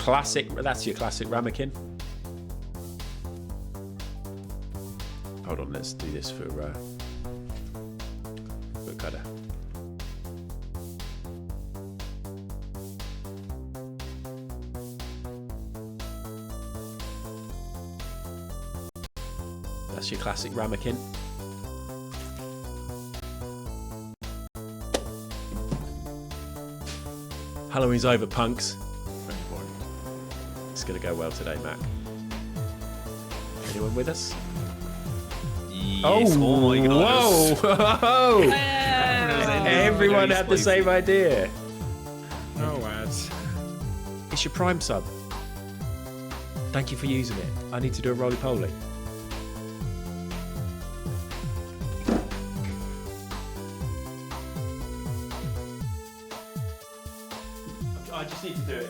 classic. That's your classic ramekin. Hold on, let's do this for cutter. That's your classic ramekin. Halloween's over, punks. It's gonna go well today, Mac. Anyone with us? Yes. Oh my god. Whoa! Everyone had the same idea. No ads. It's your Prime sub. Thank you for using it. I need to do a roly-poly. I just need to do it.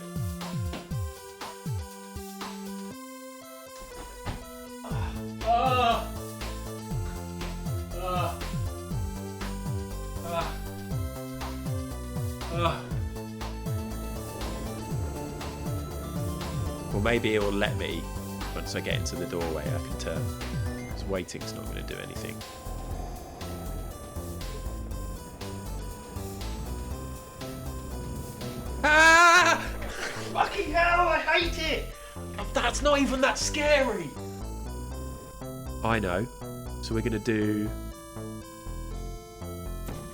Well, maybe it will let me once I get into the doorway. I can turn. Because waiting's not going to do anything. Ah! Fucking hell! I hate it. That's not even that scary. I know. So we're going to do.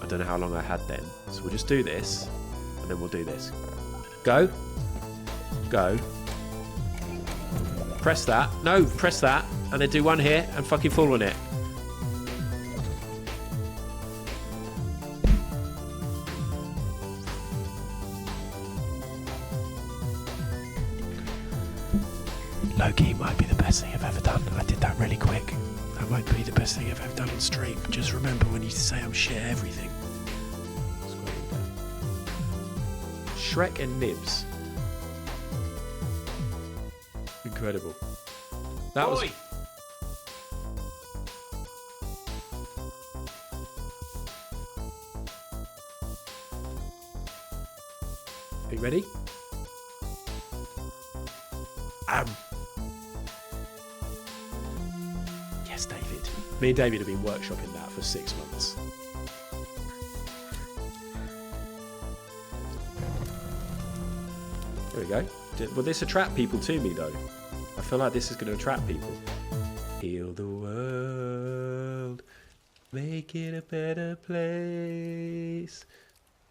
I don't know how long I had then. So we'll just do this, and then we'll do this. Go. Go. Press that. No, press that. And then do one here and fucking fall on it. Low-key might be the best thing I've ever done. I did that really quick. That might be the best thing I've ever done on stream. Just remember when you say I'm share everything. Shrek and Nibs. Incredible. That was. Are you ready? Yes, David. Me and David have been workshopping that for 6 months. There we go. Will this attract people to me, though? I feel like this is going to attract people. Heal the world, make it a better place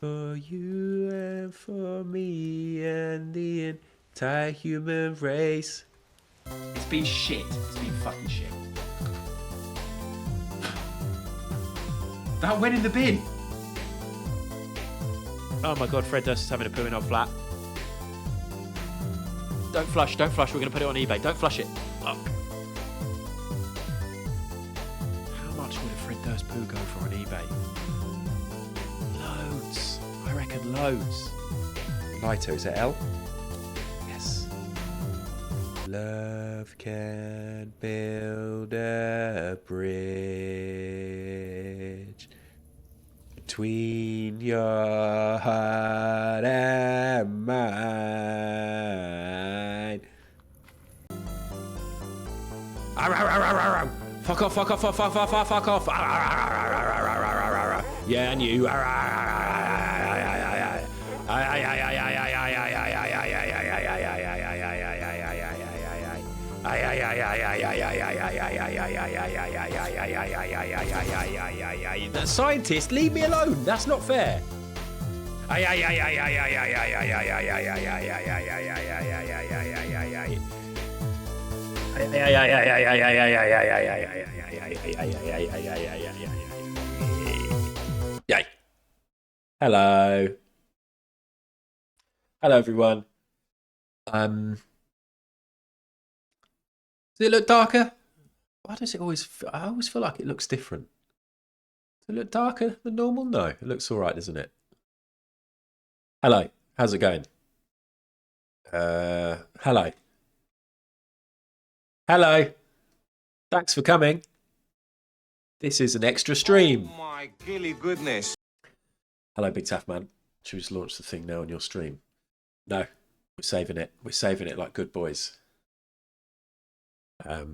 for you and for me and the entire human race. It's been shit. It's been fucking shit. That went in the bin. Oh my god, Fred Durst is having a poo in our flat. Don't flush, don't flush. We're going to put it on eBay. Don't flush it. Oh. How much would a Fred Durst poo go for on eBay? Loads. I reckon loads. Lighter, is it L? Yes. Love can build a bridge between your heart and mine. Fuck off, fuck off, fuck off, fuck off, fuck off. Yeah, and you. The scientist, leave me alone. That's not fair. Yay. Hello. Hello, everyone. Does it look darker? Why does it always... I always feel like it looks different. Does it look darker than normal? No, it looks all right, doesn't it? Hello. How's it going? Hello. Hello. Thanks for coming. This is an extra stream. Oh my gilly goodness. Hello, Big Taff Man. Should we just launch the thing now on your stream? No. We're saving it. We're saving it like good boys. I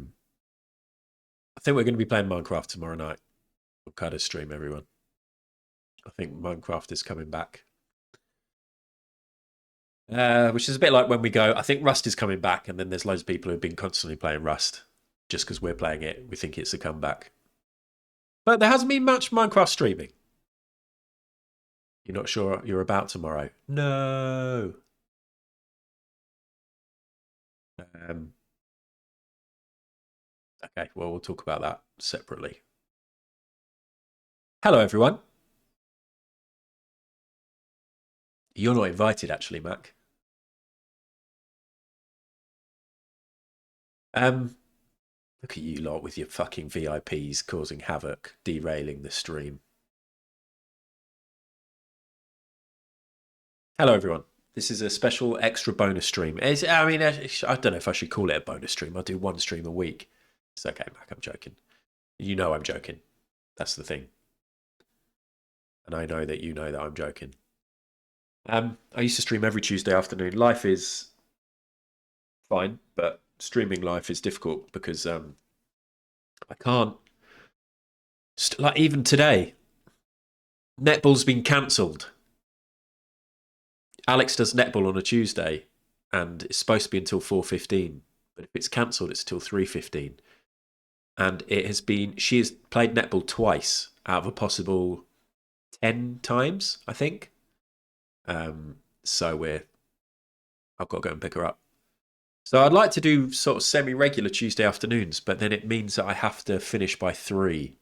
think we're going to be playing Minecraft tomorrow night. We'll cut a stream, everyone. I think Minecraft is coming back. Which is a bit like when we go, I think Rust is coming back, and then there's loads of people who've been constantly playing Rust. Just because we're playing it, we think it's a comeback. But there hasn't been much Minecraft streaming. You're not sure you're about tomorrow? No. Okay, well, we'll talk about that separately. Hello, everyone. You're not invited, actually, Mac. Look at you lot with your fucking VIPs causing havoc, derailing the stream. Hello, everyone. This is a special extra bonus stream. I don't know if I should call it a bonus stream. I do one stream a week. It's okay, Mac, I'm joking. You know I'm joking. That's the thing. And I know that you know that I'm joking. I used to stream every Tuesday afternoon. Life is fine, but streaming life is difficult because I can't. Like even today, netball's been cancelled. Alex does netball on a Tuesday, and it's supposed to be until 4:15. But if it's cancelled, it's till 3:15. And it has been. She has played netball twice out of a possible 10 times, I think. So I've got to go and pick her up. So I'd like to do sort of semi-regular Tuesday afternoons, but then it means that I have to finish by 3.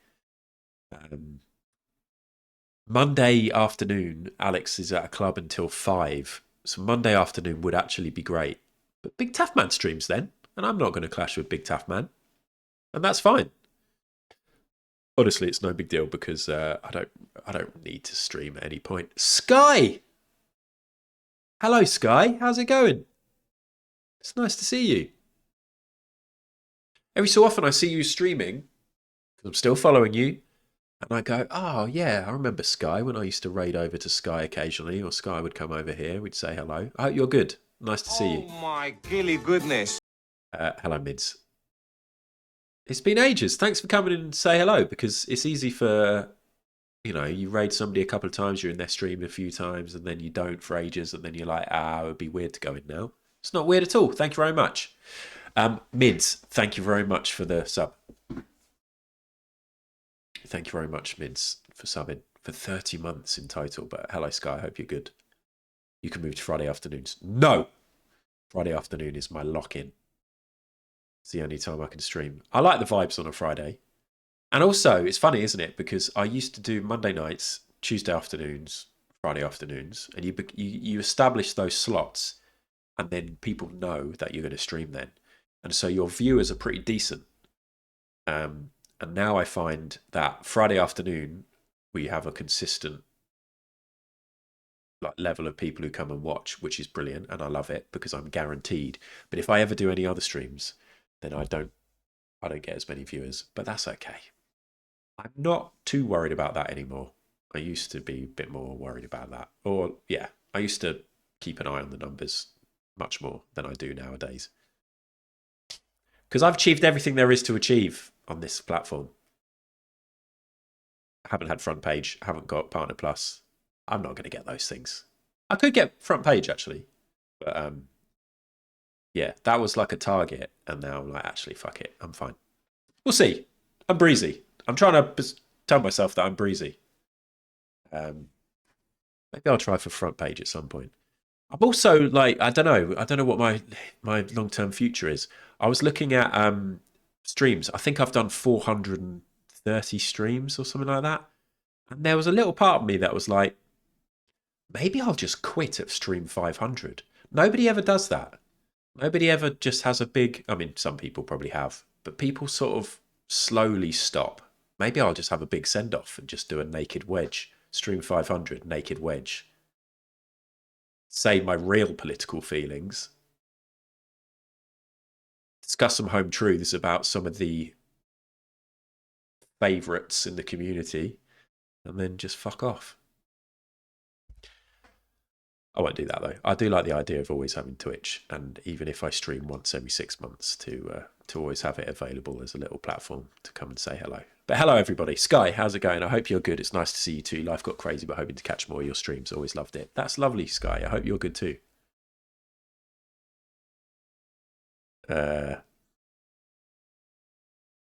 Monday afternoon, Alex is at a club until 5. So Monday afternoon would actually be great. But Big Tough Man streams then, and I'm not going to clash with Big Tough Man. And that's fine. Honestly, it's no big deal because I don't need to stream at any point. Sky! Hello, Sky. How's it going? It's nice to see you. Every so often I see you streaming, because I'm still following you, and I go, oh, yeah, I remember Sky when I used to raid over to Sky occasionally, or Sky would come over here, we'd say hello. I hope you're good. Nice to see you. Oh, my gilly goodness. Hello, Mids. It's been ages. Thanks for coming in and say hello, because it's easy for, you raid somebody a couple of times, you're in their stream a few times, and then you don't for ages, and then you're like, it would be weird to go in now. It's not weird at all. Thank you very much. Mids, thank you very much for the sub. Thank you very much, Mids, for subbing for 30 months in total. But hello, Sky. I hope you're good. You can move to Friday afternoons. No! Friday afternoon is my lock-in. It's the only time I can stream. I like the vibes on a Friday. And also, it's funny, isn't it? Because I used to do Monday nights, Tuesday afternoons, Friday afternoons. And you establish those slots. And then people know that you're going to stream then. And so your viewers are pretty decent. And now I find that Friday afternoon, we have a consistent level of people who come and watch, which is brilliant. And I love it because I'm guaranteed. But if I ever do any other streams, then I don't get as many viewers. But that's okay. I'm not too worried about that anymore. I used to be a bit more worried about that. Or, yeah, I used to keep an eye on the numbers much more than I do nowadays. Because I've achieved everything there is to achieve on this platform. I haven't had front page, haven't got Partner Plus. I'm not going to get those things. I could get front page, actually. But, yeah, that was like a target. And now I'm like, actually, fuck it. I'm fine. We'll see. I'm breezy. I'm trying to tell myself that I'm breezy. Maybe I'll try for front page at some point. I'm also I don't know what my long-term future is. I was looking at streams. I think I've done 430 streams or something like that. And there was a little part of me that was like, maybe I'll just quit at stream 500. Nobody ever does that. Nobody ever just has a big, some people probably have, but people sort of slowly stop. Maybe I'll just have a big send-off and just do a naked wedge. Stream 500, naked wedge. Say my real political feelings, discuss some home truths about some of the favourites in the community, and then just fuck off. I won't do that though. I do like the idea of always having Twitch, and even if I stream once every 6 months, to always have it available as a little platform to come and say hello. But hello everybody. Sky, how's it going? I hope you're good. It's nice to see you too. Life got crazy, but hoping to catch more of your streams. Always loved it. That's lovely, Sky. I hope you're good too.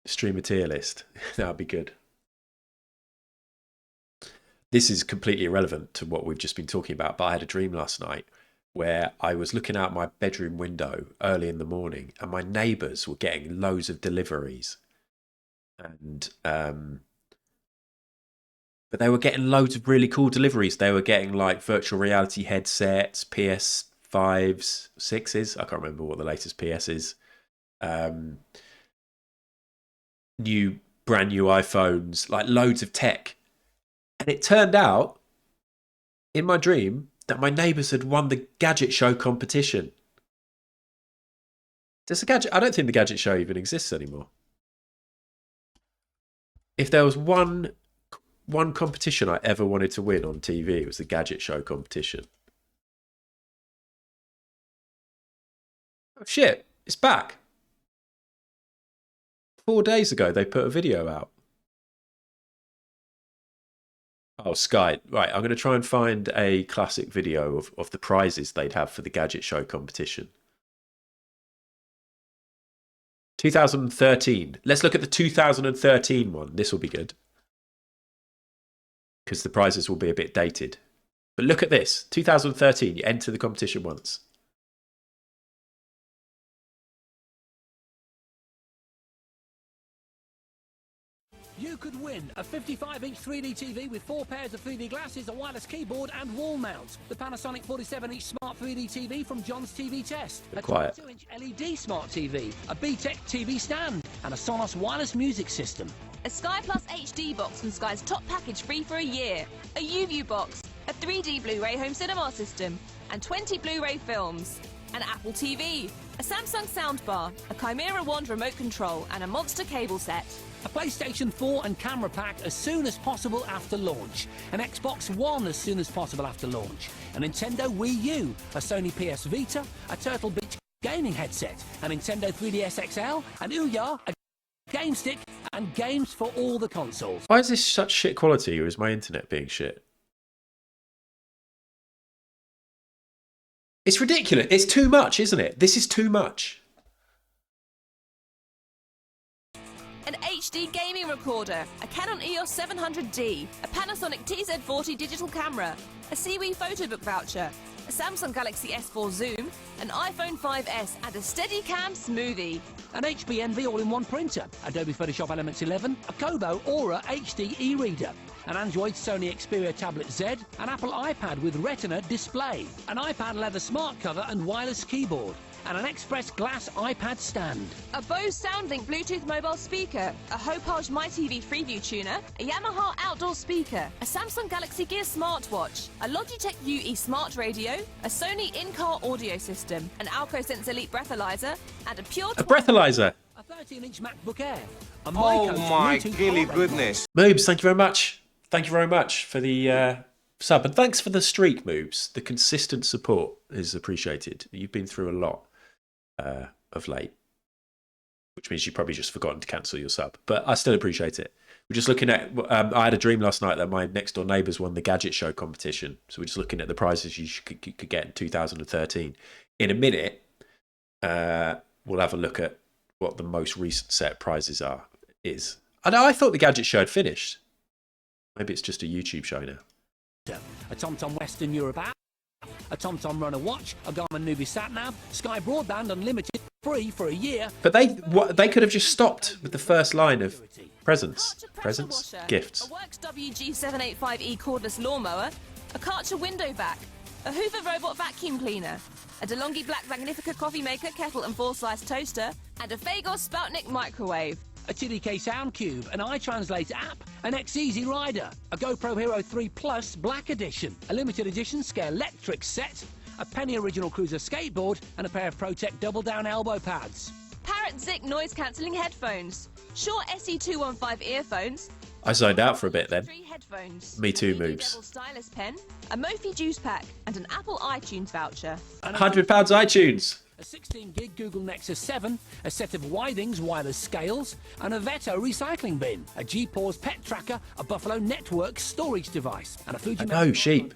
Streamer tier list. That'd be good. This is completely irrelevant to what we've just been talking about, but I had a dream last night where I was looking out my bedroom window early in the morning and my neighbours were getting loads of deliveries. And but they were getting loads of really cool deliveries. They were getting like virtual reality headsets, PS5s, 6s. I can't remember what the latest PS is. Brand new iPhones, like loads of tech. And it turned out, in my dream, that my neighbours had won the gadget show competition. Does a gadget? I don't think the gadget show even exists anymore. If there was one competition I ever wanted to win on TV, it was the gadget show competition. Oh shit, it's back. 4 days ago, they put a video out. Oh, Sky. Right, I'm going to try and find a classic video of the prizes they'd have for the gadget show competition. 2013. Let's look at the 2013 one. This will be good. Because the prizes will be a bit dated. But look at this. 2013. You enter the competition once. You could win a 55-inch 3D TV with 4 pairs of 3D glasses, a wireless keyboard and wall mounts. The Panasonic 47-inch Smart 3D TV from John's TV Test. A 22-inch LED Smart TV, a BTEC TV stand and a Sonos wireless music system. A Sky Plus HD box from Sky's top package free for a year. A UView box, a 3D Blu-ray home cinema system and 20 Blu-ray films. An Apple TV, a Samsung soundbar, a Chimera Wand remote control and a Monster cable set. A PlayStation 4 and camera pack as soon as possible after launch. An Xbox One as soon as possible after launch. A Nintendo Wii U, a Sony PS Vita, a Turtle Beach gaming headset, a Nintendo 3DS XL, an Ouya, a game stick, and games for all the consoles. Why is this such shit quality, or is my internet being shit? It's ridiculous. It's too much, isn't it? This is too much. An HD gaming recorder, a Canon EOS 700D, a Panasonic TZ40 digital camera, a Seawee photobook voucher, a Samsung Galaxy S4 Zoom, an iPhone 5S and a Steadicam Smoothie. An HP Envy all-in-one printer, Adobe Photoshop Elements 11, a Kobo Aura HD e-reader, an Android Sony Xperia Tablet Z, an Apple iPad with Retina display, an iPad leather smart cover and wireless keyboard, and an Express Glass iPad stand. A Bose SoundLink Bluetooth mobile speaker, a Hopage MyTV Freeview tuner, a Yamaha outdoor speaker, a Samsung Galaxy Gear smartwatch, a Logitech UE smart radio, a Sony in-car audio system, an AlcoSense Elite breathalyzer, and a Pure... A breathalyzer. A 13-inch MacBook Air. A Oh my Bluetooth gilly car goodness. Moobs, thank you very much. Thank you very much for the sub. And thanks for the streak, Moobs. The consistent support is appreciated. You've been through a lot of late, which means you've probably just forgotten to cancel your sub. But I still appreciate it. We're just looking at... I had a dream last night that my next-door neighbours won the gadget show competition. So we're just looking at the prizes you could get in 2013. In a minute, we'll have a look at what the most recent set of prizes is. I thought the gadget show had finished. Maybe it's just a YouTube show now. A TomTom Western Europe app, a TomTom Runner watch, a Garmin Nubi SatNav, Sky Broadband Unlimited, free for a year. But they could have just stopped with the first line of presents. Karcher pressure Presents? washer, Gifts. A Works WG785E cordless lawnmower, a Karcher window vac, a Hoover robot vacuum cleaner, a DeLonghi Black Magnifica coffee maker, kettle and 4-slice toaster, and a Fagos Spoutnik microwave. A TDK Sound Cube, an iTranslate app, an X-Easy Rider, a GoPro Hero 3 Plus Black Edition, a limited edition Scalextric set, a Penny Original Cruiser skateboard, and a pair of ProTech double down elbow pads. Parrot Zic noise cancelling headphones, Shure SE215 earphones, I zoned out for a bit then. 3 headphones, Me too, a Voodoo Moobs. Devil stylus pen, a Mophie juice pack, and an Apple iTunes voucher. £100 iTunes. A 16-gig Google Nexus 7, a set of Withings wireless scales, and a Veto recycling bin, a G-Pause pet tracker, a Buffalo Network storage device, and a Fuji. know, sheep.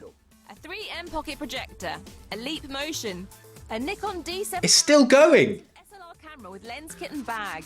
A 3M pocket projector, a Leap Motion, a Nikon D7 It's still going. SLR camera with lens kit and bag,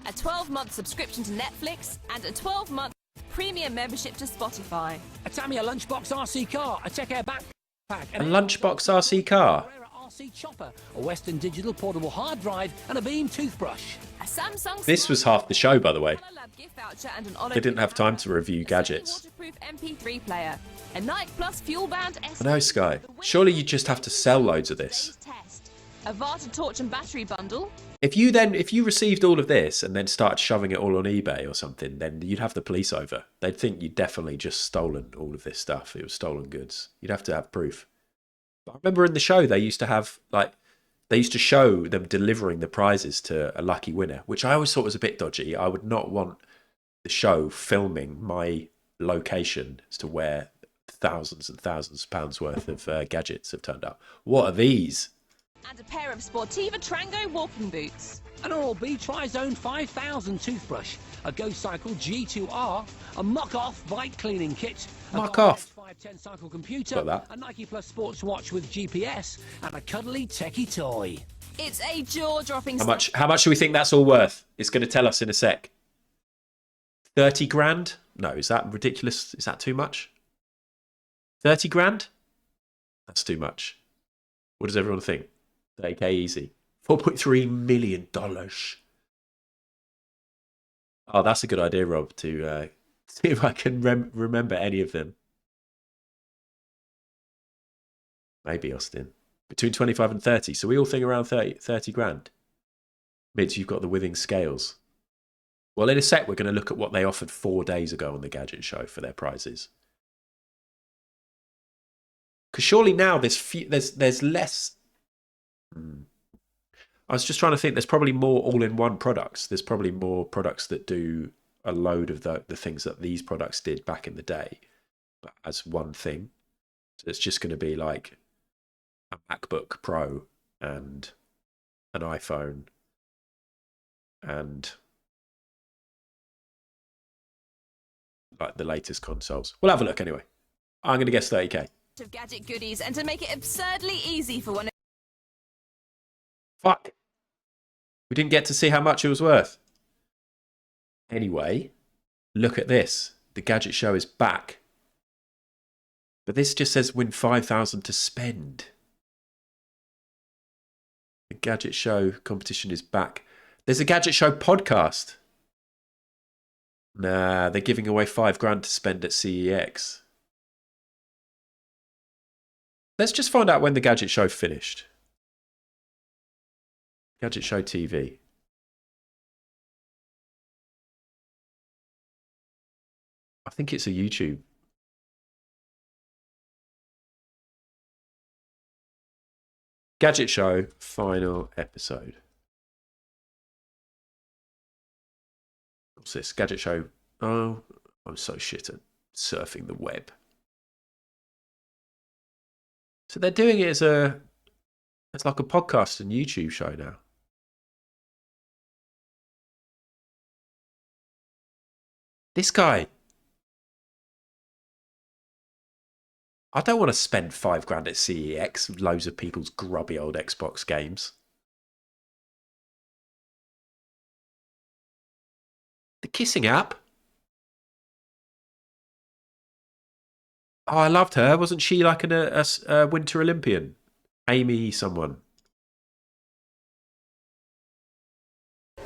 a 12-month subscription to Netflix, and a 12-month premium membership to Spotify. A Tamiya Lunchbox RC car, a Tech Air backpack, A Lunchbox RC car. RC chopper, a Western Digital portable hard drive, and a Beam toothbrush. A Samsung This was half the show, by the way. Color Lab gift voucher and an They didn't have time to review gadgets. waterproof MP3 player, a Nike Plus Fuel Band S. I know, Sky. Surely you just have to sell loads of this. Test, a Varta torch and battery bundle. If you received all of this and then started shoving it all on eBay or something, then you'd have the police over. They'd think you'd definitely just stolen all of this stuff. It was stolen goods. You'd have to have proof. But I remember in the show they used to have they used to show them delivering the prizes to a lucky winner, which I always thought was a bit dodgy. I would not want the show filming my location as to where thousands and thousands of pounds worth of gadgets have turned up. What are these? And a pair of Sportiva Trango walking boots. An Oral-B Tri-Zone 5000 toothbrush, a Go Cycle G2R, a Mock-Off bike cleaning kit, a Mock-Off. 510 cycle computer, Got that. a Nike Plus sports watch with GPS, and a cuddly techie toy. It's a jaw-dropping. How much do we think that's all worth? It's going to tell us in a sec. 30 grand? No, is that ridiculous? Is that too much? 30 grand? That's too much. What does everyone think? 30k easy. $4.3 million. Oh, that's a good idea, Rob, to see if I can remember any of them. Maybe, Austin. Between 25 and 30. So we all think around 30 grand. Mitch, you've got the Withing scales. Well, in a sec, we're going to look at what they offered 4 days ago on the Gadget Show for their prizes. Because surely now there's less. I was just trying to think. There's probably more all-in-one products. There's probably more products that do a load of the things that these products did back in the day, but as one thing. So it's just going to be like a MacBook Pro and an iPhone and like the latest consoles. We'll have a look anyway. I'm going to guess 30k. Of gadget goodies, and to make it absurdly easy for one. Fuck. We didn't get to see how much it was worth. Anyway, look at this. The Gadget Show is back. But this just says win 5,000 to spend. The Gadget Show competition is back. There's a Gadget Show podcast. Nah, they're giving away 5 grand to spend at CEX. Let's just find out when the Gadget Show finished. Gadget Show TV. I think it's a YouTube. Gadget Show final episode. What's this? Gadget Show. Oh, I'm so shit at surfing the web. So they're doing it as it's like a podcast and YouTube show now. This guy. I don't want to spend 5 grand at CEX with loads of people's grubby old Xbox games. The kissing app. Oh, I loved her. Wasn't she like a Winter Olympian? Amy someone.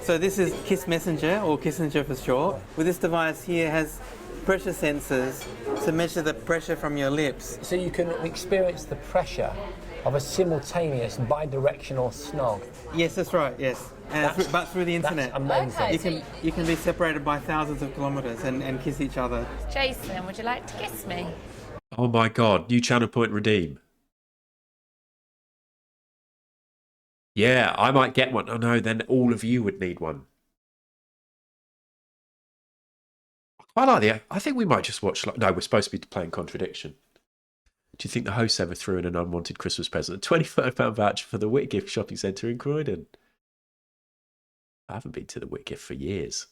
So this is Kiss Messenger, or Kissinger for short. With this device here has pressure sensors to measure the pressure from your lips. So you can experience the pressure of a simultaneous bidirectional snog. Yes, that's right, yes. But through the internet. That's amazing. You can be separated by thousands of kilometres and kiss each other. Jason, would you like to kiss me? Oh my god, new channel point redeem. Yeah, I might get one. Oh no, then all of you would need one. I I like the. I think we might just watch. No, we're supposed to be playing Contradiction. Do you think the host ever threw in an unwanted Christmas present? A £25 voucher for the Whitgift shopping centre in Croydon. I haven't been to the Whitgift for years.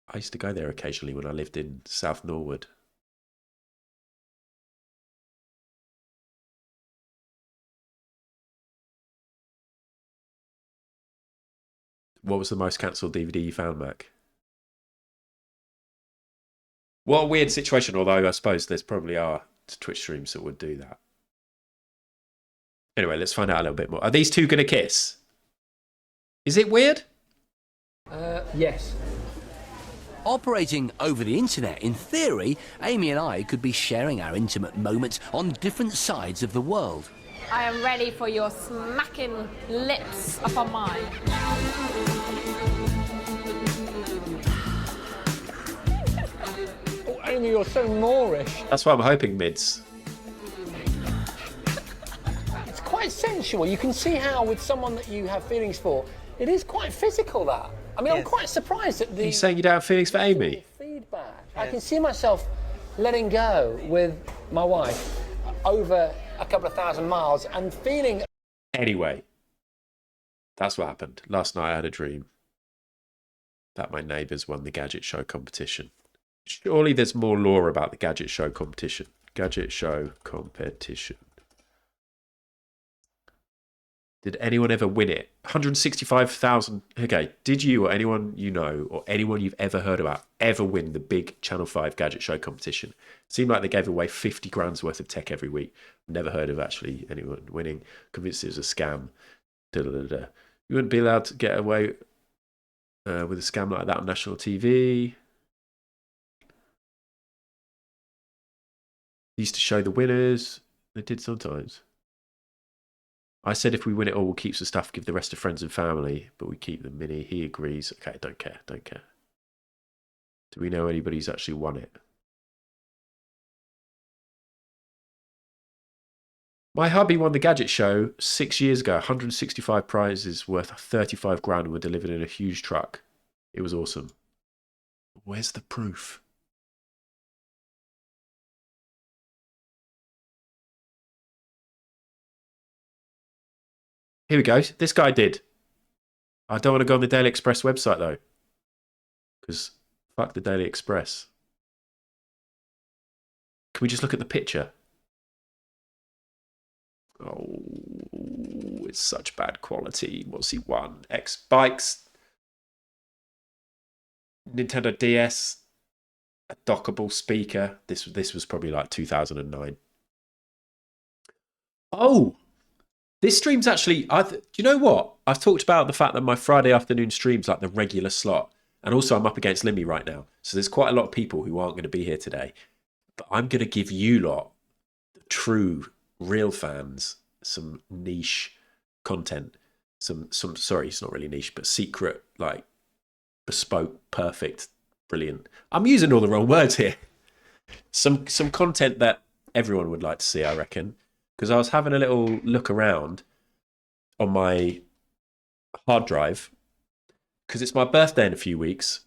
I used to go there occasionally when I lived in South Norwood. What was the most cancelled DVD you found, Mac? What a weird situation, although I suppose there's probably are Twitch streams that would do that. Anyway, let's find out a little bit more. Are these two going to kiss? Is it weird? Yes. Operating over the internet, in theory, Amy and I could be sharing our intimate moments on different sides of the world. I am ready for your smacking lips upon mine. Oh, Amy, you're so Moorish. That's what I'm hoping, Mids. It's quite sensual. You can see how, with someone that you have feelings for, it is quite physical, that. I mean, I'm quite surprised at the... Are you saying you don't have feelings for Amy? Feedback. I can see myself letting go with my wife over a couple of thousand miles and feeling... Anyway, that's what happened. Last night I had a dream that my neighbours won the Gadget Show competition. Surely there's more lore about the Gadget Show competition. Gadget Show competition. Did anyone ever win it? 165,000. Okay, did you or anyone you know or anyone you've ever heard about ever win the big Channel 5 Gadget Show competition? Seemed like they gave away 50 grand's worth of tech every week. Never heard of actually anyone winning. Convinced it was a scam. Da-da-da-da. You wouldn't be allowed to get away with a scam like that on national TV. They used to show the winners. They did sometimes. I said if we win it all, we'll keep some stuff, give the rest to friends and family, but we keep the mini. He agrees. Okay, don't care. Do we know anybody who's actually won it? My hubby won the Gadget Show 6 years ago. 165 prizes worth 35 grand were delivered in a huge truck. It was awesome. Where's the proof? Here we go. This guy did. I don't want to go on the Daily Express website, though. Because fuck the Daily Express. Can we just look at the picture? Oh, it's such bad quality. What's he won? X bikes, Nintendo DS, a dockable speaker. This was probably like 2009. Oh! This stream's actually, do you know what? I've talked about the fact that my Friday afternoon stream's like the regular slot. And also I'm up against Limmy right now. So there's quite a lot of people who aren't going to be here today. But I'm going to give you lot, the true, real fans, some niche content. Some sorry, it's not really niche, but secret, like bespoke, perfect, brilliant. I'm using all the wrong words here. Some content that everyone would like to see, I reckon. Because I was having a little look around on my hard drive because it's my birthday in a few weeks.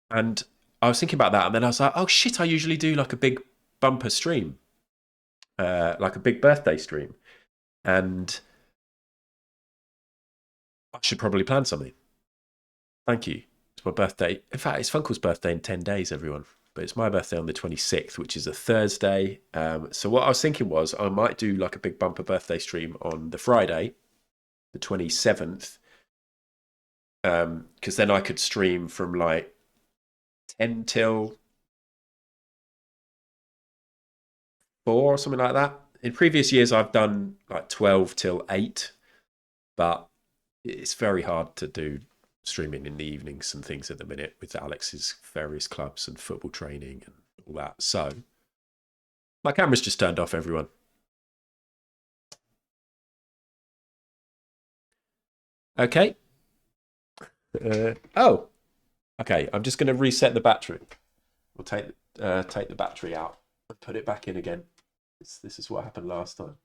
And I was thinking about that. And then I was like, oh, shit, I usually do like a big bumper stream, like a big birthday stream. And I should probably plan something. Thank you. It's my birthday. In fact, it's Funkel's birthday in 10 days, everyone. But it's my birthday on the 26th, which is a Thursday. So what I was thinking was I might do like a big bumper birthday stream on the Friday, the 27th. Because then I could stream from like 10 till 4 or something like that. In previous years, I've done like 12 till 8. But it's very hard to do streaming in the evenings and things at the minute with Alex's various clubs and football training and all that. So my camera's just turned off, everyone. Okay. Oh, okay. I'm just going to reset the battery. We'll take the battery out and put it back in again. This is what happened last time.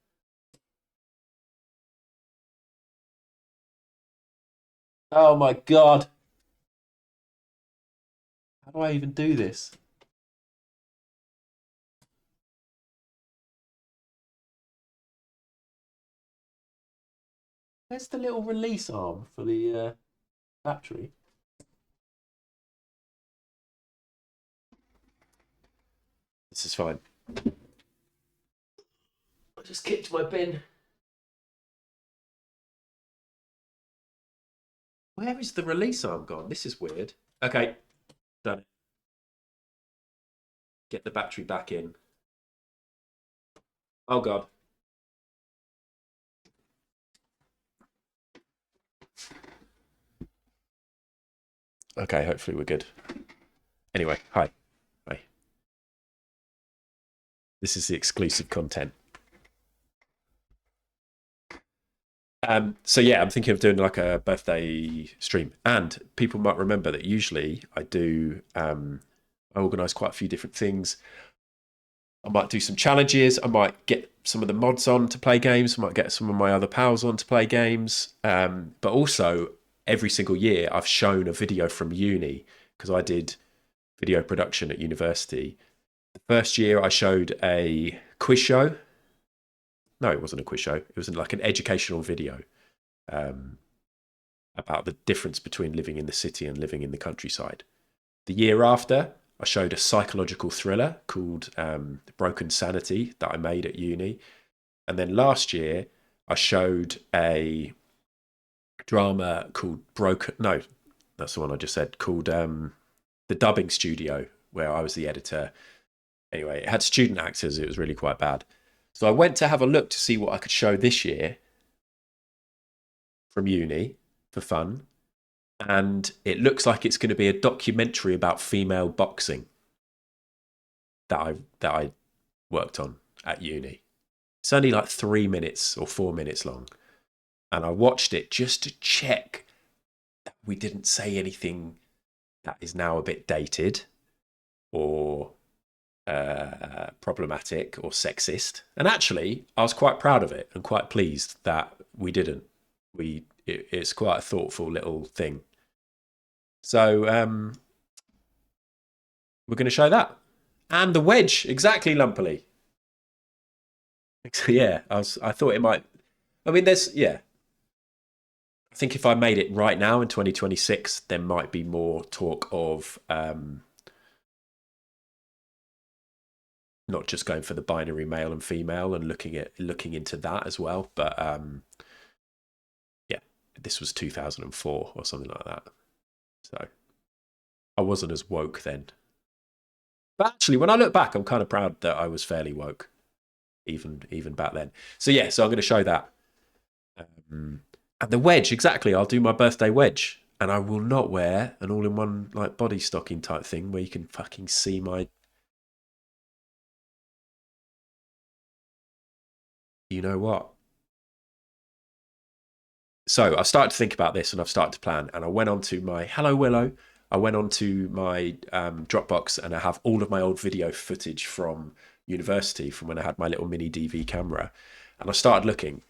Oh my God. How do I even do this? Where's the little release arm for the battery? This is fine. I just kicked my bin. Where is the release arm gone? This is weird. Okay, done it. Get the battery back in. Oh God. Okay, hopefully we're good. Anyway, hi. Hi. This is the exclusive content. So yeah, I'm thinking of doing like a birthday stream, and people might remember that usually I do. I organise quite a few different things. I might do some challenges. I might get some of the mods on to play games. I might get some of my other pals on to play games. But also, every single year, I've shown a video from uni because I did video production at university. The first year, I showed a quiz show. No, it wasn't a quiz show. It was like an educational video about the difference between living in the city and living in the countryside. The year after, I showed a psychological thriller called Broken Sanity that I made at uni. And then last year, I showed a drama called No, that's the one I just said, called The Dubbing Studio, where I was the editor. Anyway, it had student actors. It was really quite bad. So I went to have a look to see what I could show this year from uni for fun. And it looks like it's going to be a documentary about female boxing that I worked on at uni. It's only like 3 minutes or 4 minutes long. And I watched it just to check that we didn't say anything that is now a bit dated or problematic or sexist. And actually, I was quite proud of it and quite pleased that we didn't. It's quite a thoughtful little thing. So we're going to show that. And the wedge, exactly, Lumpily. Yeah, I thought it might. I mean, I think if I made it right now in 2026, there might be more talk of not just going for the binary male and female and looking into that as well. But yeah, this was 2004 or something like that. So I wasn't as woke then. But actually, when I look back, I'm kind of proud that I was fairly woke, even back then. So yeah, so I'm going to show that. And the wedge, exactly. I'll do my birthday wedge, and I will not wear an all-in-one like body stocking type thing where you can fucking see my. You know what? So I started to think about this, and I've started to plan. And I went onto my Hello Willow. I went onto my Dropbox, and I have all of my old video footage from university, from when I had my little mini DV camera. And I started looking.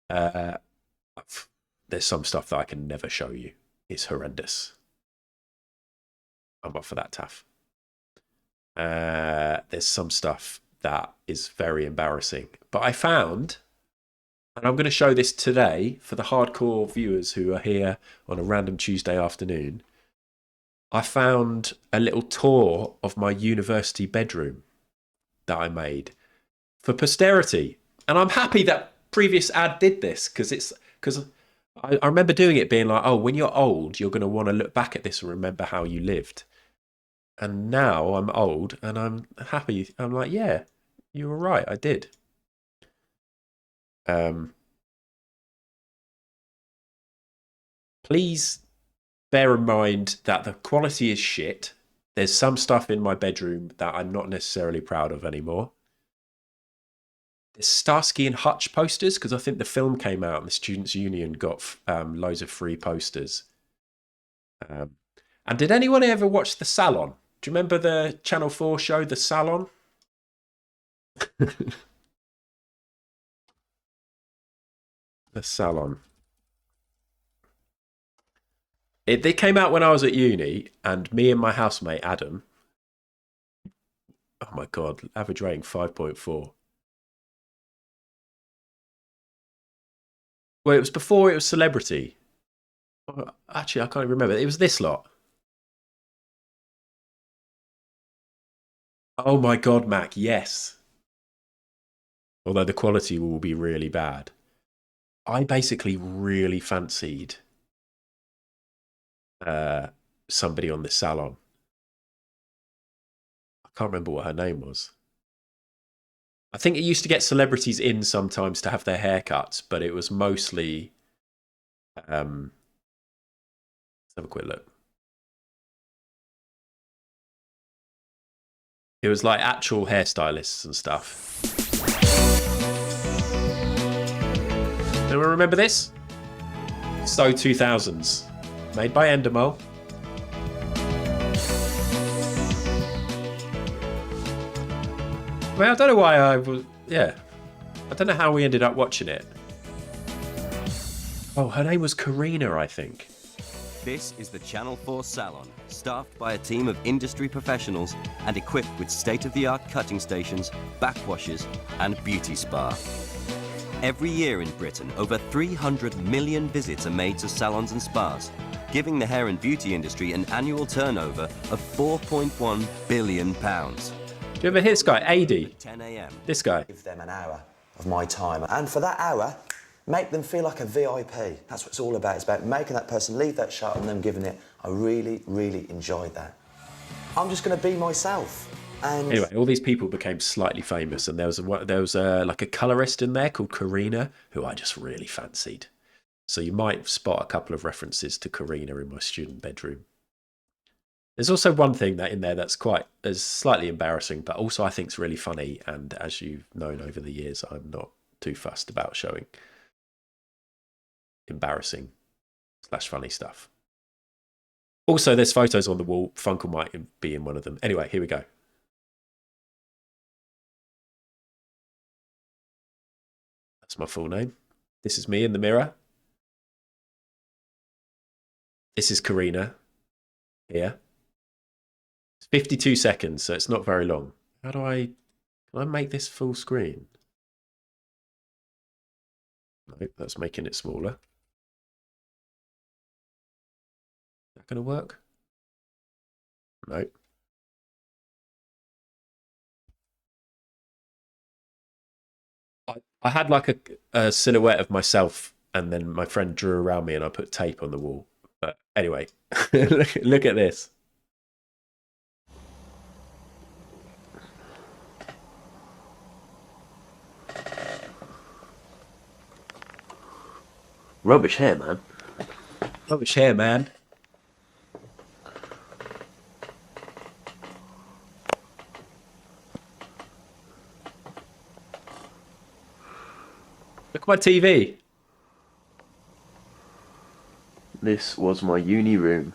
There's some stuff that I can never show you. It's horrendous. I'm up for that, Taff. There's some stuff that is very embarrassing. But I found, and I'm going to show this today for the hardcore viewers who are here on a random Tuesday afternoon. I found a little tour of my university bedroom that I made for posterity. And I'm happy that previous ad did this because I remember doing it being like, oh, when you're old, you're going to want to look back at this and remember how you lived. And now I'm old and I'm happy. I'm like, yeah, you were right. I did. Please bear in mind that the quality is shit. There's some stuff in my bedroom that I'm not necessarily proud of anymore. There's Starsky and Hutch posters because I think the film came out and the Students' Union got loads of free posters. And did anyone ever watch The Salon? Do you remember the Channel 4 show, The Salon? The Salon. It came out when I was at uni, and me and my housemate Adam. Oh my god! Average rating 5.4. Well, it was before it was Celebrity. Actually, I can't even remember. It was this lot. Oh my god, Mac! Yes. Although the quality will be really bad. I basically really fancied somebody on this salon. I can't remember what her name was. I think it used to get celebrities in sometimes to have their haircuts, but it was mostly. Let's have a quick look. It was like actual hairstylists and stuff. Anyone remember this? So 2000s. Made by Endemol. Well, I don't know why I was... Yeah. I don't know how we ended up watching it. Oh, her name was Karina, I think. This is the Channel 4 salon, staffed by a team of industry professionals and equipped with state-of-the-art cutting stations, backwashes and beauty spa. Every year in Britain, over 300 million visits are made to salons and spas, giving the hair and beauty industry an annual turnover of £4.1 billion. Do you ever hear this guy, AD? 10 a.m. This guy. Give them an hour of my time, and for that hour, make them feel like a VIP. That's what it's all about. It's about making that person leave that shop and them giving it. I really, really enjoyed that. I'm just going to be myself. And anyway, all these people became slightly famous, and there was like a colorist in there called Karina, who I just really fancied. So you might spot a couple of references to Karina in my student bedroom. There's also one thing that in there that's slightly embarrassing, but also I think is really funny. And as you've known over the years, I'm not too fussed about showing embarrassing / funny stuff. Also, there's photos on the wall. Funkle might be in one of them. Anyway, here we go. That's my full name. This is me in the mirror. This is Karina here. It's 52 seconds, so it's not very long. Can I make this full screen? Nope, that's making it smaller. Is that going to work? Nope. I had like a silhouette of myself, and then my friend drew around me and I put tape on the wall. But anyway, look at this. Rubbish hair, man. Rubbish hair, man. Look at my TV. This was my uni room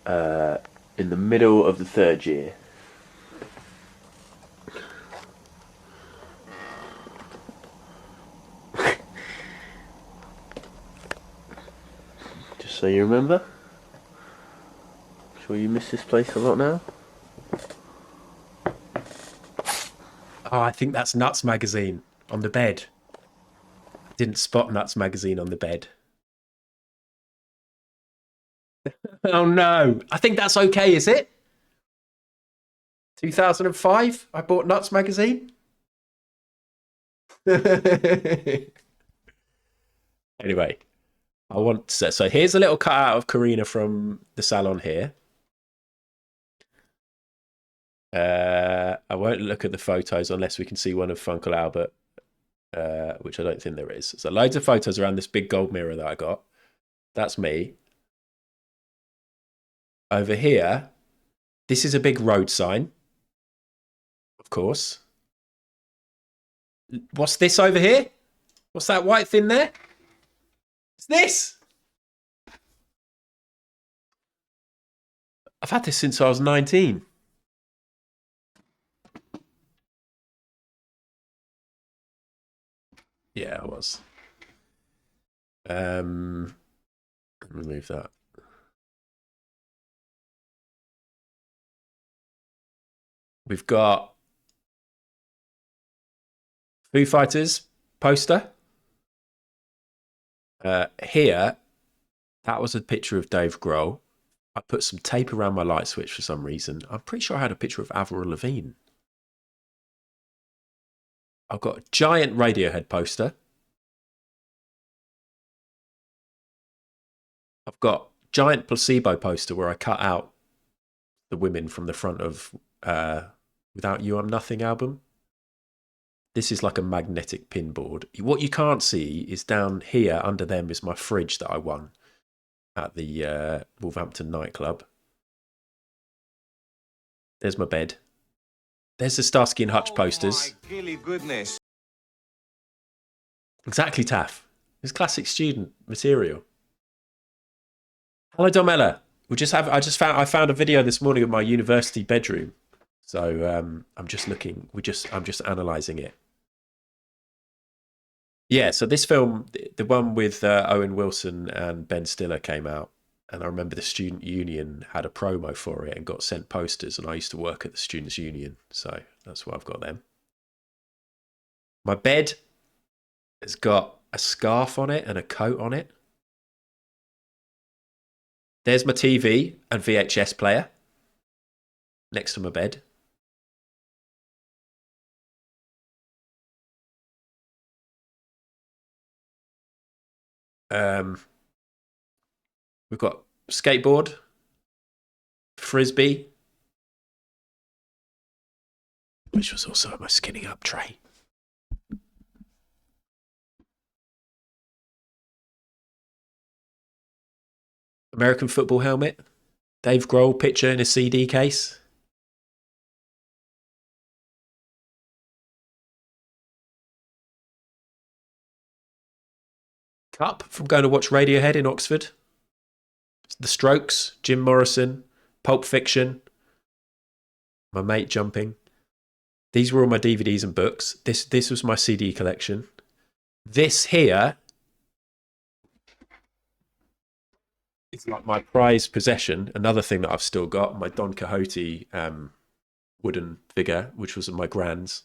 in the middle of the third year. Just so you remember. Sure you miss this place a lot now. Oh, I think that's Nuts magazine on the bed. I didn't spot Nuts magazine on the bed. Oh no, I think that's okay, is it? 2005, I bought Nuts magazine. Anyway, so here's a little cutout of Karina from the salon here. I won't look at the photos unless we can see one of Funkle Albert, which I don't think there is. So loads of photos around this big gold mirror that I got. That's me. Over here, this is a big road sign, of course. What's this over here? What's that white thing there? It's this. I've had this since I was 19. Yeah, I was. Remove that. We've got Foo Fighters poster. Here, that was a picture of Dave Grohl. I put some tape around my light switch for some reason. I'm pretty sure I had a picture of Avril Lavigne. I've got a giant Radiohead poster. I've got giant Placebo poster where I cut out the women from the front of Without You I'm Nothing album. This is like a magnetic pinboard. What you can't see is down here under them is my fridge that I won at the Wolverhampton nightclub. There's my bed. There's the Starsky and Hutch posters. My really goodness. Exactly, Taff. It's classic student material. Hello, Domella. I found a video this morning of my university bedroom. So I'm just looking. I'm just analysing it. Yeah, so this film, the one with Owen Wilson and Ben Stiller came out. And I remember the student union had a promo for it and got sent posters. And I used to work at the students' union. So that's why I've got them. My bed has got a scarf on it and a coat on it. There's my TV and VHS player next to my bed. We've got skateboard, frisbee, which was also on my skinning up tray. American football helmet, Dave Grohl picture in a CD case. Cup from going to watch Radiohead in Oxford. The Strokes, Jim Morrison, Pulp Fiction, my mate jumping. These were all my DVDs and books. This was my CD collection. This here is like my prized possession. Another thing that I've still got, my Don Quixote wooden figure, which was of my grand's.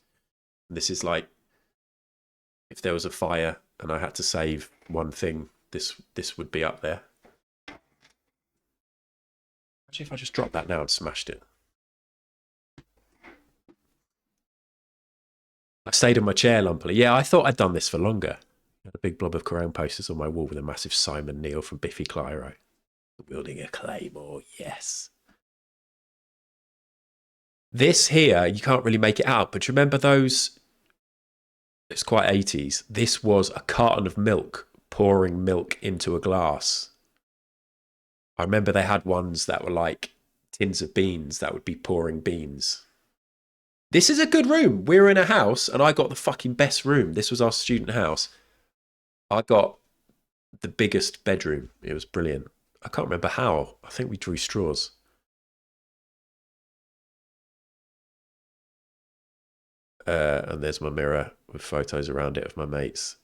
And this is like, if there was a fire and I had to save one thing, this would be up there. Actually, if I just dropped that now and smashed it. I stayed in my chair lumpily. Yeah, I thought I'd done this for longer. I had a big blob of Corone posters on my wall with a massive Simon Neil from Biffy Clyro. Wielding a claymore, yes. This here, you can't really make it out, but do you remember those? It's quite 80s. This was a carton of milk, pouring milk into a glass. I remember they had ones that were like tins of beans that would be pouring beans. This is a good room. We were in a house and I got the fucking best room. This was our student house. I got the biggest bedroom. It was brilliant. I can't remember how. I think we drew straws. And there's my mirror with photos around it of my mates.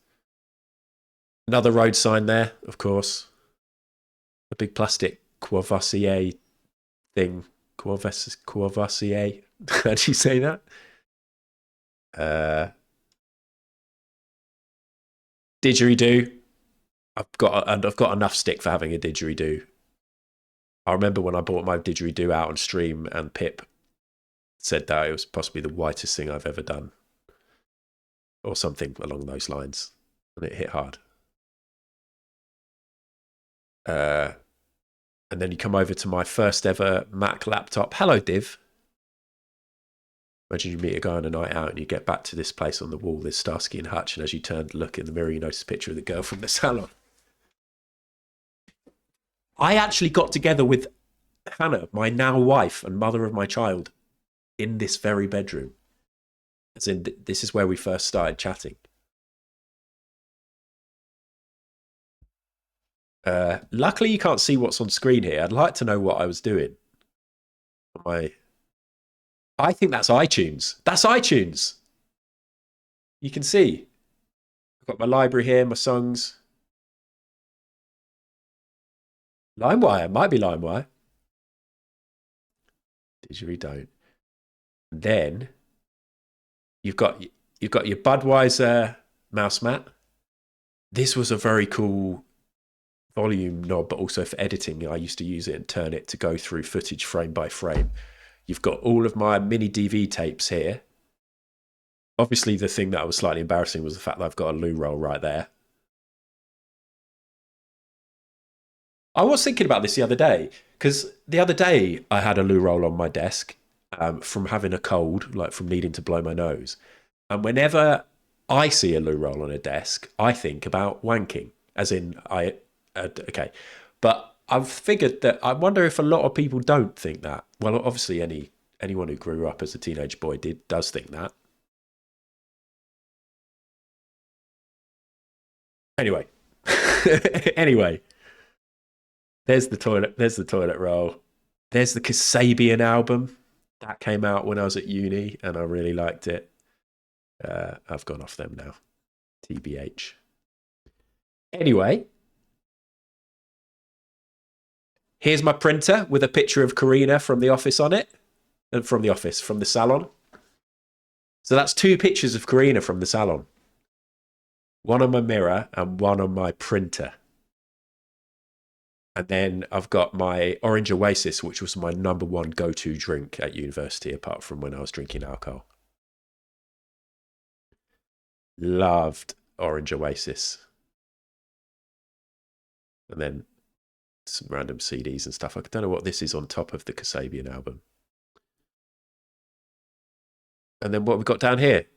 Another road sign there, of course. A big plastic Courvoisier thing. Courvoisier. How do you say that? Didgeridoo. I've got enough stick for having a didgeridoo. I remember when I bought my didgeridoo out on stream and Pip said that it was possibly the whitest thing I've ever done. Or something along those lines. And it hit hard. And then you come over to my first ever Mac laptop. Hello, Div. Imagine you meet a guy on a night out and you get back to this place on the wall, this Starsky and Hutch, and as you turn to look in the mirror, you notice a picture of the girl from the salon. I actually got together with Hannah, my now wife and mother of my child, in this very bedroom. As in, this is where we first started chatting. Luckily, you can't see what's on screen here. I'd like to know what I was doing. I think that's iTunes. That's iTunes. You can see. I've got my library here, my songs. LimeWire, might be LimeWire. Didgeridoo. Then you've got your Budweiser mouse mat. This was a very cool volume knob, but also for editing. I used to use it and turn it to go through footage frame by frame. You've got all of my mini DV tapes here. Obviously, the thing that was slightly embarrassing was the fact that I've got a loo roll right there. I was thinking about this the other day, because the other day I had a loo roll on my desk from having a cold, like from needing to blow my nose. And whenever I see a loo roll on a desk, I think about wanking, as in okay. But I've figured that I wonder if a lot of people don't think that. Well, obviously anyone who grew up as a teenage boy does think that. Anyway. Anyway. There's the toilet roll. There's the Kasabian album. That came out when I was at uni and I really liked it. I've gone off them now. TBH. Anyway. Here's my printer with a picture of Karina from the office on it. From the salon. So that's 2 pictures of Karina from the salon. One on my mirror and one on my printer. And then I've got my Orange Oasis, which was my #1 go-to drink at university, apart from when I was drinking alcohol. Loved Orange Oasis. And then some random CDs and stuff. I don't know what this is on top of the Kasabian album. And then what we've got down here.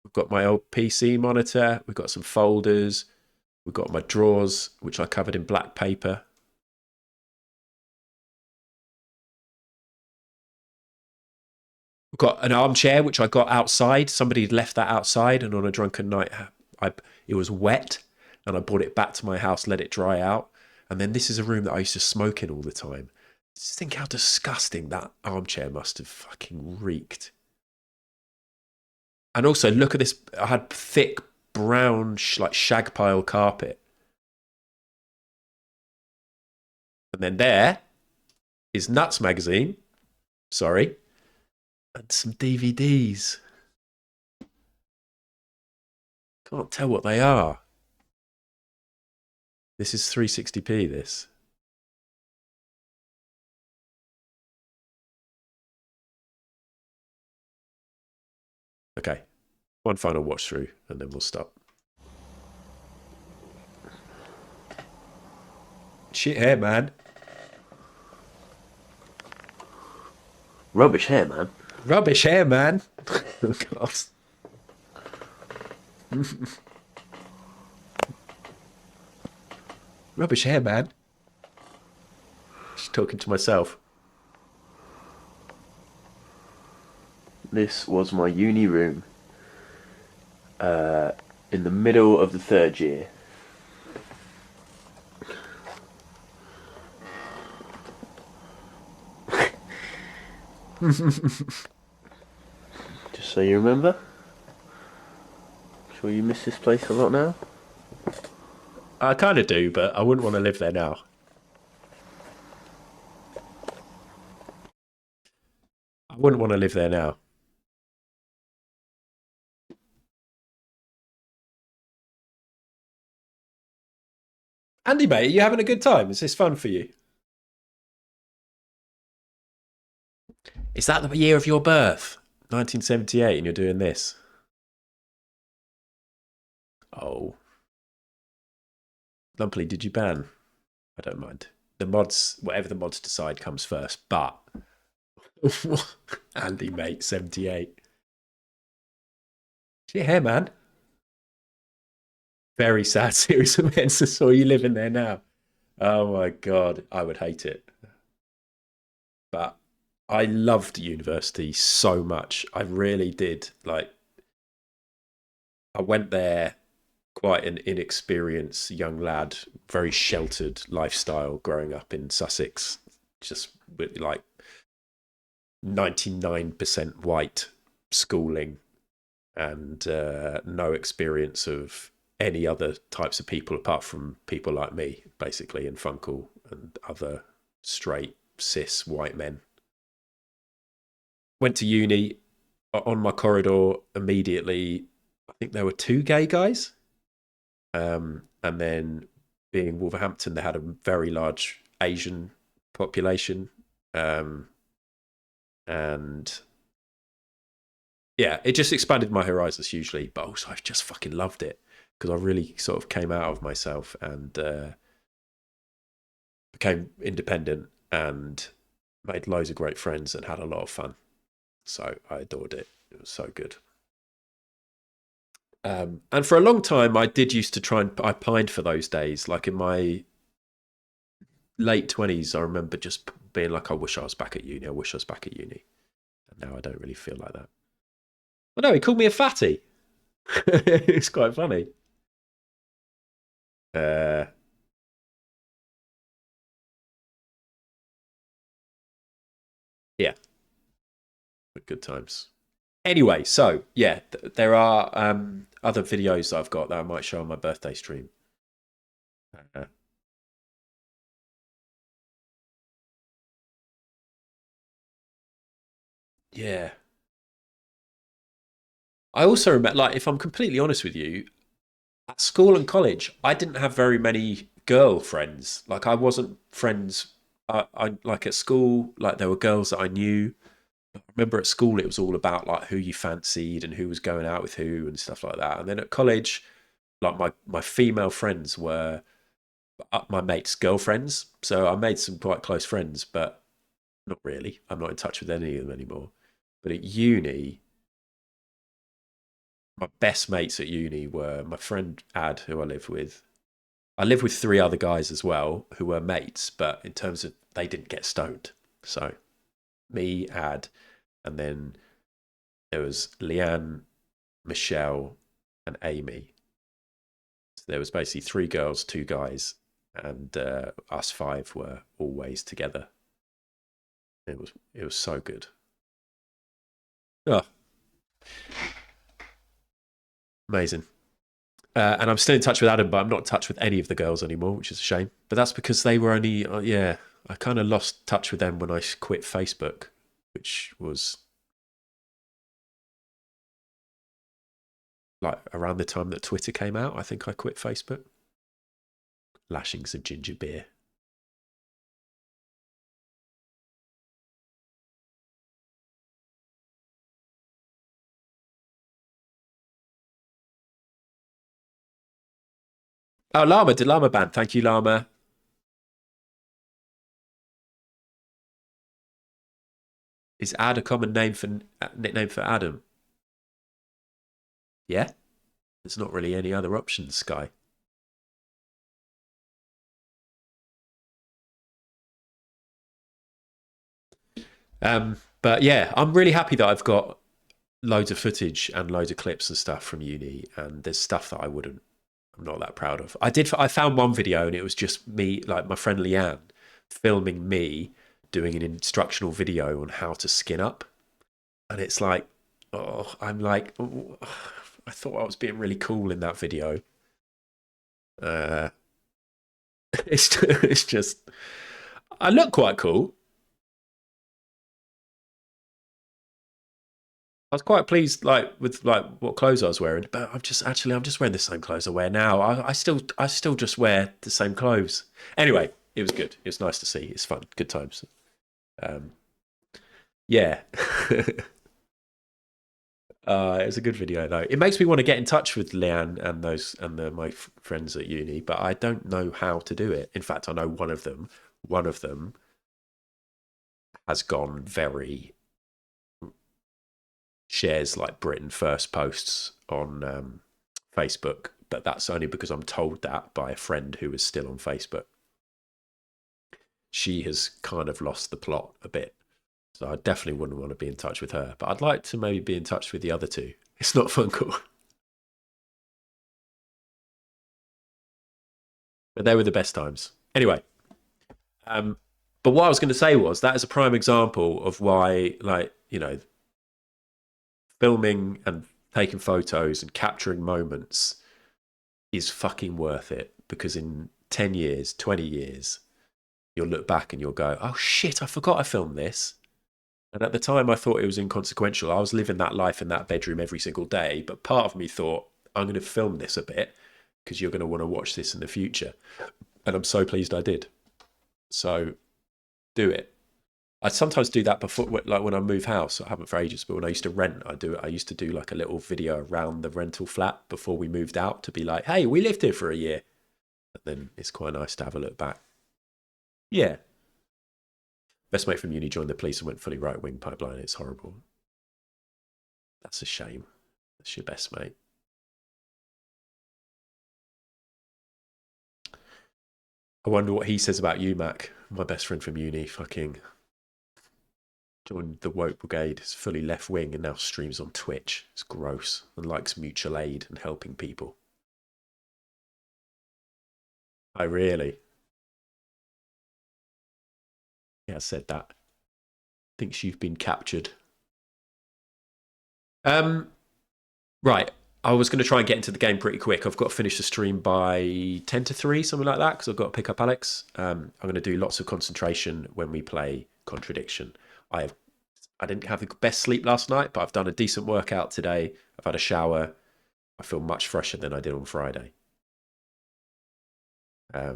We've got my old PC monitor. We've got some folders. We've got my drawers, which I covered in black paper. We've got an armchair, which I got outside. Somebody had left that outside, and on a drunken night, it was wet, and I brought it back to my house, let it dry out. And then this is a room that I used to smoke in all the time. Just think how disgusting that armchair must have fucking reeked. And also, look at this. I had thick, brown, like shag pile carpet. And then there is Nuts magazine. Sorry. And some DVDs. Can't tell what they are. This is 360p, this. Okay. One final watch through and then we'll stop. Shit hair, man. Rubbish hair, man. Rubbish hair, man. Oh, God. Rubbish hair, man. Just talking to myself. This was my uni room in the middle of the 3rd year. Just so you remember. Sure you miss this place a lot now? I kind of do, but I wouldn't want to live there now. I wouldn't want to live there now. Andy, mate, are you having a good time? Is this fun for you? Is that the year of your birth? 1978, and you're doing this? Oh. Lumpily, did you ban? I don't mind. The mods, whatever the mods decide comes first, but... Andy, mate, 78. Shit hair, man. Very sad series of events. I saw you living there now. Oh my God, I would hate it. But I loved university so much. I really did. Like, I went there quite an inexperienced young lad, very sheltered lifestyle growing up in Sussex, just with like 99% white schooling and no experience of any other types of people apart from people like me, basically, and Funkle and other straight cis white men. Went to uni. On my corridor immediately, I think there were 2 gay guys. And then being Wolverhampton, they had a very large Asian population. And yeah, it just expanded my horizons hugely, but also I just fucking loved it because I really sort of came out of myself and became independent and made loads of great friends and had a lot of fun. So I adored it. It was so good. And for a long time, I did used to try and I pined for those days. Like in my late 20s, I remember just being like, I wish I was back at uni. I wish I was back at uni. And now I don't really feel like that. Well, no, he called me a fatty. It's quite funny. Yeah. But good times. Anyway, so yeah, there are other videos that I've got that I might show on my birthday stream. Yeah. I also remember, like, if I'm completely honest with you, at school and college, I didn't have very many girlfriends. Like, I wasn't friends. I like at school, like there were girls that I knew. I remember at school it was all about like who you fancied and who was going out with who and stuff like that. And then at college, like my female friends were my mates' girlfriends. So I made some quite close friends, but not really. I'm not in touch with any of them anymore. But at uni, my best mates at uni were my friend Ad, who I lived with. I lived with 3 other guys as well who were mates, but in terms of they didn't get stoned. So me, Ad, and then there was Leanne, Michelle, and Amy. So there was basically 3 girls, 2 guys, and us 5 were always together. It was so good. Oh, amazing. And I'm still in touch with Adam, but I'm not in touch with any of the girls anymore, which is a shame. But that's because they were only, I kind of lost touch with them when I quit Facebook, which was like around the time that Twitter came out. I think I quit Facebook. Lashings of ginger beer. Oh, Llama, did Llama ban? Thank you, Llama. Is Ad a common nickname for Adam? Yeah. There's not really any other options, Sky. But yeah, I'm really happy that I've got loads of footage and loads of clips and stuff from uni, and there's stuff that I'm not that proud of. I found one video and it was just me, like my friend Leanne, filming me doing an instructional video on how to skin up. And it's like, I'm like, I thought I was being really cool in that video. It's just, I look quite cool. I was quite pleased, like with like what clothes I was wearing, but I'm just wearing the same clothes I wear now. I still just wear the same clothes. Anyway, it was good. It was nice to see. It's fun, good times. Yeah. It was a good video though. It makes me want to get in touch with Leanne and my friends at uni, but I don't know how to do it. In fact, I know one of them has gone very shares like Britain First posts on Facebook, but that's only because I'm told that by a friend who is still on Facebook. She has kind of lost the plot a bit. So I definitely wouldn't want to be in touch with her. But I'd like to maybe be in touch with the other 2. It's not Funko. But they were the best times. Anyway. But what I was going to say was that is a prime example of why, like, you know, filming and taking photos and capturing moments is fucking worth it. Because in 10 years, 20 years, You'll look back and you'll go, oh shit, I forgot I filmed this. And at the time I thought it was inconsequential. I was living that life in that bedroom every single day. But part of me thought, I'm going to film this a bit because you're going to want to watch this in the future. And I'm so pleased I did. So do it. I sometimes do that before, like when I move house. I haven't for ages, but when I used to rent, I do it. I used to do like a little video around the rental flat before we moved out to be like, hey, we lived here for a year. And then it's quite nice to have a look back. Yeah. Best mate from uni joined the police and went fully right-wing pipeline. It's horrible. That's a shame. That's your best mate. I wonder what he says about you, Mac. My best friend from uni fucking joined the woke brigade. Is fully left-wing and now streams on Twitch. It's gross and likes mutual aid and helping people. I really... Yeah, I said that. Thinks you've been captured. Right. I was going to try and get into the game pretty quick. I've got to finish the stream by 10 to 3, something like that, because I've got to pick up Alex. I'm going to do lots of concentration when we play Contradiction. I didn't have the best sleep last night, but I've done a decent workout today. I've had a shower. I feel much fresher than I did on Friday. I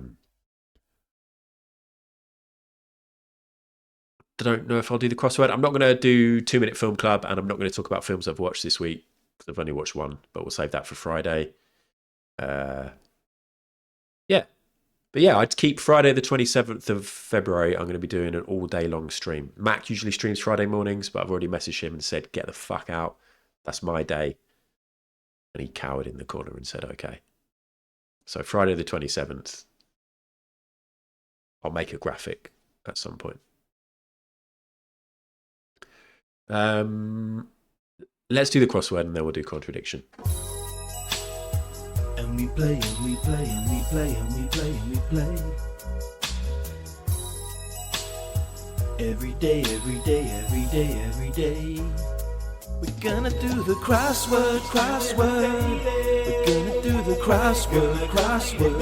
don't know if I'll do the crossword. I'm not going to do 2-minute film club, and I'm not going to talk about films I've watched this week because I've only watched one, but we'll save that for Friday. Yeah. But yeah, I'd keep Friday the 27th of February. I'm going to be doing an all-day long stream. Mac usually streams Friday mornings, but I've already messaged him and said, get the fuck out. That's my day. And he cowered in the corner and said, okay. So Friday the 27th, I'll make a graphic at some point. Let's do the crossword and then we'll do contradiction. And we play and we play and we play and we play and we play. Every day, every day, every day, every day. We're gonna do the crossword, crossword. We're gonna do the crossword, crossword.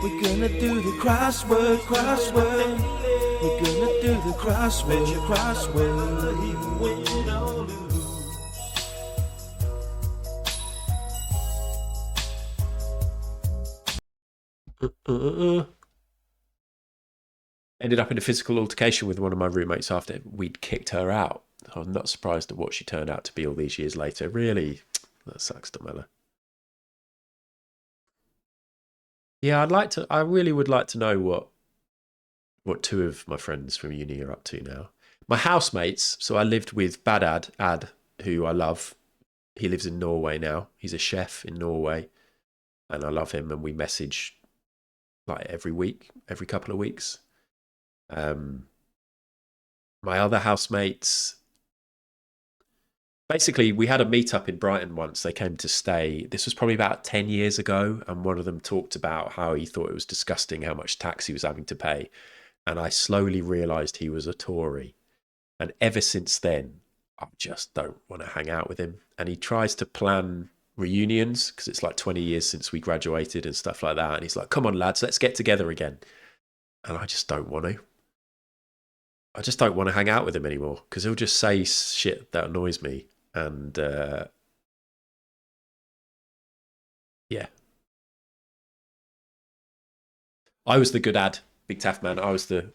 We're gonna do the crossword, crossword. We're gonna do the crossword, crossword. Win or lose. Ended up in a physical altercation with one of my roommates after we'd kicked her out. I'm not surprised at what she turned out to be all these years later. Really, that sucks, Domella. Yeah, I really would like to know what two of my friends from uni are up to now. My housemates, so I lived with Bad Ad, who I love. He lives in Norway now. He's a chef in Norway, and I love him, and we message like every week, every couple of weeks. My other housemates, basically, we had a meetup in Brighton once. They came to stay. This was probably about 10 years ago, and one of them talked about how he thought it was disgusting how much tax he was having to pay. And I slowly realised he was a Tory. And ever since then, I just don't want to hang out with him. And he tries to plan reunions because it's like 20 years since we graduated and stuff like that. And he's like, come on, lads, let's get together again. And I just don't want to. I just don't want to hang out with him anymore because he'll just say shit that annoys me. And yeah. I was the good ad. Big Taff man, I was the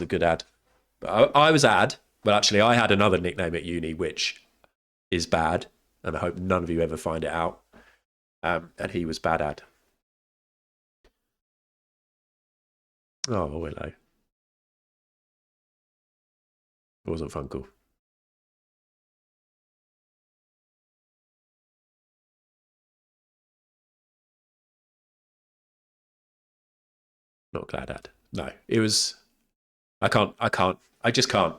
good ad. I was ad, but actually I had another nickname at uni which is bad, and I hope none of you ever find it out. And he was Bad Ad. Oh, hello. It wasn't Funkle. Not Glad Ad. No, it was... I just can't.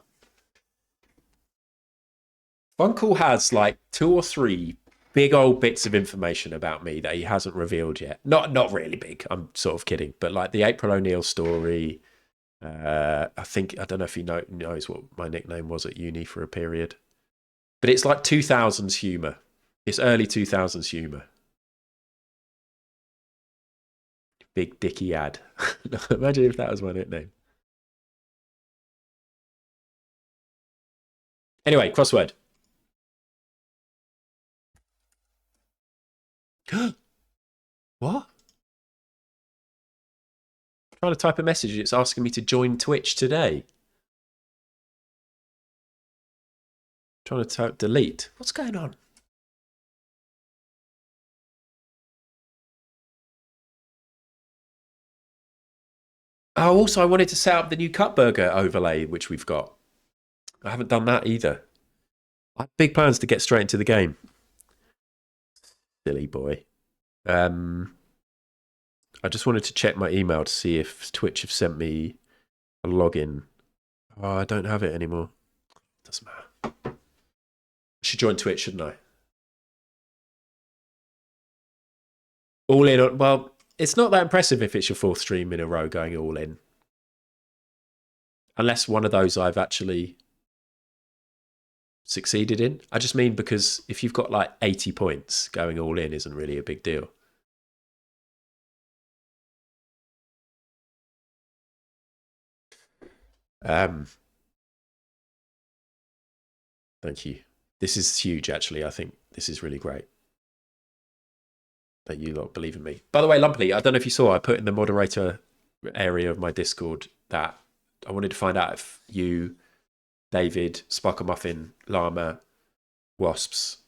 Funkle has like 2 or 3 big old bits of information about me that he hasn't revealed yet. Not really big. I'm sort of kidding. But like the April O'Neil story. I don't know if he knows what my nickname was at uni for a period. But it's like 2000s humour. It's early 2000s humour. Big Dicky Ad. Imagine if that was my nickname. Anyway, crossword. What? I'm trying to type a message. It's asking me to join Twitch today. Trying to type delete. What's going on? Oh, also, I wanted to set up the new cut burger overlay, which we've got. I haven't done that either. I have big plans to get straight into the game. Silly boy. I just wanted to check my email to see if Twitch have sent me a login. Oh, I don't have it anymore. Doesn't matter. I should join Twitch, shouldn't I? All in on, well, it's not that impressive if it's your 4th stream in a row going all in. Unless one of those I've actually succeeded in. I just mean because if you've got like 80 points, going all in isn't really a big deal. Thank you. This is huge, actually. I think this is really great that you lot believe in me. By the way, Lumpy, I don't know if you saw, I put in the moderator area of my Discord that I wanted to find out if you, David, Sparkle Muffin, Llama, Wasps,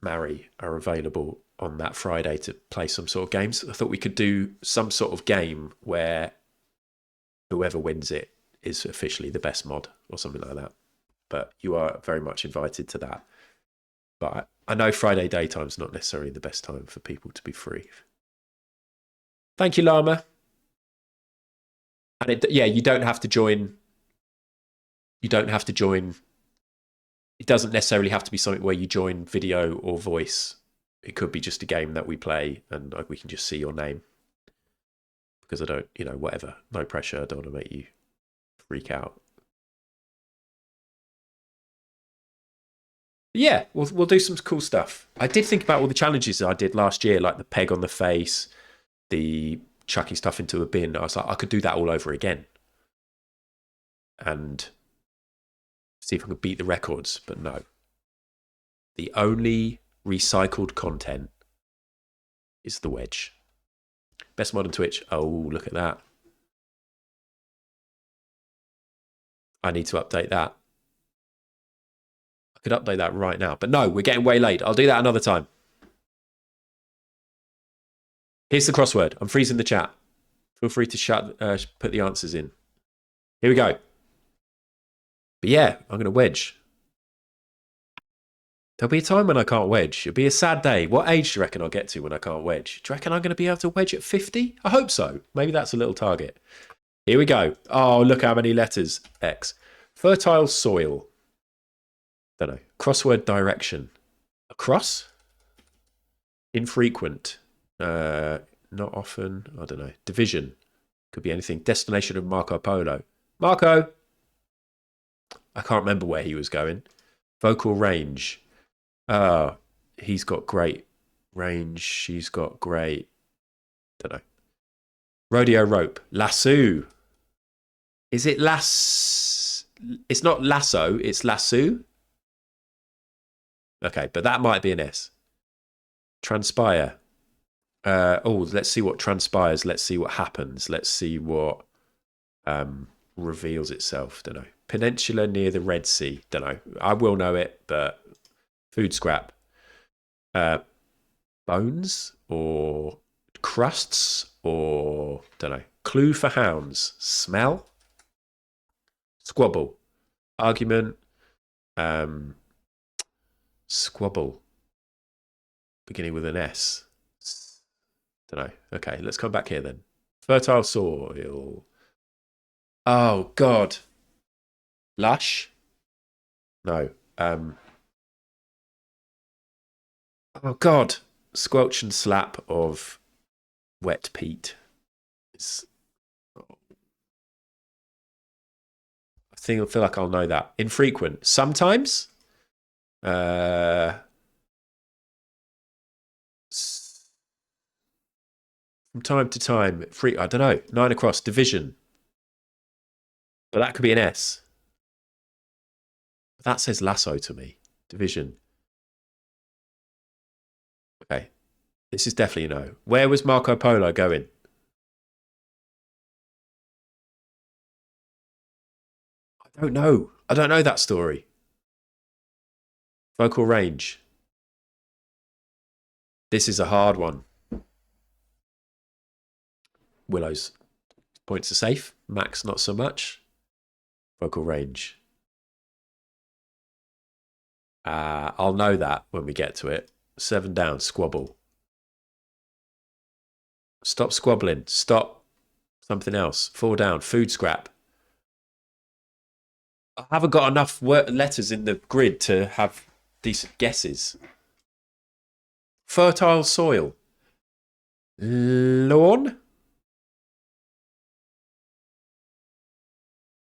Mary are available on that Friday to play some sort of games. I thought we could do some sort of game where whoever wins it is officially the best mod or something like that. But you are very much invited to that. But I know Friday daytime's not necessarily the best time for people to be free. Thank you, Llama. And yeah, you don't have to join. You don't have to join. It doesn't necessarily have to be something where you join video or voice. It could be just a game that we play and we can just see your name. Because I don't, whatever. No pressure. I don't want to make you freak out. Yeah, we'll do some cool stuff. I did think about all the challenges I did last year, like the peg on the face, the chucking stuff into a bin. I was like, I could do that all over again. And see if I could beat the records, but no. The only recycled content is the wedge. Best mod on Twitch. Oh, look at that. I need to update that. I could update that right now. But no, we're getting way late. I'll do that another time. Here's the crossword. I'm freezing the chat. Feel free to put the answers in. Here we go. But yeah, I'm going to wedge. There'll be a time when I can't wedge. It'll be a sad day. What age do you reckon I'll get to when I can't wedge? Do you reckon I'm going to be able to wedge at 50? I hope so. Maybe that's a little target. Here we go. Oh, look how many letters. X. Fertile soil. Don't know. Crossword direction. Across? Infrequent. Not often. I don't know. Division. Could be anything. Destination of Marco Polo. Marco! I can't remember where he was going. Vocal range. He's got great range. She's got great. Don't know. Rodeo rope. Lasso. Is it It's not lasso. It's lasso. Okay, but that might be an S. Transpire. Let's see what transpires. Let's see what happens. Let's see what reveals itself. Don't know. Peninsula near the Red Sea. Don't know. I will know it, but food scrap. Bones or crusts or don't know. Clue for hounds. Smell. Squabble. Argument. Squabble. Beginning with an S. Don't know. Okay, let's come back here then. Fertile soil. Oh, God. Lush? No. Oh, God. Squelch and slap of wet peat. I feel like I'll know that. Infrequent. Sometimes. From time to time. I don't know. 9 across. Division. But that could be an S. That says lasso to me. Division. Okay. This is definitely a no. Where was Marco Polo going? I don't know. I don't know that story. Vocal range. This is a hard one. Willow's points are safe. Max, not so much. Vocal range. I'll know that when we get to it. 7 down, squabble. Stop squabbling. Stop something else. 4 down, food scrap. I haven't got enough letters in the grid to have decent guesses. Fertile soil. Lawn?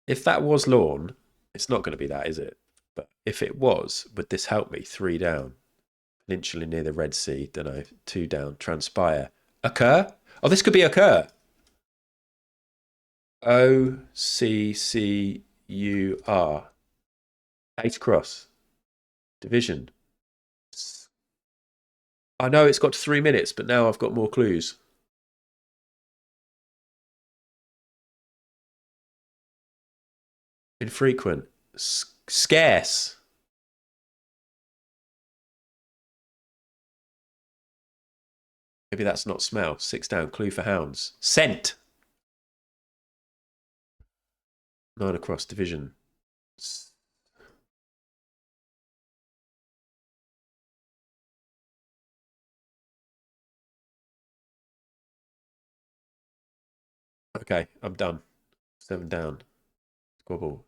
If that was lawn, it's not going to be that, is it? But if it was, would this help me? 3 down. Peninsula near the Red Sea. Don't know. 2 down. Transpire. Occur? Oh, this could be occur. OCCUR. 8 cross. Division. I know it's got 3 minutes, but now I've got more clues. Infrequent. Scarce. Maybe that's not smell. 6 down. Clue for hounds. Scent. 9 across. Division. Okay, I'm done. 7 down. Squabble.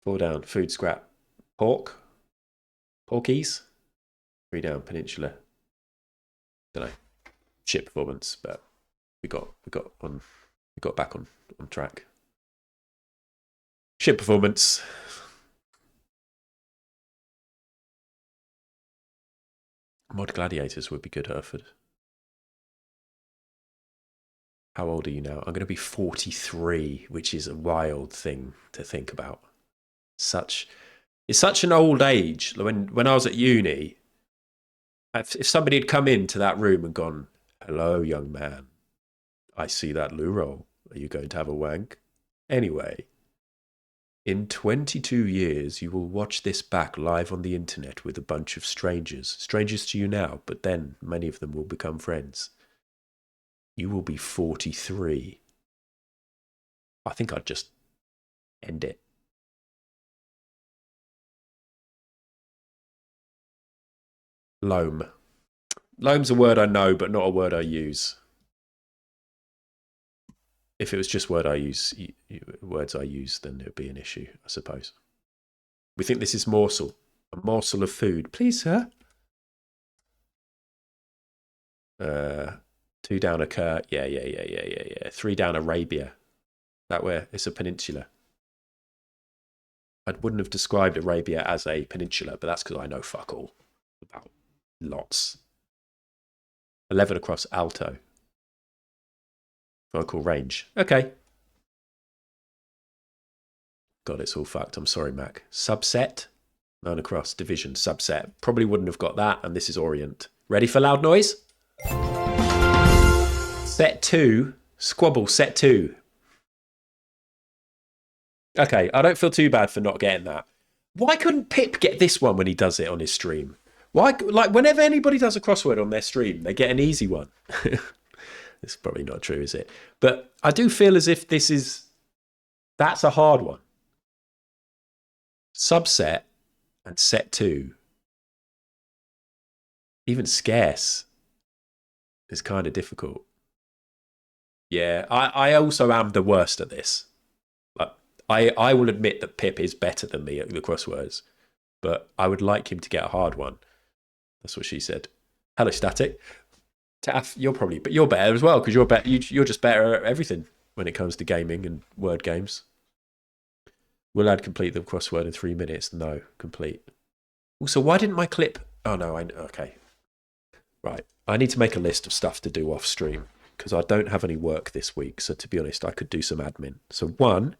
4 down. Food scrap. Pork. Porkies. 3 down. Peninsula. Don't know. Shit performance, but we got back on track. Shit performance. Mod Gladiators would be good, Hereford. How old are you now? I'm going to be 43, which is a wild thing to think about. It's such an old age. When I was at uni, if somebody had come into that room and gone, "Hello, young man, I see that loo roll. Are you going to have a wank? Anyway, in 22 years, you will watch this back live on the internet with a bunch of strangers. Strangers to you now, but then many of them will become friends. You will be 43. I think I'd just end it. Loam. Loam's a word I know, but not a word I use. If it was just words I use, then it would be an issue, I suppose. We think this is morsel. A morsel of food. Please, sir. 2 down occur. Yeah. 3 down Arabia. That where it's a peninsula. I wouldn't have described Arabia as a peninsula, but that's because I know fuck all about lots. 11 across alto. Vocal range. Okay. God, it's all fucked. I'm sorry, Mac. Subset. 9 across. Division. Subset. Probably wouldn't have got that, and this is Orient. Ready for loud noise? Set 2. Squabble. Set 2. Okay, I don't feel too bad for not getting that. Why couldn't Pip get this one when he does it on his stream? Why, like, whenever anybody does a crossword on their stream, they get an easy one. It's probably not true, is it? But I do feel as if that's a hard one. Subset and set 2. Even scarce is kind of difficult. Yeah, I also am the worst at this. I will admit that Pip is better than me at the crosswords, but I would like him to get a hard one. That's what she said. Hello, Static. Taff, you're better as well because you're just better at everything when it comes to gaming and word games. Will I'd complete the crossword in 3 minutes? No, complete. Also, why didn't my clip? Oh no, okay. Right, I need to make a list of stuff to do off stream. because I don't have any work this week. So to be honest, I could do some admin. So 1,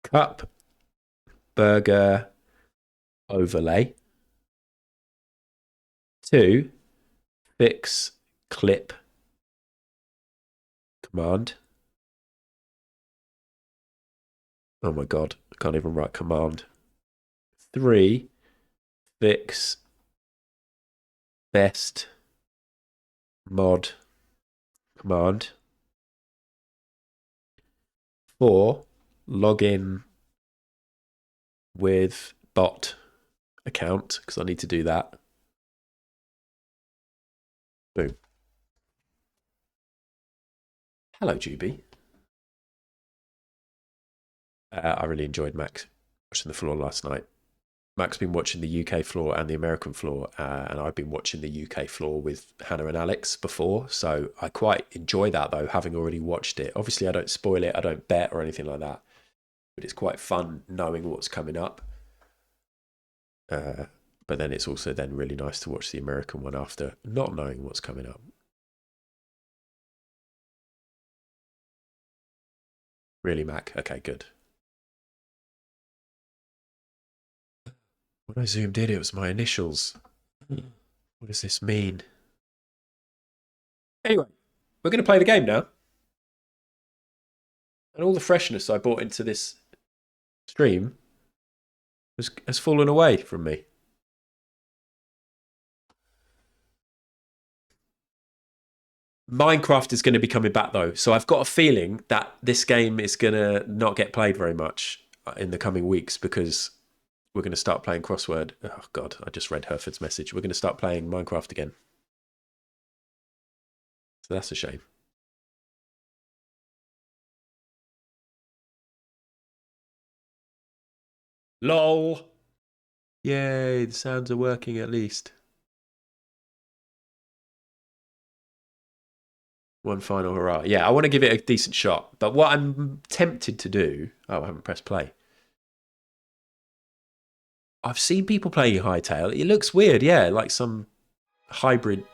cup, burger, overlay. 2, fix, clip, command. Oh my God, I can't even write command. 3, fix, best, mod, command. 4, login with bot account, because I need to do that. Boom. Hello, Juby. I really enjoyed Max watching the floor last night. Mac's been watching the UK floor and the American floor, and I've been watching the UK floor with Hannah and Alex before, so I quite enjoy that, though, having already watched it. Obviously, I don't spoil it, I don't bet or anything like that, but it's quite fun knowing what's coming up. But then it's also then really nice to watch the American one after not knowing what's coming up. Really, Mac? Okay, good. When I zoomed in, it was my initials. What does this mean? Anyway, we're going to play the game now. And all the freshness I brought into this stream has fallen away from me. Minecraft is going to be coming back, though. So I've got a feeling that this game is going to not get played very much in the coming weeks because we're going to start playing crossword. Oh, God, I just read Herford's message. We're going to start playing Minecraft again. So that's a shame. LOL. Yay, the sounds are working at least. One final hurrah. Yeah, I want to give it a decent shot. But what I'm tempted to do... Oh, I haven't pressed play. I've seen people playing Hightail. It looks weird, yeah, like some hybrid...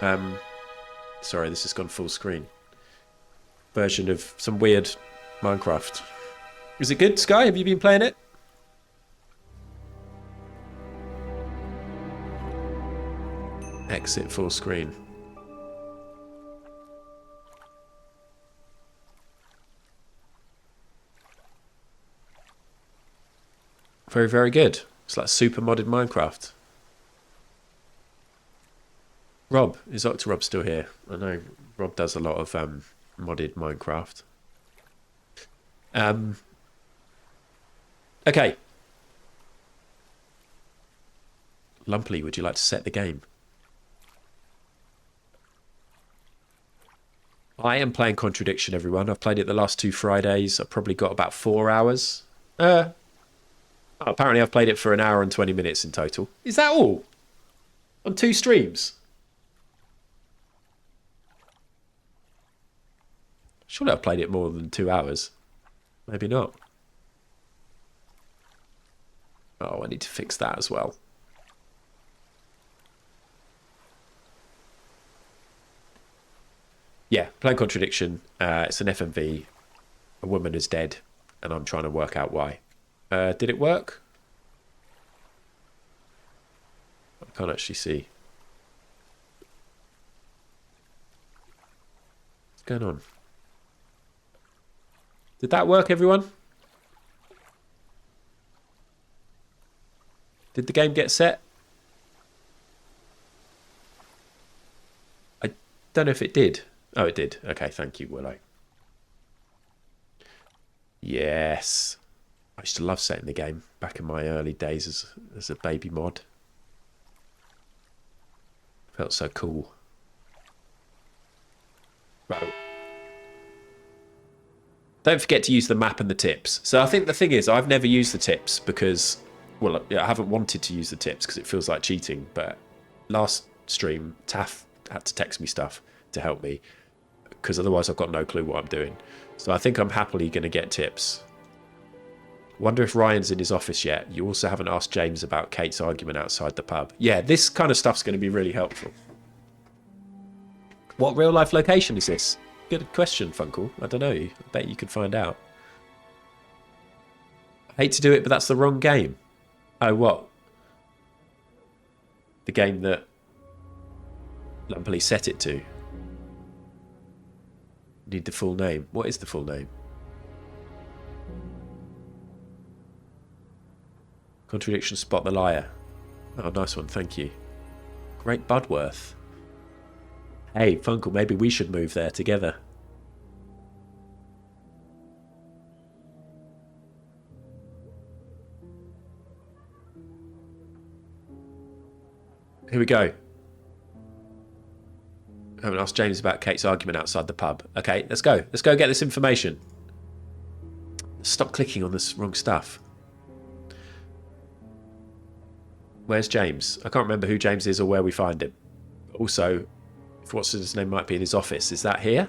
sorry, this has gone full screen. Version of some weird Minecraft. Is it good, Sky? Have you been playing it? Exit full screen. Very, very good. It's like super modded Minecraft. Rob, is Octorob still here? I know Rob does a lot of modded Minecraft. Okay. Lumpley, would you like to set the game? I am playing Contradiction, everyone. I've played it the last 2 Fridays. I've probably got about 4 hours. Apparently I've played it for 1 hour and 20 minutes in total. Is that all? On 2 streams? Surely I've played it more than 2 hours. Maybe not. Oh, I need to fix that as well. Yeah, playing Contradiction. It's an FMV. A woman is dead, and I'm trying to work out why. Did it work? I can't actually see. What's going on? Did that work, everyone? Did the game get set? I don't know if it did. Oh, it did. Okay, thank you, Willow. Yes. I used to love setting the game back in my early days as a baby mod. Felt so cool. Right. Don't forget to use the map and the tips. So I think the thing is, I've never used the tips because, well, I haven't wanted to use the tips because it feels like cheating. But last stream, Taff had to text me stuff to help me because otherwise I've got no clue what I'm doing. So I think I'm happily going to get tips. Wonder if Ryan's in his office yet. You also haven't asked James about Kate's argument outside the pub. Yeah, this kind of stuff's going to be really helpful. What real life location is this? Good question, Funkle. I don't know. I bet you could find out. I hate to do it, but that's the wrong game. Oh, what? The game that Lumpily set it to. Need the full name. What is the full name? Contradiction, spot the liar. Oh, nice one. Thank you. Great Budworth. Hey, Funkle, maybe we should move there together. Here we go. I haven't asked James about Kate's argument outside the pub. Okay, let's go. Let's go get this information. Stop clicking on this wrong stuff. Where's James? I can't remember who James is or where we find him. Also, if what's his name might be in his office. Is that here?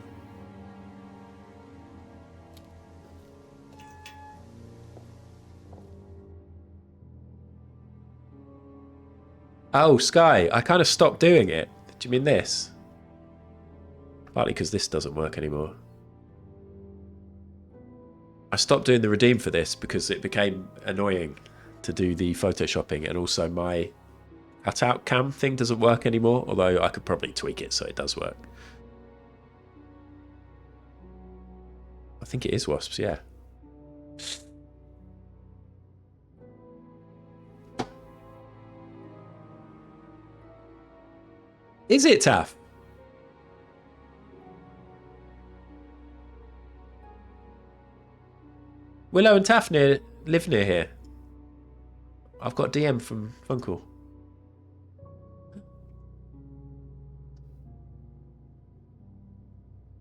Oh, Sky. I kind of stopped doing it. Do you mean this? Partly because this doesn't work anymore. I stopped doing the redeem for this because it became annoying to do the photoshopping, and also my cutout cam thing doesn't work anymore, although I could probably tweak it so it does work. I think it is Wasps, yeah. Is it, Taff? Willow and Taff live near here. I've got DM from Funkle.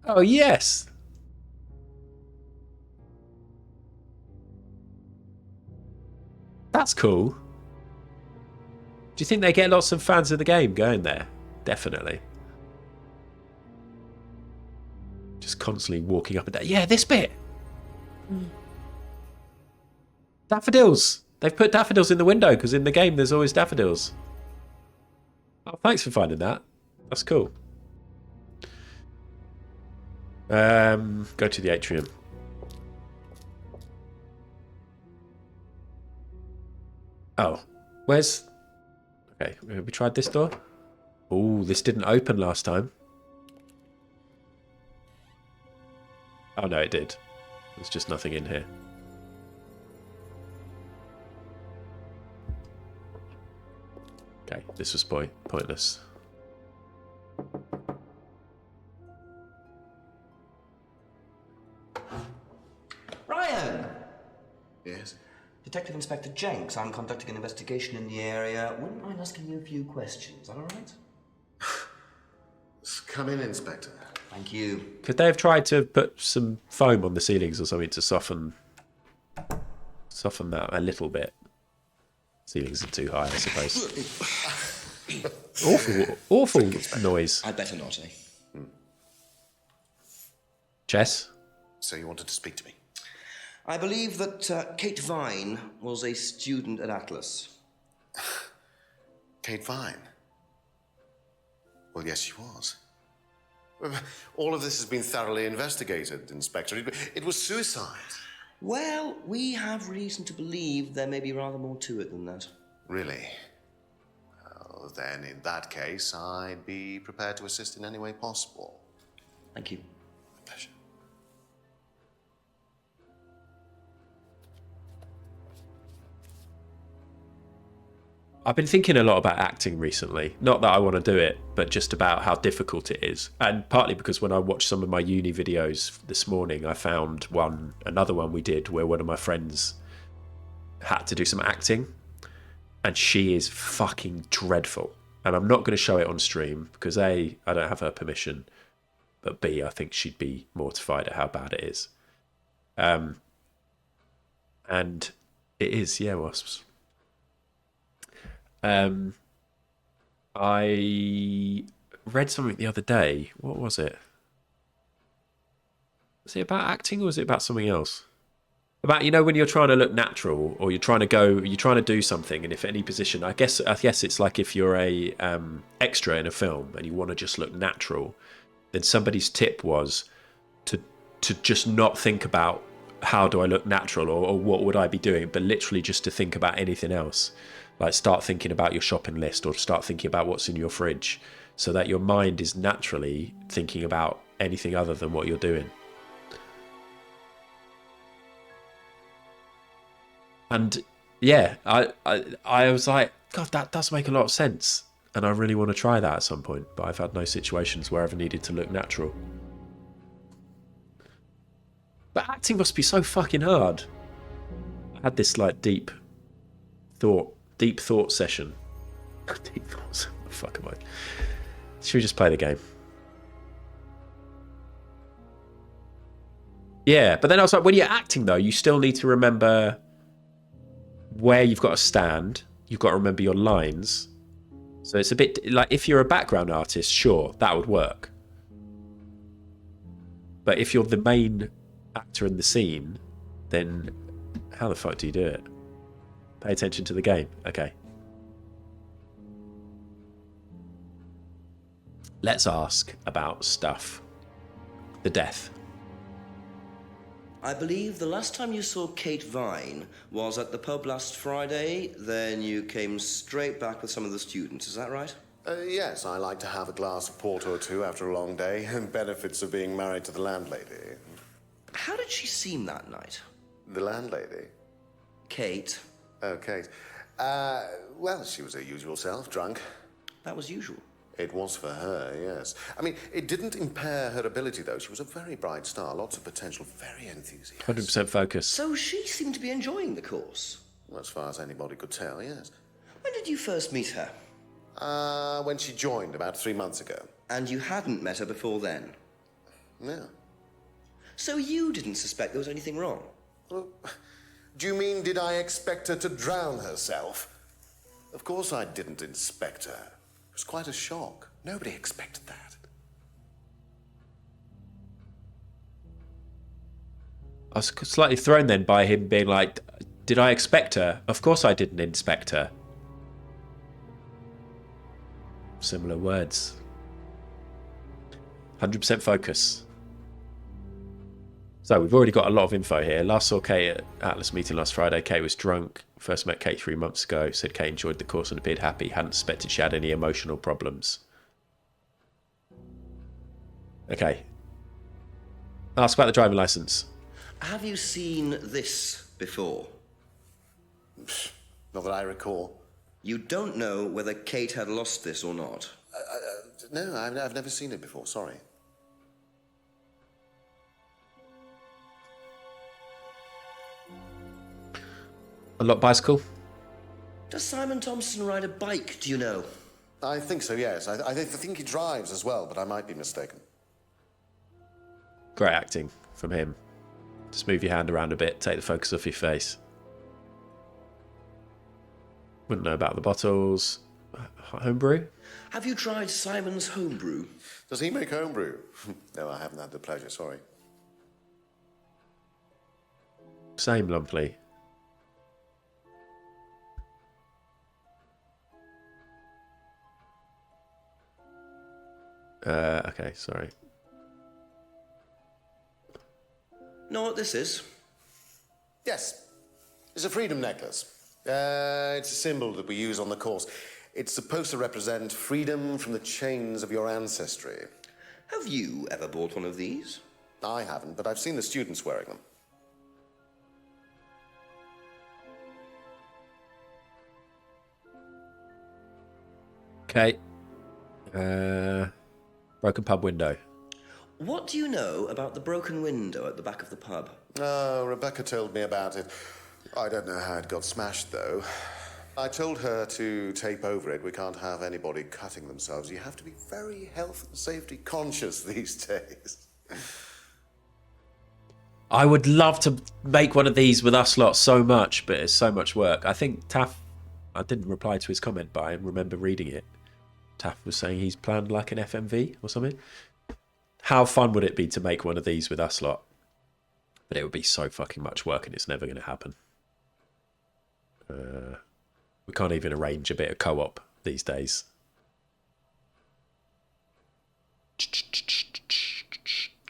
Oh, yes. That's cool. Do you think they get lots of fans of the game going there? Definitely. Just constantly walking up and down. Yeah, this bit. Daffodils. They've put daffodils in the window because in the game there's always daffodils. Oh, thanks for finding that. That's cool. Go to the atrium. Oh, where's... Okay, have we tried this door? Oh, this didn't open last time. Oh no, it did. There's just nothing in here. Okay, this was pointless. Ryan! Yes? Detective Inspector Jenks. I'm conducting an investigation in the area. Wouldn't mind asking you a few questions, all right? Come in, Inspector. Thank you. Could they have tried to put some foam on the ceilings or something to soften that a little bit? Ceilings are too high, I suppose. awful noise. I'd better not, eh? Chess? So you wanted to speak to me? I believe that Kate Vine was a student at Atlas. Kate Vine? Well, yes, she was. All of this has been thoroughly investigated, Inspector. It was suicide. Well, we have reason to believe there may be rather more to it than that. Really? Well, then, in that case, I'd be prepared to assist in any way possible. Thank you. My pleasure. I've been thinking a lot about acting recently. Not that I want to do it, but just about how difficult it is. And partly because when I watched some of my uni videos this morning, I found another one we did where one of my friends had to do some acting. And she is fucking dreadful. And I'm not going to show it on stream because A, I don't have her permission. But B, I think she'd be mortified at how bad it is. And it is, yeah, Wasps. I read something the other day. What was it? Was it about acting or was it about something else? About, you know, when you're trying to look natural or you're trying to do something, and if any position, I guess it's like if you're a extra in a film and you want to just look natural, then somebody's tip was to just not think about how do I look natural or what would I be doing, but literally just to think about anything else. Like start thinking about your shopping list or start thinking about what's in your fridge so that your mind is naturally thinking about anything other than what you're doing. And yeah, I was like, God, that does make a lot of sense. And I really want to try that at some point, but I've had no situations where I've needed to look natural. But acting must be so fucking hard. I had this like deep thought session. Deep thoughts. What the fuck am I? Should we just play the game? Yeah, but then I was like, when you're acting though, you still need to remember where you've got to stand. You've got to remember your lines. So it's a bit like if you're a background artist, sure, that would work. But if you're the main actor in the scene, then how the fuck do you do it? Pay attention to the game. Okay. Let's ask about stuff. The death. I believe the last time you saw Kate Vine was at the pub last Friday, then you came straight back with some of the students, is that right? Yes, I like to have a glass of port or two after a long day, and benefits of being married to the landlady. How did she seem that night? The landlady? Kate. Oh, Kate. Well, she was her usual self, drunk. That was usual. It was for her, yes. I mean, it didn't impair her ability, though. She was a very bright star, lots of potential, very enthusiastic. 100% focus. So she seemed to be enjoying the course? As far as anybody could tell, yes. When did you first meet her? When she joined, about 3 months ago. And you hadn't met her before then? No. So you didn't suspect there was anything wrong? Well, do you mean, did I expect her to drown herself? Of course I didn't inspect her. It was quite a shock. Nobody expected that. I was slightly thrown then by him being like, did I expect her? Of course I didn't inspect her. Similar words. 100% focus. So we've already got a lot of info here. Last saw Kate at Atlas meeting last Friday. Kate was drunk. First met Kate 3 months ago. Said Kate enjoyed the course and appeared happy. Hadn't suspected she had any emotional problems. Okay. Ask about the driving license. Have you seen this before? Not that I recall. You don't know whether Kate had lost this or not? No, I've never seen it before, sorry. A lot bicycle? Does Simon Thompson ride a bike, do you know? I think so, yes. I think he drives as well, but I might be mistaken. Great acting from him. Just move your hand around a bit, take the focus off your face. Wouldn't know about the bottles. Homebrew? Have you tried Simon's homebrew? Does he make homebrew? No, I haven't had the pleasure, sorry. Same, lovely. Okay, sorry. Know what this is? Yes. It's a freedom necklace. It's a symbol that we use on the course. It's supposed to represent freedom from the chains of your ancestry. Have you ever bought one of these? I haven't, but I've seen the students wearing them. Okay. Broken pub window. What do you know about the broken window at the back of the pub? Oh, Rebecca told me about it. I don't know how it got smashed, though. I told her to tape over it. We can't have anybody cutting themselves. You have to be very health and safety conscious these days. I would love to make one of these with us lot so much, but it's so much work. I think Taff, I didn't reply to his comment, but I remember reading it. Taff was saying he's planned like an FMV or something. How fun would it be to make one of these with us lot? But it would be so fucking much work and it's never going to happen. We can't even arrange a bit of co-op these days.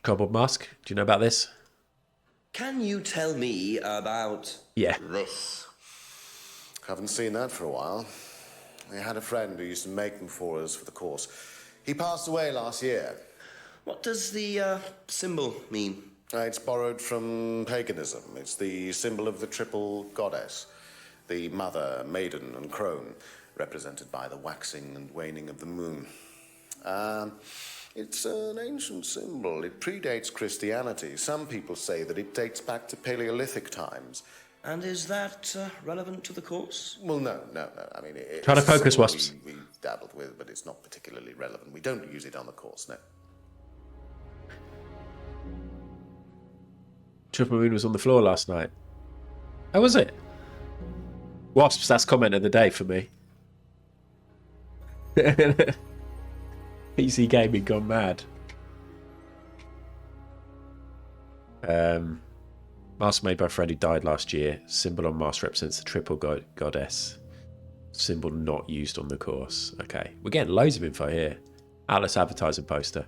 Cardboard mask. Do you know about this? Can you tell me about Yeah. this? Haven't seen that for a while. I had a friend who used to make them for us for the course. He passed away last year. What does the symbol mean? It's borrowed from paganism. It's the symbol of the triple goddess, the mother, maiden, and crone, represented by the waxing and waning of the moon. It's an ancient symbol. It predates Christianity. Some people say that it dates back to Paleolithic times. And is that relevant to the course? Well, no. I mean, it's Try to a focus, symbol Wasps. we've dabbled with, but it's not particularly relevant. We don't use it on the course, no. Triple Moon was on the floor last night. How was it? Wasps, that's comment of the day for me. PC gaming gone mad. Mask made by a friend who died last year. Symbol on mask represents the triple goddess. Symbol not used on the course. Okay, we're getting loads of info here. Atlas advertising poster.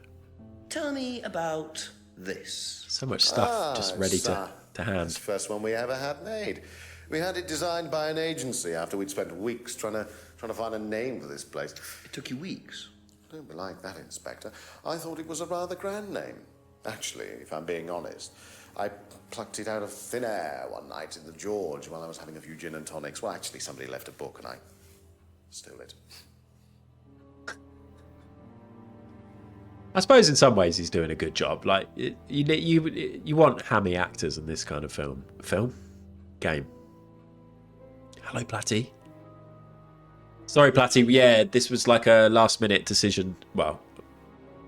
Tell me about this. So much stuff just ready to hand. It's the first one we ever had made. We had it designed by an agency after we'd spent weeks trying to find a name for this place. It took you weeks? Don't be like that, Inspector. I thought it was a rather grand name. Actually, if I'm being honest, I plucked it out of thin air one night in the George while I was having a few gin and tonics. Well, actually, somebody left a book and I stole it. I suppose in some ways he's doing a good job. Like you want hammy actors in this kind of game. Hello, Platty. Sorry, Platty. Yeah, this was like a last-minute decision. Well,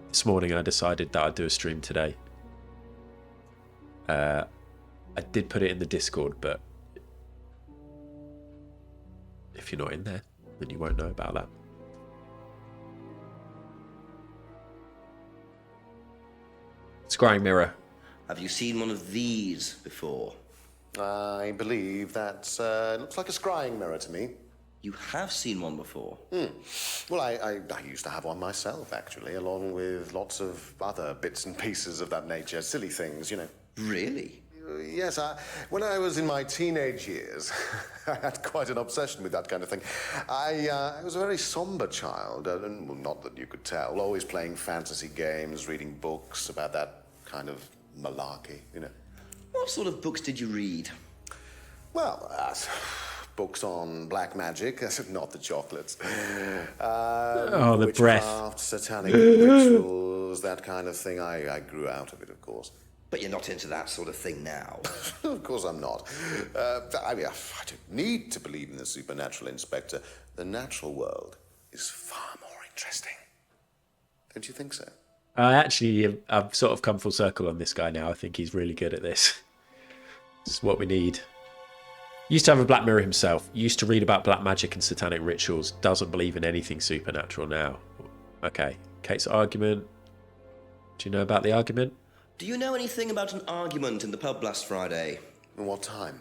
this morning I decided that I'd do a stream today. I did put it in the Discord, but if you're not in there, then you won't know about that. Scrying mirror. Have you seen one of these before? I believe that looks like a scrying mirror to me. You have seen one before? Well, I used to have one myself, actually, along with lots of other bits and pieces of that nature. Silly things, you know. Really? Yes, when I was in my teenage years, I had quite an obsession with that kind of thing. I was a very somber child, and well, not that you could tell, always playing fantasy games, reading books about that kind of malarkey, you know. What sort of books did you read? Well, books on black magic, not the chocolates. Oh, the breath. Witchcraft, satanic rituals, that kind of thing. I grew out of it, of course. But you're not into that sort of thing now. Of course I'm not. I mean, I don't need to believe in the supernatural, Inspector. The natural world is far more interesting. Don't you think so? I've sort of come full circle on this guy now. I think he's really good at this. This is what we need. Used to have a Black Mirror himself. Used to read about black magic and satanic rituals. Doesn't believe in anything supernatural now. Okay. Kate's argument. Do you know about the argument? Do you know anything about an argument in the pub last Friday? What time?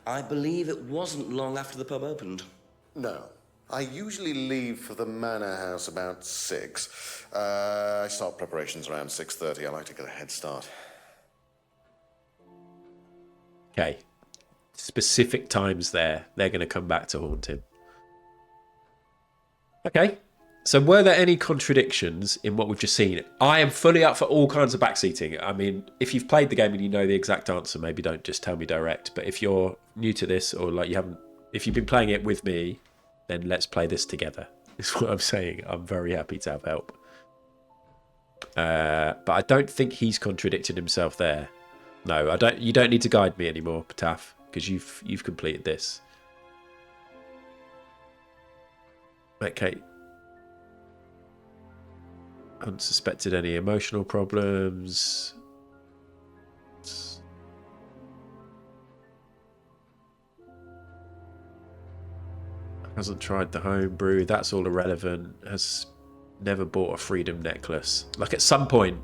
I believe it wasn't long after the pub opened. No. I usually leave for the manor house about 6. I start preparations around 6:30. I like to get a head start. Okay. Specific times there. They're going to come back to haunt him. Okay. So were there any contradictions in what we've just seen? I am fully up for all kinds of backseating. I mean, if you've played the game and you know the exact answer, maybe don't just tell me direct. But if you're new to this or like you haven't, if you've been playing it with me, then let's play this together. Is what I'm saying. I'm very happy to have help. But I don't think he's contradicted himself there. No, I don't. You don't need to guide me anymore, Pataf, because you've completed this. Okay. Unsuspected any emotional problems. Hasn't tried the home brew. That's all irrelevant. Has never bought a freedom necklace. Like at some point,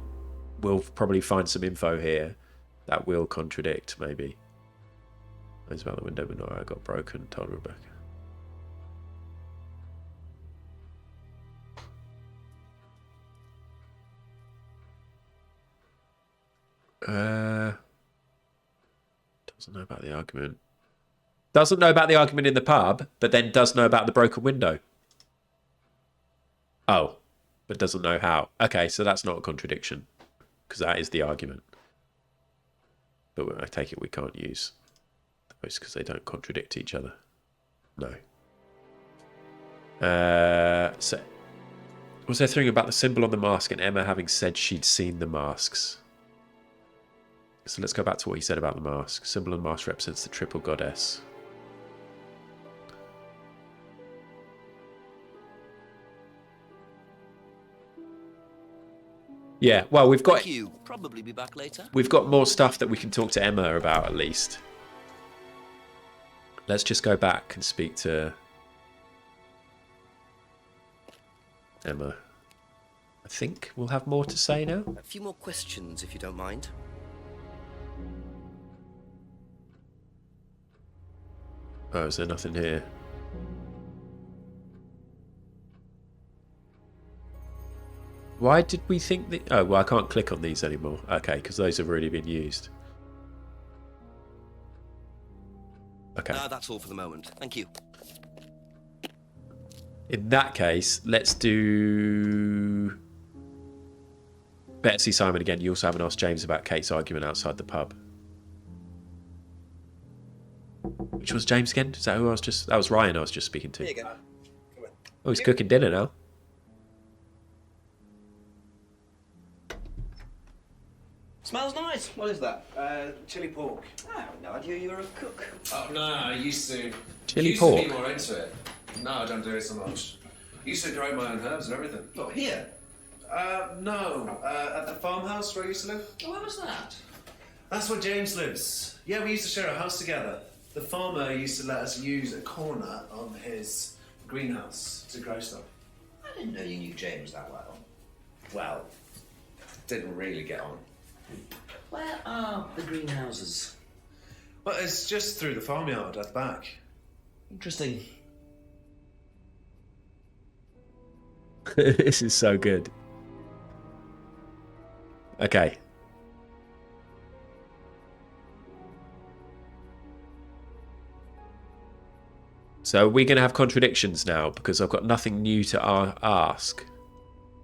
we'll probably find some info here that will contradict, maybe. Knows about the window, but no, I got broken, told Rebecca. Doesn't know about the argument. Doesn't know about the argument in the pub, but then does know about the broken window. Oh, but doesn't know how. Okay, so that's not a contradiction, because that is the argument. But I take it we can't use those because they don't contradict each other. No. So, was there something about the symbol on the mask and Emma having said she'd seen the masks? So let's go back to what he said about the mask. Symbol on the mask represents the triple goddess. Yeah, well, we've got. Thank you. Probably be back later. We've got more stuff that we can talk to Emma about, at least. Let's just go back and speak to Emma. I think we'll have more to say now. A few more questions, if you don't mind. Oh, is there nothing here? Why did we think that... Oh, well, I can't click on these anymore. Okay, because those have already been used. Okay. That's all for the moment. Thank you. In that case, let's do... Better see Simon again. You also haven't asked James about Kate's argument outside the pub. Which was James again? Is that who I was just... That was Ryan I was just speaking to. Here you go. Oh, he's cooking dinner now. Smells nice. What is that? Chili pork. I have no idea you were a cook. Oh, no, I used to. Chili used pork? to be more into it. No, I don't do it so much. Used to grow my own herbs and everything. Not here. No. At the farmhouse where I used to live. Oh, where was that? That's where James lives. Yeah, we used to share a house together. The farmer used to let us use a corner of his greenhouse to grow stuff. I didn't know you knew James that well. Well, didn't really get on. Where are the greenhouses? Well, it's just through the farmyard at the back. Interesting. This is so good. Okay. So we're going to have contradictions now because I've got nothing new to ask.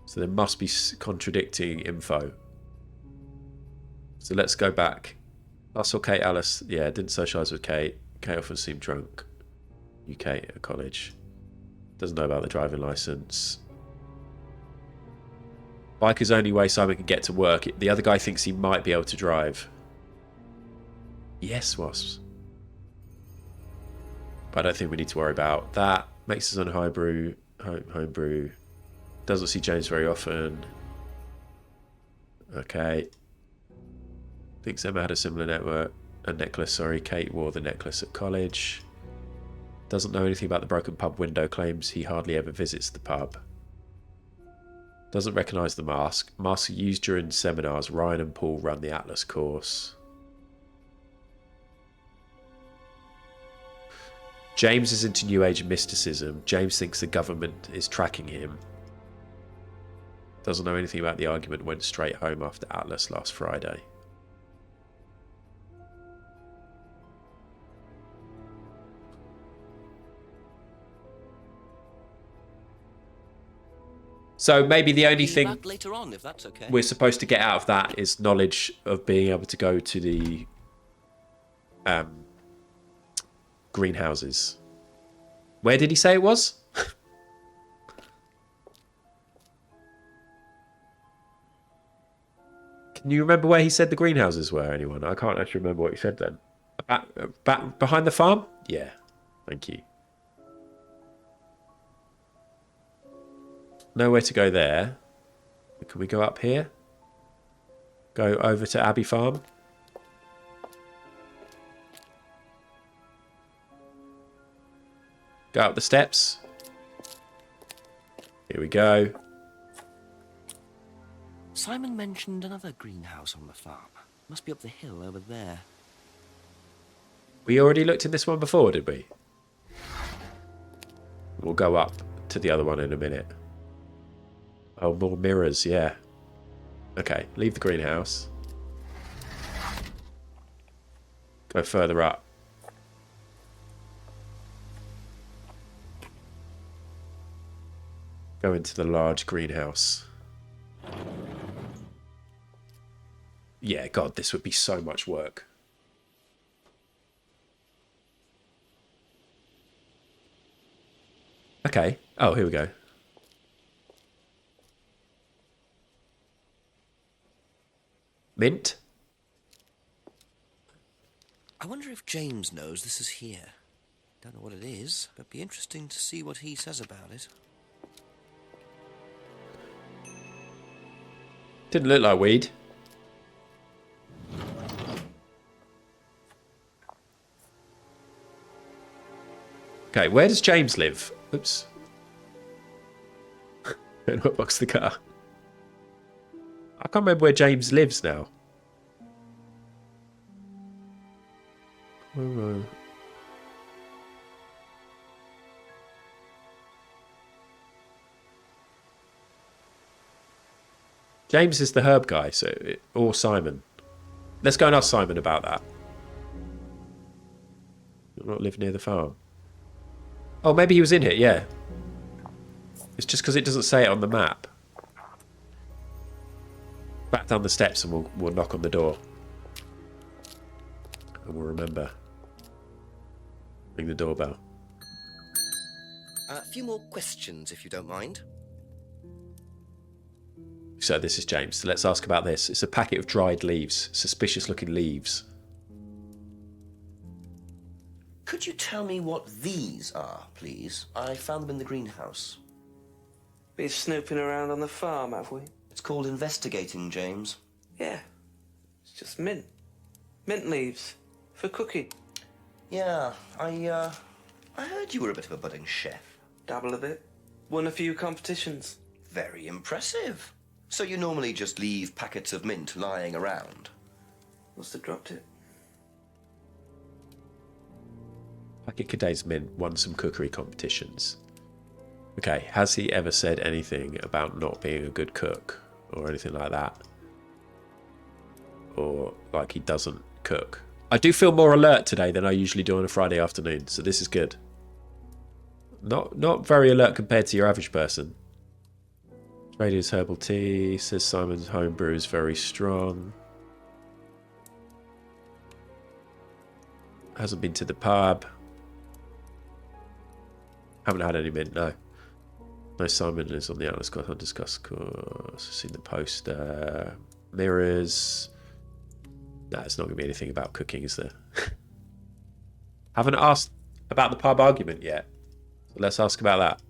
So there must be contradicting info. So let's go back. I saw Kate Alice. Yeah, didn't socialise with Kate. Kate often seemed drunk. UK at college. Doesn't know about the driving licence. Bike is the only way Simon can get to work. The other guy thinks he might be able to drive. Yes, Wasps. But I don't think we need to worry about that. Makes his own homebrew. Doesn't see James very often. Okay. Thinks Emma had a similar necklace. Sorry, Kate wore the necklace at college. Doesn't know anything about the broken pub window. Claims he hardly ever visits the pub. Doesn't recognise the mask. Masks are used during seminars. Ryan and Paul run the Atlas course. James is into New Age mysticism. James thinks the government is tracking him. Doesn't know anything about the argument. Went straight home after Atlas last Friday. So maybe the only thing later on, if that's okay. We're supposed to get out of that is knowledge of being able to go to the greenhouses. Where did he say it was? Can you remember where he said the greenhouses were, anyone? I can't actually remember what he said then. Back behind the farm? Yeah, thank you. Nowhere to go there. Can we go up here? Go over to Abbey Farm? Go up the steps. Here we go. Simon mentioned another greenhouse on the farm. Must be up the hill over there. We already looked in this one before, did we? We'll go up to the other one in a minute. Oh, more mirrors, yeah. Okay, leave the greenhouse. Go further up. Go into the large greenhouse. Yeah, God, this would be so much work. Okay. Oh, here we go. Mint? I wonder if James knows this is here. Don't know what it is, but be interesting to see what he says about it. Didn't look like weed. Okay, where does James live? Oops. Don't box the car. I can't remember where James lives now. James is the herb guy, so or Simon. Let's go and ask Simon about that. Not live near the farm. Oh, maybe he was in here, yeah. It's just because it doesn't say it on the map. Back down the steps and we'll knock on the door. And we'll remember. Ring the doorbell. A few more questions, if you don't mind. So this is James. So let's ask about this. It's a packet of dried leaves. Suspicious looking leaves. Could you tell me what these are, please? I found them in the greenhouse. Been snooping around on the farm, have we? It's called investigating, James. Yeah. It's just mint. Mint leaves. For cooking. Yeah, I heard you were a bit of a budding chef. Dabble a bit. Won a few competitions. Very impressive. So you normally just leave packets of mint lying around? Must have dropped it. Packet contains mint, won some cookery competitions. Okay, has he ever said anything about not being a good cook or anything like that? Or like he doesn't cook? I do feel more alert today than I usually do on a Friday afternoon, so this is good. Not very alert compared to your average person. Radio's herbal tea, says Simon's homebrew is very strong. Hasn't been to the pub. Haven't had any mint, no. No, Simon lives on the outlet, got undiscussed course. Seen the poster. Mirrors. No, it's not going to be anything about cooking, is there? Haven't asked about the pub argument yet. So let's ask about that.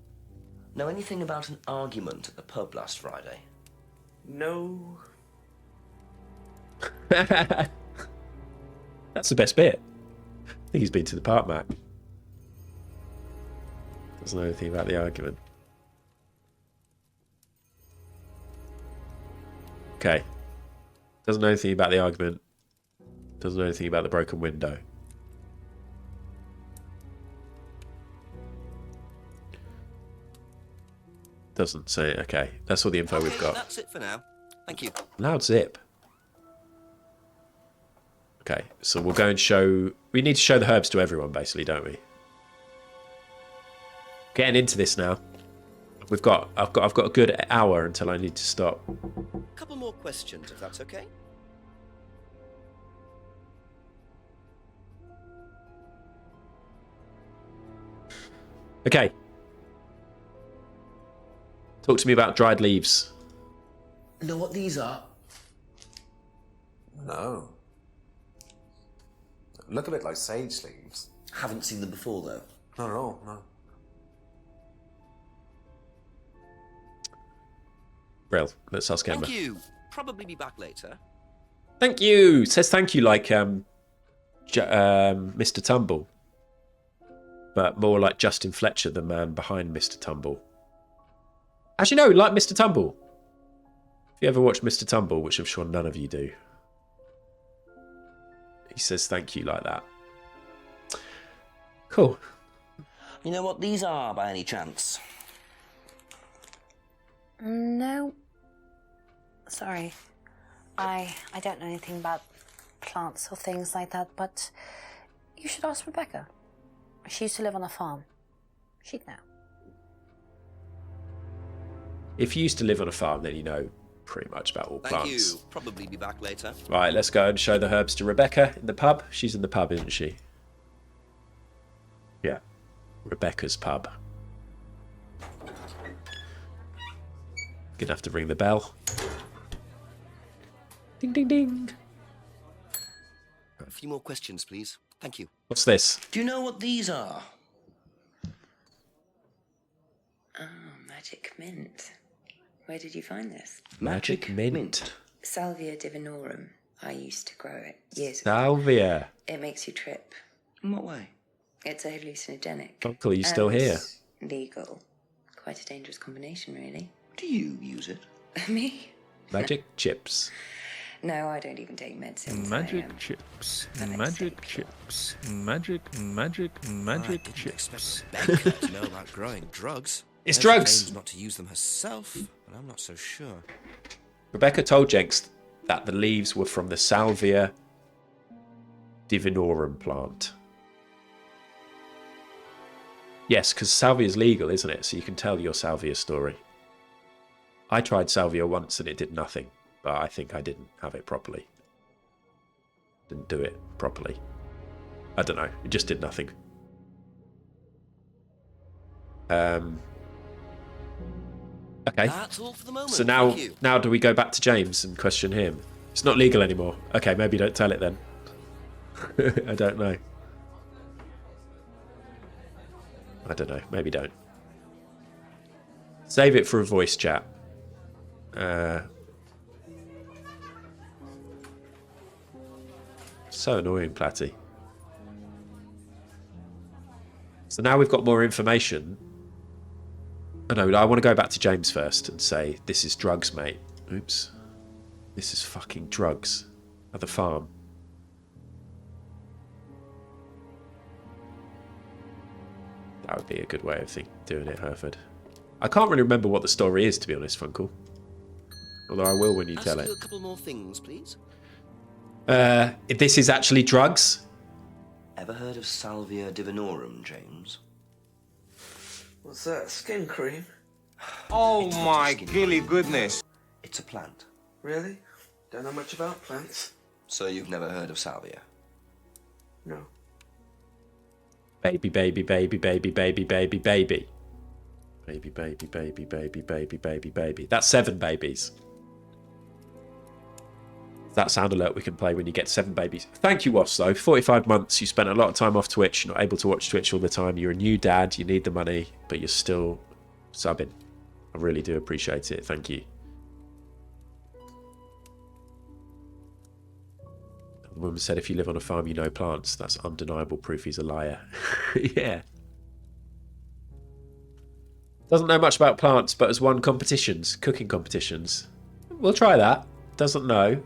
Know anything about an argument at the pub last Friday? No. That's the best bit. I think he's been to the park, Mac. Doesn't know anything about the argument. Okay. Doesn't know anything about the argument. Doesn't know anything about the broken window. Doesn't say. Okay, that's all the info we've got. That's it for now. Thank you. Loud zip. Okay, so we'll go and show. We need to show the herbs to everyone, basically, don't we? Getting into this now. I've got a good hour until I need to stop. A couple more questions, if that's okay. Okay. Talk to me about dried leaves. Know what these are? No. Look a bit like sage leaves. Haven't seen them before, though. Not at all, no. Brill, let's ask Emma. Thank you. Probably be back later. Thank you. Says thank you like Mr. Tumble. But more like Justin Fletcher, the man behind Mr. Tumble. Actually, no, like Mr. Tumble. If you ever watch Mr. Tumble, which I'm sure none of you do, he says thank you like that. Cool. You know what these are, by any chance? No. Sorry. I don't know anything about plants or things like that, but you should ask Rebecca. She used to live on a farm. She'd know. If you used to live on a farm, then you know pretty much about all Thank plants. you. Probably be back later. Right, let's go and show the herbs to Rebecca in the pub. She's in the pub, isn't she? Yeah. Rebecca's pub. Gonna have to ring the bell. Ding, ding, ding. A few more questions, please. Thank you. What's this? Do you know what these are? Oh, magic mint. Where did you find this? Magic mint. Salvia divinorum. I used to grow it years ago. Salvia. It makes you trip. In what way? It's a hallucinogenic. Uncle, are you still and here? Legal. Quite a dangerous combination, really. Do you use it? Me? Magic chips. No, I don't even take medicines. Magic chips. Magic chips. Magic chips. Rebecca to know about growing drugs. It's Rebecca drugs. claims not to use them herself, and I'm not so sure. Rebecca told Jenks that the leaves were from the Salvia divinorum plant. Yes, because salvia is legal, isn't it? So you can tell your salvia story. I tried salvia once and it did nothing, but I think I didn't have it properly. Didn't do it properly. I don't know. It just did nothing. Okay. That's all for the moment. So now, Thank you. now do we go back to James and question him? It's not legal anymore. Okay, maybe don't tell it then. I don't know. I don't know. Maybe don't. Save it for a voice chat. So annoying, Platty. So now we've got more information. Oh, no, I want to go back to James first and say, this is drugs, mate. Oops. This is fucking drugs at the farm. That would be a good way of doing it, Hereford. I can't really remember what the story is, to be honest, Funkle. Although I will when you tell Ask it. you a couple more things, please. If this is actually drugs? Ever heard of Salvia divinorum, James? What's that? Skin cream? Oh my gilly goodness! It's a plant. Really? Don't know much about plants. So you've never heard of salvia? No. Baby, baby, baby, baby, baby, baby, baby. Baby, baby, baby, baby, baby, baby, baby. That's 7 babies. That sound alert we can play when you get 7 babies. Thank you, Woss, though. 45 months. You spent a lot of time off Twitch. You're not able to watch Twitch all the time. You're a new dad. You need the money, but you're still subbing. I really do appreciate it. Thank you. The woman said, if you live on a farm, you know plants. That's undeniable proof he's a liar. Yeah. Doesn't know much about plants, but has won competitions, cooking competitions. We'll try that. Doesn't know.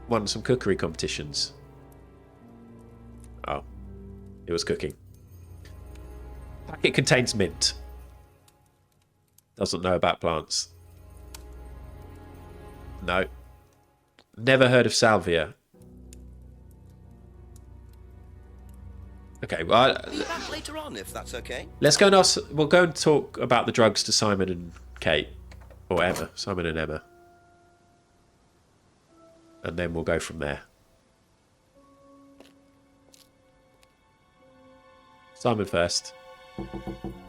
Won some cookery competitions. Oh. It was cooking. Packet contains mint. Doesn't know about plants. No. Never heard of salvia. Okay, well, I'll be back later on, if that's okay. let's go and ask. We'll go and talk about the drugs to Simon and Kate, or Emma. Simon and Emma, and then we'll go from there. Simon first.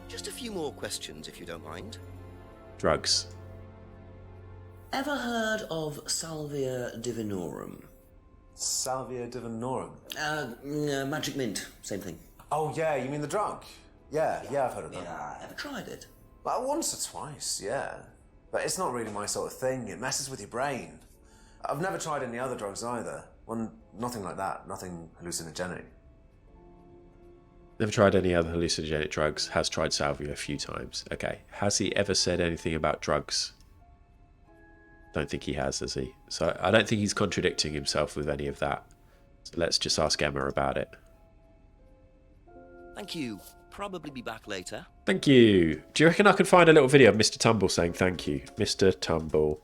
Just a few more questions, if you don't mind. Drugs. Ever heard of Salvia divinorum? Salvia divinorum. Magic mint, same thing. Oh, yeah, you mean the drug? Yeah, I've heard of that. Yeah, ever tried it? Like once or twice, yeah. But it's not really my sort of thing. It messes with your brain. I've never tried any other drugs either. Nothing like that. Nothing hallucinogenic. Never tried any other hallucinogenic drugs. Has tried salvia a few times. Okay. Has he ever said anything about drugs? Don't think he has he? So I don't think he's contradicting himself with any of that. So let's just ask Emma about it. Thank you. Probably be back later. Thank you. Do you reckon I can find a little video of Mr. Tumble saying thank you? Mr. Tumble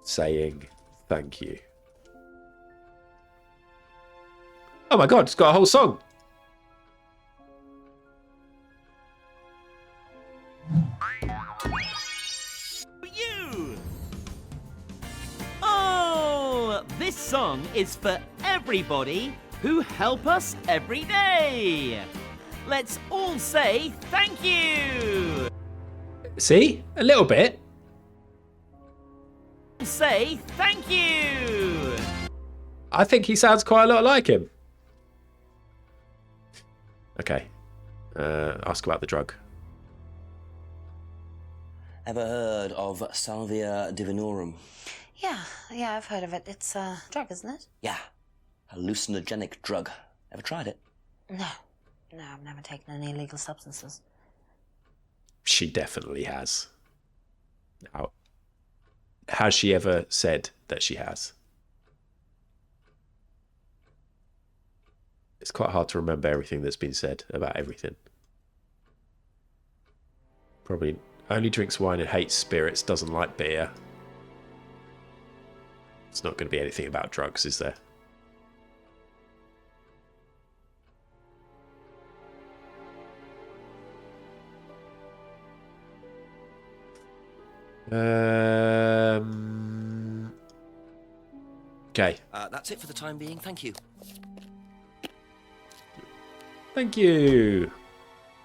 saying Thank you. Oh my god, it's got a whole song. You. Oh, this song is for everybody who help us every day. Let's all say thank you. See? A little bit. Say thank you. I think he sounds quite a lot like him. Okay. Ask about the drug. Ever heard of Salvia divinorum? Yeah, I've heard of it. It's a drug, isn't it? Yeah. Hallucinogenic drug. Ever tried it? No, I've never taken any illegal substances. She definitely has. Now, has she ever said that she has? It's quite hard to remember everything that's been said about everything. Probably only drinks wine and hates spirits, doesn't like beer. It's not going to be anything about drugs, is there? Okay. That's it for the time being. Thank you. Thank you.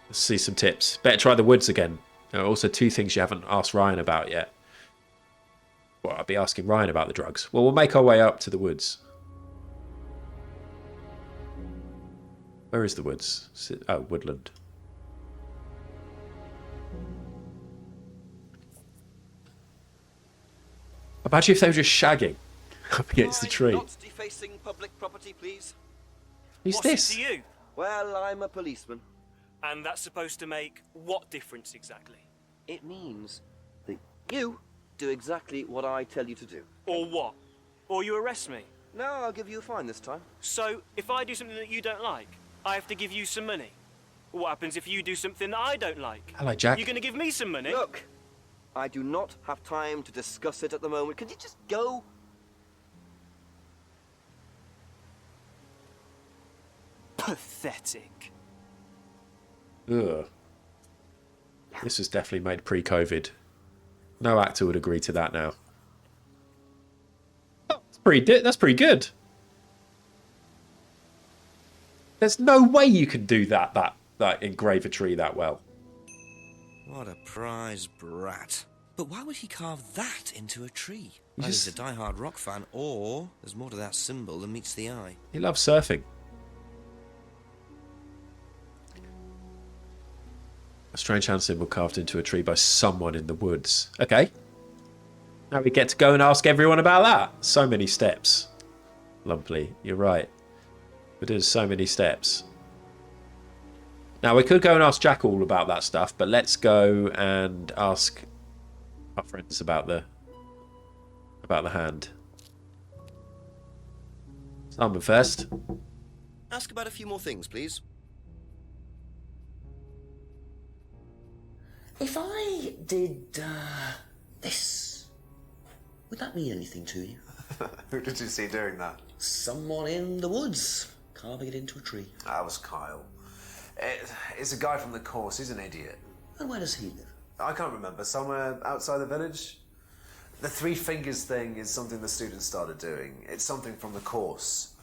Let's see some tips. Better try the woods again. There are also 2 things you haven't asked Ryan about yet. Well, I'll be asking Ryan about the drugs. Well, we'll make our way up to the woods. Where is the woods? Oh, woodland. Imagine if they were just shagging up against the tree. Not defacing public property, please. Who's What's this? it to you? Well, I'm a policeman. And that's supposed to make what difference exactly? It means that you do exactly what I tell you to do. Or what? Or you arrest me? No, I'll give you a fine this time. So, if I do something that you don't like, I have to give you some money? What happens if you do something that I don't like? Hello, Jack. You're going to give me some money? Look, I do not have time to discuss it at the moment. Could you just go? Pathetic. Ugh. This was definitely made pre-COVID. No actor would agree to that now. Oh, that's pretty good. There's no way you can do that engrave a tree that well. What a prize brat. But why would he carve that into a tree? He Either just- he's a die-hard rock fan, or there's more to that symbol than meets the eye. He loves surfing. A strange hand symbol carved into a tree by someone in the woods. Okay. Now we get to go and ask everyone about that. So many steps. Lumpy, you're right. But there's so many steps. Now we could go and ask Jack all about that stuff, but let's go and ask our friends about the hand. Simon first. Ask about a few more things, please. If I did this, would that mean anything to you? Who did you see doing that? Someone in the woods, carving it into a tree. That was Kyle. It's a guy from the course. He's an idiot. And where does he live? I can't remember. Somewhere outside the village. The 3 fingers thing is something the students started doing. It's something from the course.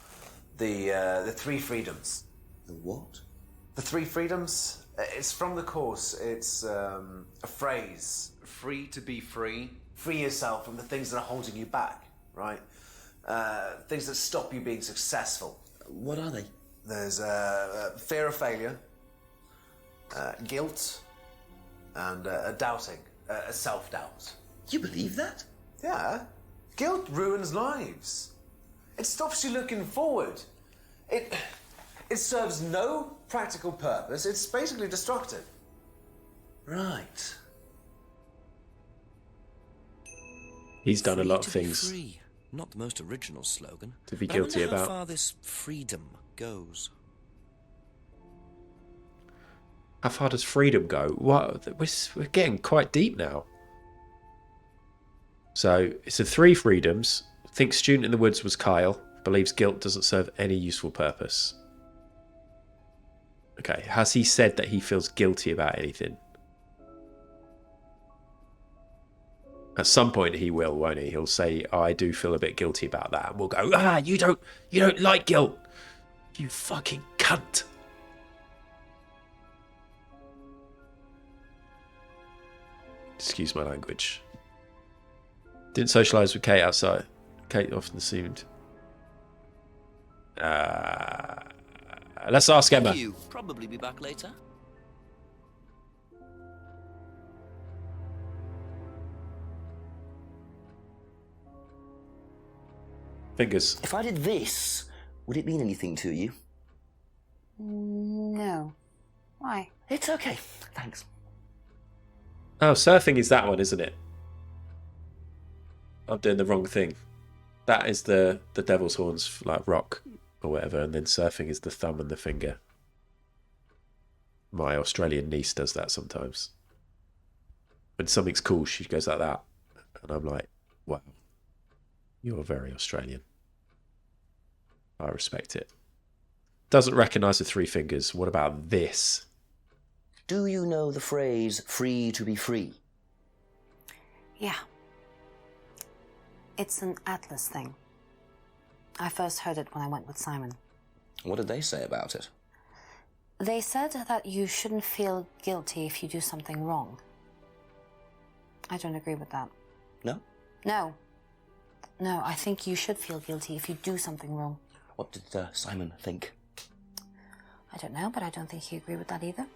The 3 freedoms. The what? The 3 freedoms. It's from the course. It's a phrase. Free to be free. Free yourself from the things that are holding you back, right? Things that stop you being successful. What are they? There's fear of failure, guilt, and doubting, self-doubt. You believe that? Yeah. Guilt ruins lives. It stops you looking forward. It serves no practical purpose. It's basically destructive. Right. He's done a lot of Free to be things free. Not the most original slogan. to be But guilty I wonder about. how far this freedom goes. How far does freedom go? What? We're getting quite deep now. So it's the 3 freedoms. Thinks student in the woods was Kyle. Believes guilt doesn't serve any useful purpose. Okay, has he said that he feels guilty about anything? At some point he will, won't he? He'll say, oh, I do feel a bit guilty about that. And we'll go, you don't like guilt. You fucking cunt. Excuse my language. Didn't socialise with Kate outside. Kate often seemed... let's ask Emma. You probably be back later. Fingers. If I did this, would it mean anything to you? No. Why? It's okay. Thanks. Oh, surfing is that one, isn't it? I'm doing the wrong thing. That is the devil's horns, like rock or whatever, and then surfing is the thumb and the finger. My Australian niece does that sometimes. When something's cool, she goes like that. And I'm like, wow, you're very Australian. I respect it. Doesn't recognise the three fingers. What about this? Do you know the phrase, free to be free? Yeah. It's an Atlas thing. I first heard it when I went with Simon. What did they say about it? They said that you shouldn't feel guilty if you do something wrong. I don't agree with that. No? No. No, I think you should feel guilty if you do something wrong. What did Simon think? I don't know, but I don't think he agreed with that either.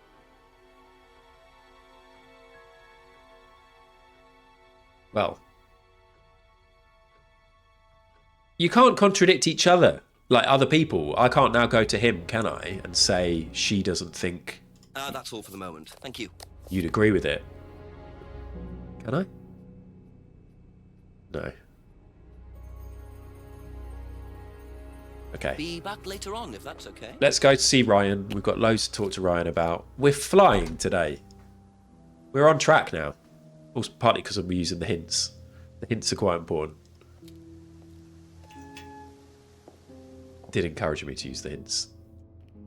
Well, you can't contradict each other, like other people. I can't now go to him, can I, and say she doesn't think That's all for the moment. Thank you. you'd agree with it. Can I? No. Okay. Be back later on, if that's okay. Let's go to see Ryan. We've got loads to talk to Ryan about. We're flying today. We're on track now. Also, partly because I'm using the hints. The hints are quite important. Did encourage me to use the hints.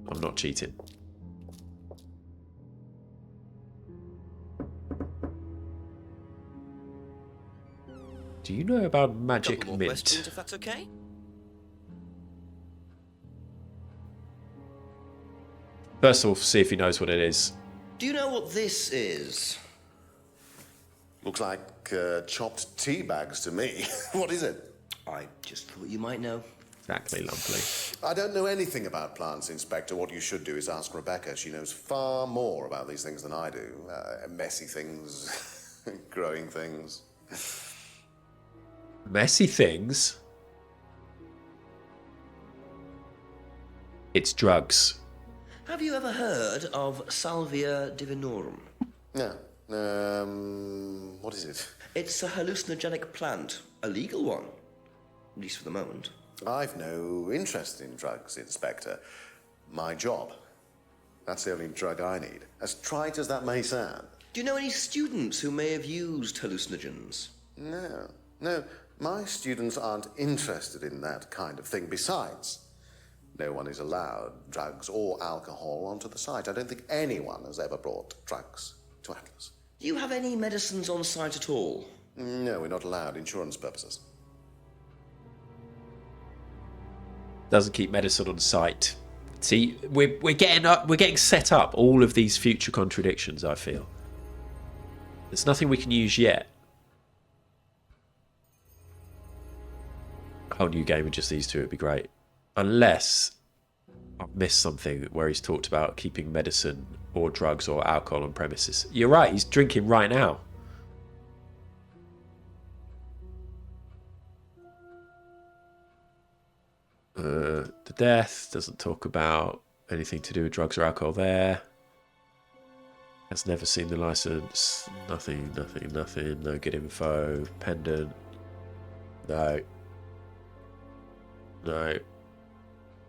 I'm not cheating. Do you know about magic Couple more mint? questions, if that's okay. First of all, see if he knows what it is. Do you know what this is? Looks like chopped tea bags to me. What is it? I just thought you might know. Exactly, lovely. I don't know anything about plants, Inspector. What you should do is ask Rebecca. She knows far more about these things than I do. Messy things, growing things. Messy things? It's drugs. Have you ever heard of Salvia divinorum? No. What is it? It's a hallucinogenic plant, a legal one, at least for the moment. I've no interest in drugs, Inspector. My job. That's the only drug I need. As trite as that may sound. Do you know any students who may have used hallucinogens? No. My students aren't interested in that kind of thing. Besides, no one is allowed drugs or alcohol onto the site. I don't think anyone has ever brought drugs to Atlas. Do you have any medicines on site at all? No, we're not allowed. Insurance purposes. Doesn't keep medicine on site. See, we're getting set up. All of these future contradictions, I feel. There's nothing we can use yet. A whole new game with just these two would be great. Unless I've missed something where he's talked about keeping medicine or drugs or alcohol on premises. You're right, he's drinking right now. The death doesn't talk about anything to do with drugs or alcohol there. Has never seen the license. Nothing. No good info. Pendant. No.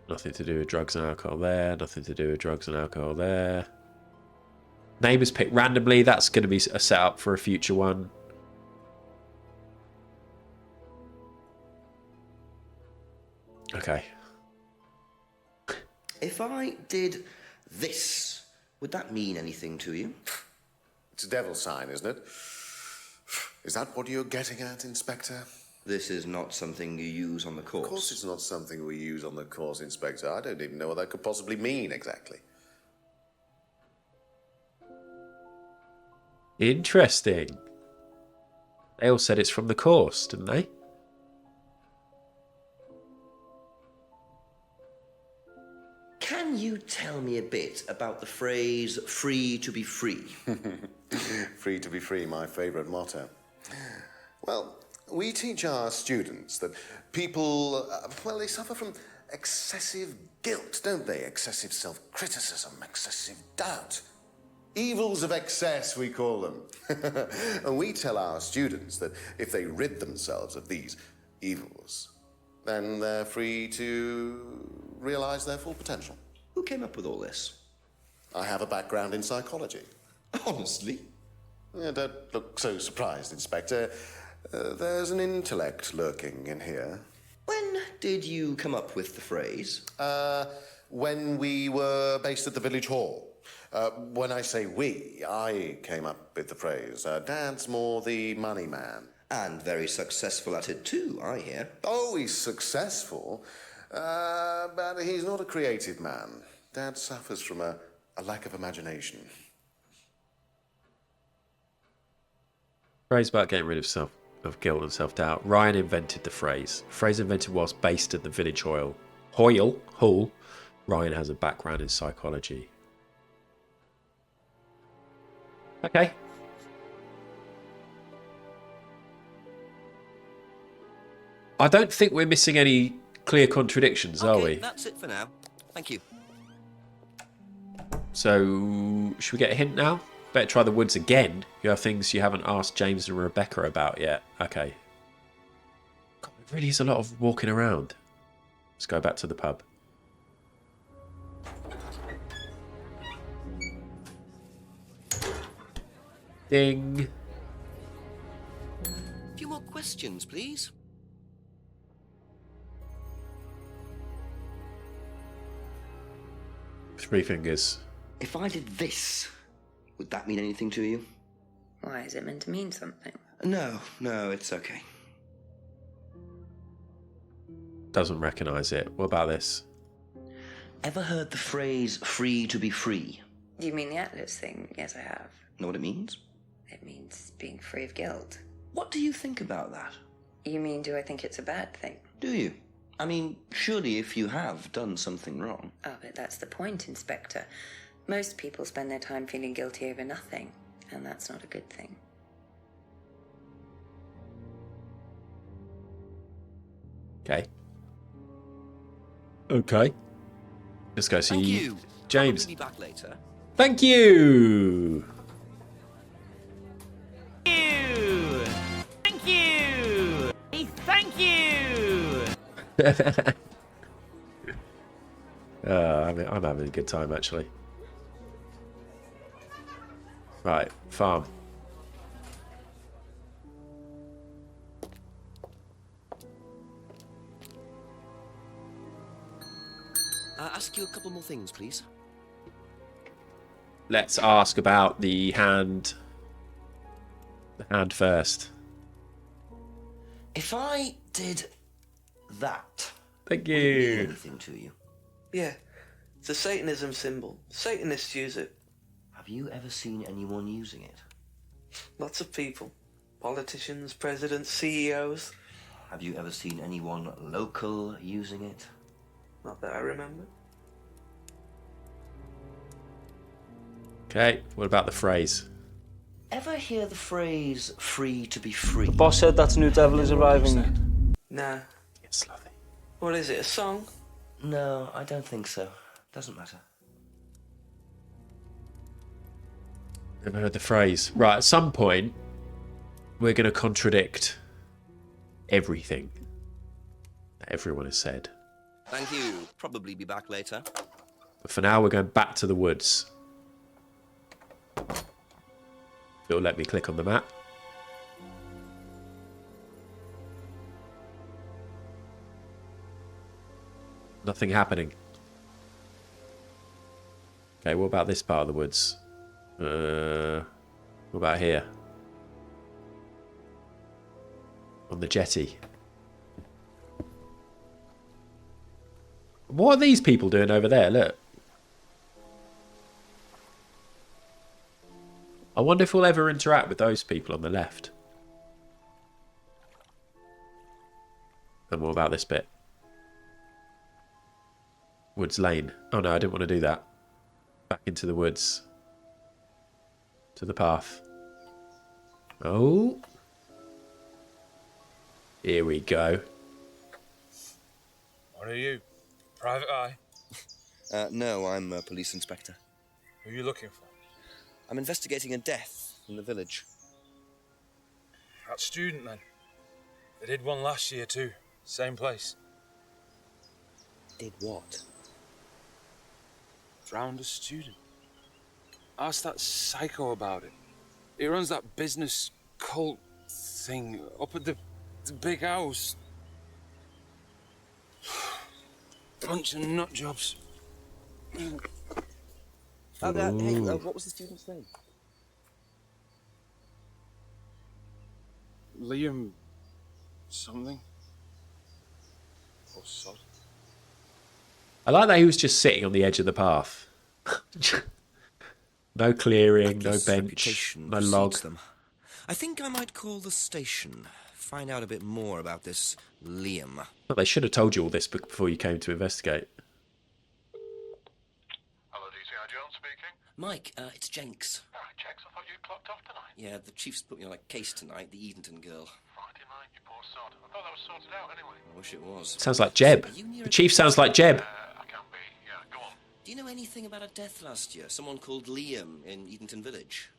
Nothing to do with drugs and alcohol there. Nothing to do with drugs and alcohol there. Neighbours picked randomly. That's going to be a setup for a future one. Okay. If I did this, would that mean anything to you? It's a devil's sign, isn't it? Is that what you're getting at, Inspector? This is not something you use on the course. Of course it's not something we use on the course, Inspector. I don't even know what that could possibly mean exactly. Interesting. They all said it's from the course, didn't they? Can you tell me a bit about the phrase free to be free? Free to be free, my favourite motto. Well, we teach our students that people, well, they suffer from excessive guilt, don't they? Excessive self-criticism, excessive doubt. Evils of excess, we call them. And we tell our students that if they rid themselves of these evils, then they're free to realise their full potential. Who came up with all this? I have a background in psychology. Honestly? Yeah, don't look so surprised, Inspector. There's an intellect lurking in here. When did you come up with the phrase? When we were based at the village hall. When I say we, I came up with the phrase. Dad's more the money man. And very successful at it too, I hear. Oh, he's successful, but he's not a creative man. Dad suffers from a lack of imagination. Phrase about getting rid of guilt and self-doubt. Ryan invented the phrase. Phrase invented whilst based at the village hall. Ryan has a background in psychology. Okay. I don't think we're missing any clear contradictions, are we? That's it for now. Thank you. So, should we get a hint now? Better try the woods again. You have things you haven't asked James and Rebecca about yet. Okay. God, there really is a lot of walking around. Let's go back to the pub. Ding. A few more questions, please. Three fingers. If I did this, would that mean anything to you? Why, is it meant to mean something? No, it's okay. Doesn't recognise it. What about this? Ever heard the phrase free to be free? Do you mean the Atlas thing? Yes, I have. Know what it means? It means being free of guilt. What do you think about that? You mean, do I think it's a bad thing? Do you? I mean, surely if you have done something wrong. Oh, but that's the point, Inspector. Most people spend their time feeling guilty over nothing, and that's not a good thing. Okay. Okay. Let's go see Thank you. James. I'll be back later. Thank you. Thank you. Thank you. I'm having a good time actually. Right, farm. Ask you a couple more things, please. Let's ask about the hand. The hand first. If I did that, Thank would it mean you. anything to you? Yeah, it's a Satanism symbol. Satanists use it. Have you ever seen anyone using it? Lots of people. Politicians, presidents, CEOs. Have you ever seen anyone local using it? Not that I remember. Okay, what about the phrase? Ever hear the phrase free to be free? The boss said that new devil is arriving. Nah. It's lovely. What is it, a song? No, I don't think so. Doesn't matter. Never heard the phrase. Right, at some point, we're going to contradict everything that everyone has said. Thank you. Probably be back later. But for now, we're going back to the woods. It'll let me click on the map. Nothing happening. Okay, what about this part of the woods? What about here? On the jetty. What are these people doing over there? Look. I wonder if we'll ever interact with those people on the left. And what about this bit? Woods Lane. Oh no, I didn't want to do that. Back into the woods. To the path. Oh. Here we go. What are you? Private eye? No, I'm a police inspector. Who are you looking for? I'm investigating a death in the village. That student, then. They did one last year, too. Same place. Did what? Drowned a student. Ask that psycho about it. He runs that business cult thing up at the big house. Bunch of nut jobs. Hey, what was the student's name? Liam something. Or sod. I like that he was just sitting on the edge of the path. No clearing, no bench, no log. I think I might call the station. Find out a bit more about this Liam. Well, they should have told you all this before you came to investigate. Mike, it's Jenks. Jenks, I thought you clocked off tonight. Yeah, the chief's put me on a case tonight, the Edenton girl. Friday night, you poor sod. I thought that was sorted out anyway. I wish it was. Sounds like Jeb. The chief sounds like Jeb. I can be, yeah, go on. Do you know anything about a death last year? Someone called Liam in Edenton Village?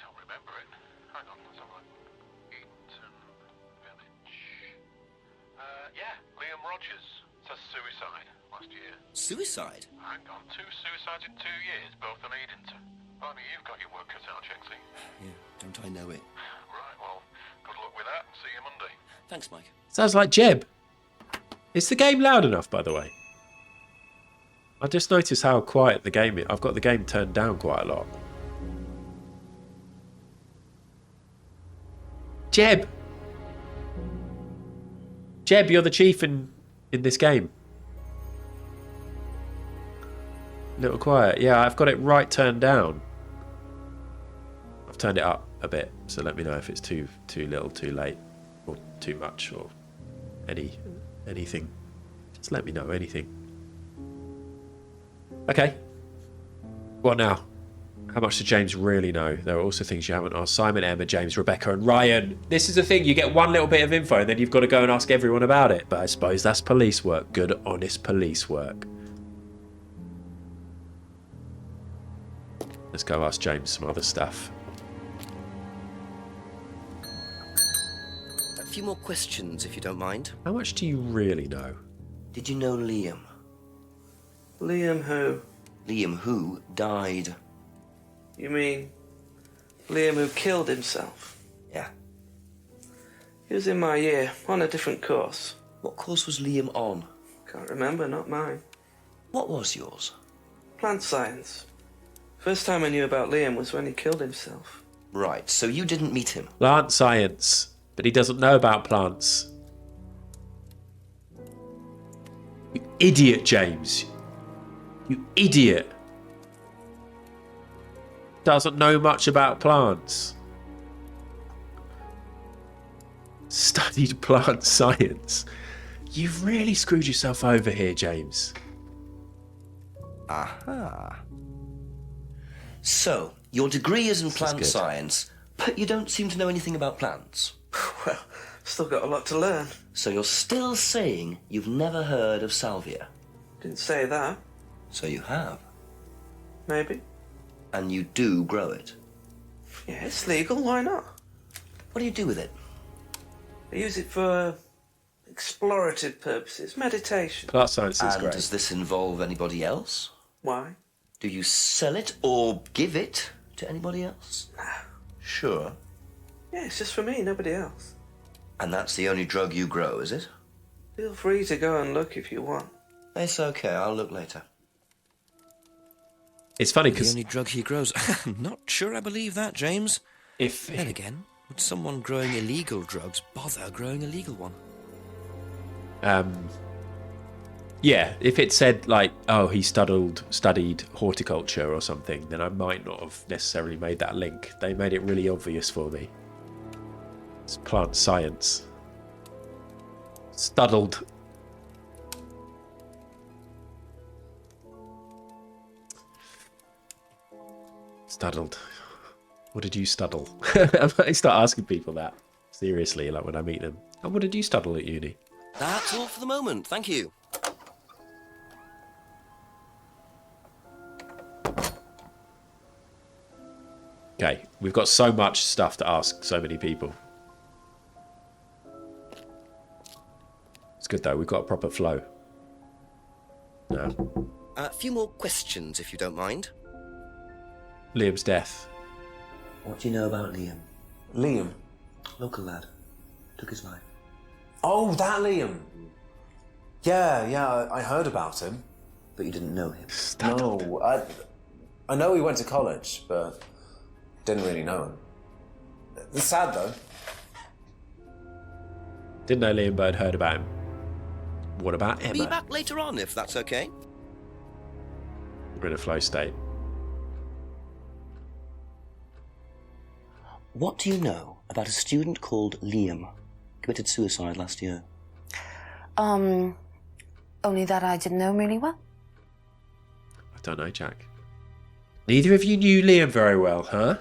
Don't remember it. Hang on, let's have a look. Edenton Village. Yeah, Liam Rogers. Says suicide last year. Suicide? Hang on, 2 suicides in 2 years, both on Edenton. I mean, you've got your work cut out, Jenksy. Yeah, don't I know it? Right, well, good luck with that. See you Monday. Thanks, Mike. Sounds like Jeb. Is the game loud enough, by the way? I just noticed how quiet the game is. I've got the game turned down quite a lot. Jeb! Jeb, you're the chief in this game. Little quiet. Yeah, I've got it right turned down. I've turned it up a bit, so let me know if it's too little, too late, or too much, or anything. Just let me know, anything. Okay. What now? How much does James really know? There are also things you haven't asked Simon, Emma, James, Rebecca, and Ryan. This is the thing, you get one little bit of info and then you've got to go and ask everyone about it. But I suppose that's police work. Good, honest police work. Let's go ask James some other stuff. A few more questions, if you don't mind. How much do you really know? Did you know Liam? Liam who? Liam who died. You mean Liam who killed himself? Yeah. He was in my year, on a different course. What course was Liam on? Can't remember, not mine. What was yours? Plant science. First time I knew about Liam was when he killed himself. Right, so you didn't meet him? Plant science. But he doesn't know about plants. You idiot, James. You idiot. Doesn't know much about plants. Studied plant science. You've really screwed yourself over here, James. Aha. So, your degree is in plant science, but you don't seem to know anything about plants. Well, still got a lot to learn. So you're still saying you've never heard of salvia? Didn't say that. So you have? Maybe. And you do grow it? Yeah, it's legal, why not? What do you do with it? I use it for explorative purposes, meditation. Plant science is and great. Does this involve anybody else? Why? Do you sell it or give it to anybody else? No. Sure. Yeah, it's just for me, nobody else. And that's the only drug you grow, is it? Feel free to go and look if you want. It's okay, I'll look later. It's funny The because only drug he grows. Not sure I believe that, James. Then again, would someone growing illegal drugs bother growing a legal one? yeah, if it said like, oh, he studied horticulture or something, then I might not have necessarily made that link. They made it really obvious for me. It's plant science. Studdled. Studdled. What did you studdle? I might start asking people that seriously, like when I meet them. And what did you studdle at uni? That's all for the moment, thank you. Okay, we've got so much stuff to ask so many people. It's good though, we've got a proper flow. No. A few more questions, if you don't mind. Liam's death. What do you know about Liam? Liam? Local lad. Took his life. Oh, that Liam. Yeah, I heard about him. But you didn't know him? No, I know he went to college, but didn't really know him. It's sad, though. Didn't know Liam, but heard about him. What about Emma? Be back later on, if that's okay. We're in a flow state. What do you know about a student called Liam? Committed suicide last year. Only that I didn't know him really well. I don't know, Jack. Neither of you knew Liam very well, huh?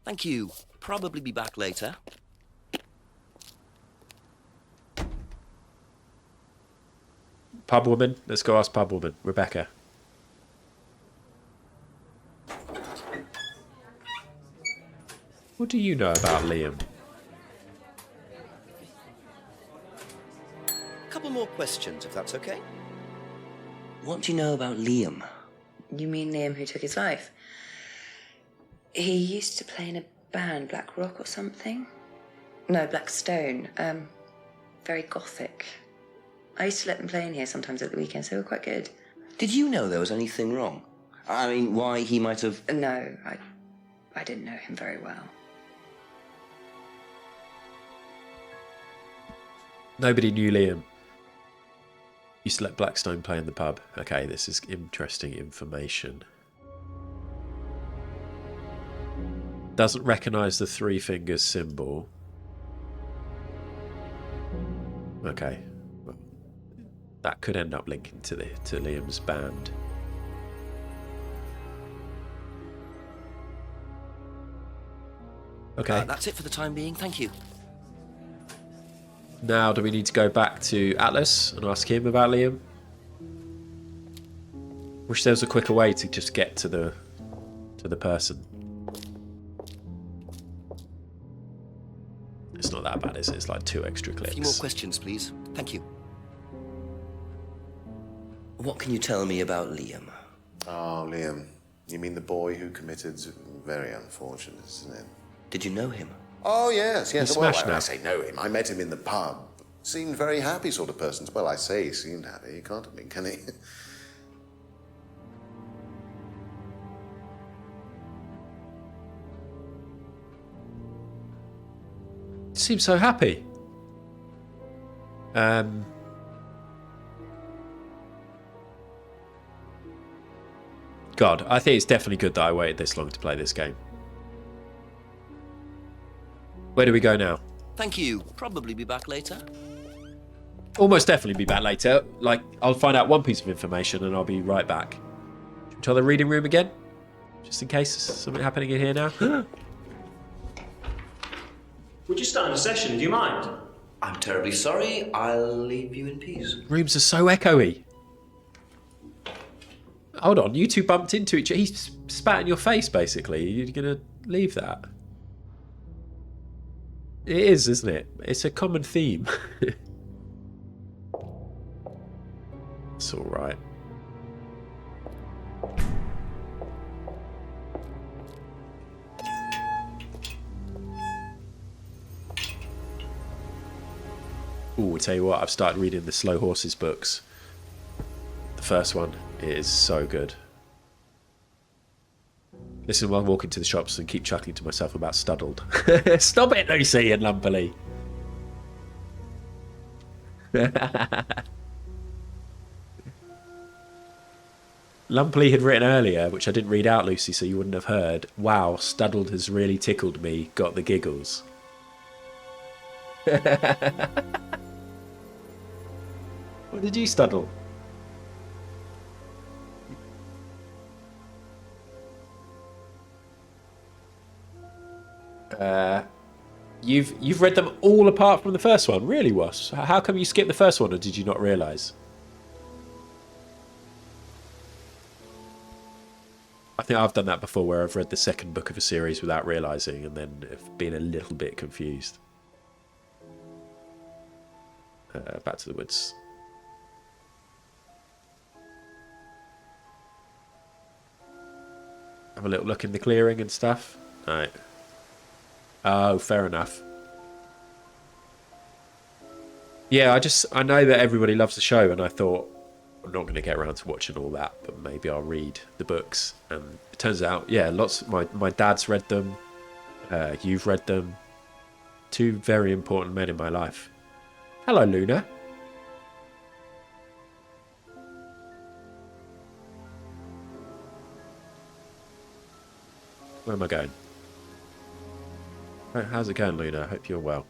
Thank you. Probably be back later. Pub woman. Let's go ask pub woman. Rebecca. What do you know about Liam? A couple more questions, if that's okay. What do you know about Liam? You mean Liam who took his life? He used to play in a band, Black Rock or something? No, Black Stone. Very gothic. I used to let them play in here sometimes at the weekends. They were quite good. Did you know there was anything wrong? I mean, why he might have... No, I didn't know him very well. Nobody knew Liam. Used to let Blackstone play in the pub. Okay, this is interesting information. Doesn't recognise the three fingers symbol. Okay. Well, that could end up linking to Liam's band. Okay. That's it for the time being, thank you. Now, do we need to go back to Atlas and ask him about Liam? Wish there was a quicker way to just get to the person. It's not that bad, is it? It's like 2 extra clicks. A few more questions, please. Thank you. What can you tell me about Liam? Oh, Liam. You mean the boy who committed... Very unfortunate, isn't it? Did you know him? Oh, yes. He's Well, smashed I now. say know him. I met him in the pub. Seemed very happy sort of person. Well, I say he seemed happy. He can't have been, can he? Seems so happy. God, I think it's definitely good that I waited this long to play this game. Where do we go now? Thank you. Probably be back later. Almost definitely be back later. Like, I'll find out one piece of information and I'll be right back. Should we try the reading room again? Just in case there's something happening in here now. We're just starting a session, do you mind? I'm terribly sorry. I'll leave you in peace. Rooms are so echoey. Hold on, you two bumped into each other. He spat in your face, basically. You're going to leave that? It is, isn't it? It's a common theme. It's all right. Ooh, I tell you what, I've started reading the Slow Horses books. the first one. It is so good. Listen while walking to the shops and keep chuckling to myself about Studdled. Stop it, Lucy and Lumperly. Lumperly had written earlier, which I didn't read out, Lucy, so you wouldn't have heard. Wow, Studdled has really tickled me. Got the giggles. What did you studdle? You've read them all apart from the first one, really, Was? How come you skipped the first one, or did you not realise? I think I've done that before, where I've read the second book of a series without realising, and then have been a little bit confused. Back to the woods. Have a little look in the clearing and stuff. Alright. Oh, fair enough. Yeah, I know that everybody loves the show, and I thought I'm not going to get around to watching all that, but maybe I'll read the books. And it turns out, yeah, lots. My dad's read them. You've read them. Two very important men in my life. Hello, Luna. Where am I going? How's it going, Luna? I hope you're well.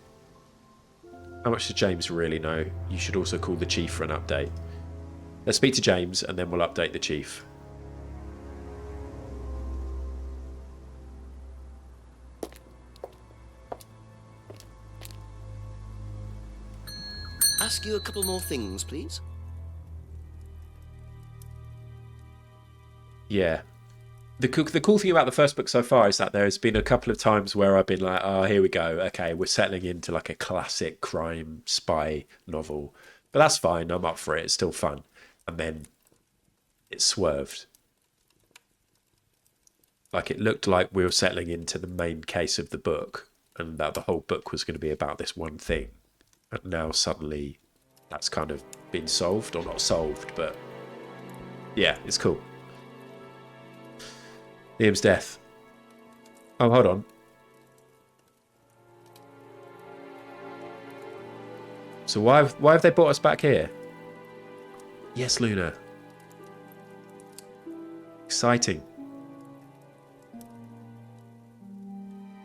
How much does James really know? You should also call the chief for an update. Let's speak to James, and then we'll update the chief. Ask you a couple more things, please. Yeah. The cool thing about the first book so far is that there's been a couple of times where I've been like, oh, here we go. Okay, we're settling into like a classic crime spy novel. But that's fine. I'm up for it. It's still fun. And then it swerved. Like it looked like we were settling into the main case of the book, and that the whole book was going to be about this one thing. And now suddenly that's kind of been solved, or not solved, but yeah, it's cool. Liam's death. Oh, hold on. So why have they brought us back here? Yes, Luna. Exciting.